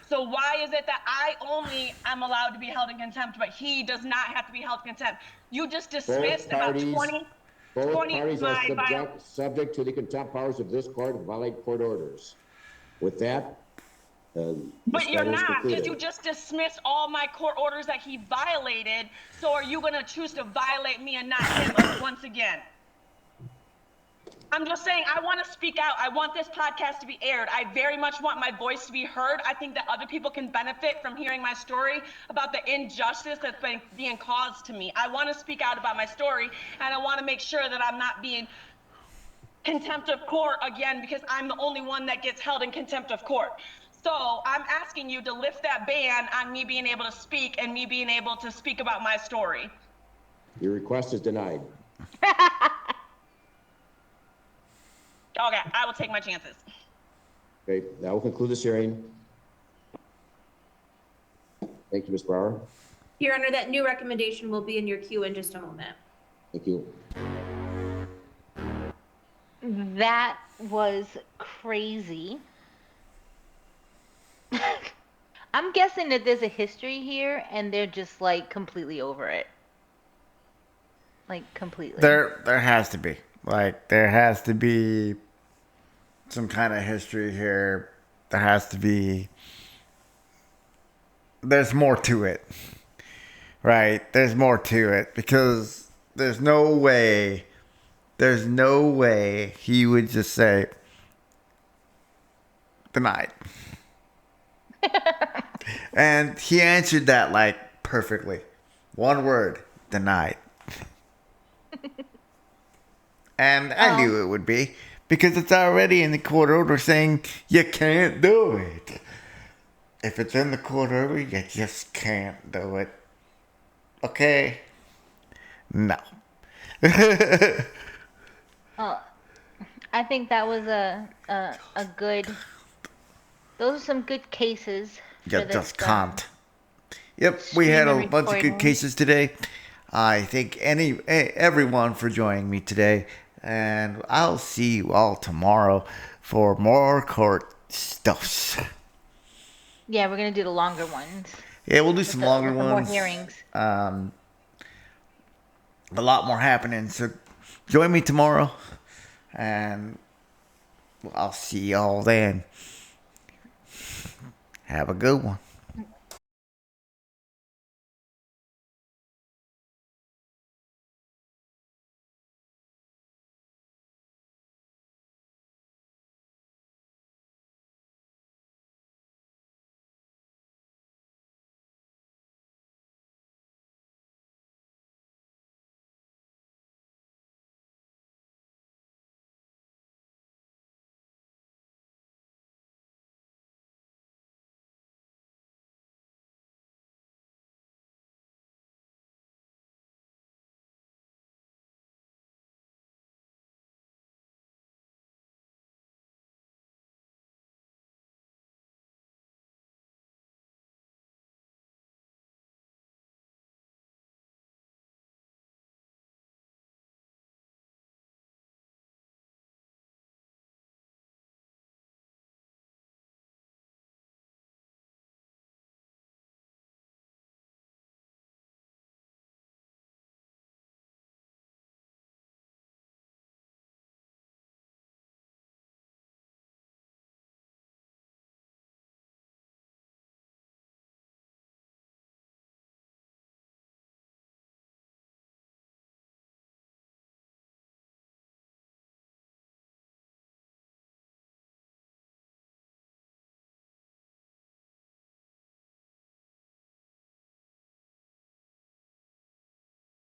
So why is it that I only am allowed to be held in contempt, but he does not have to be held in contempt? You just dismissed about 20 Both of parties are my subject to the contempt powers of this court and violate court orders. With that, But you're matter is not, because concluded. you just dismissed all my court orders that he violated. So are you going to choose to violate me and not him once again? I'm just saying, I want to speak out. I want this podcast to be aired. I very much want my voice to be heard. I think that other people can benefit from hearing my story about the injustice that's been being caused to me. I want to speak out about my story, and I want to make sure that I'm not being contempt of court again, because I'm the only one that gets held in contempt of court. So I'm asking you to lift that ban on me being able to speak and me being able to speak about my story. Your request is denied. Okay, I will take my chances. Okay, that will conclude this hearing. Thank you, Ms. Brower. Your Honor, that new recommendation will be in your queue in just a moment. Thank you. That was crazy. I'm guessing that there's a history here and they're just like completely over it. Like completely. There has to be. Like, there has to be some kind of history here. There has to be. There's more to it. Right? There's more to it. Because there's no way. There's no way he would just say, denied. And he answered that like perfectly. One word, denied. And I knew it would be because it's already in the court order saying you can't do it. If it's in the court order, you just can't do it. Okay? No. Oh, I think that was a good. Those are some good cases. You For this, just can't. Yep, we had a bunch of good cases today. I thank everyone for joining me today, and I'll see you all tomorrow for more court stuffs. Yeah, we're gonna do the longer ones. Yeah, we'll do some longer ones. More hearings. A lot more happening, so join me tomorrow, and I'll see y'all then. Have a good one.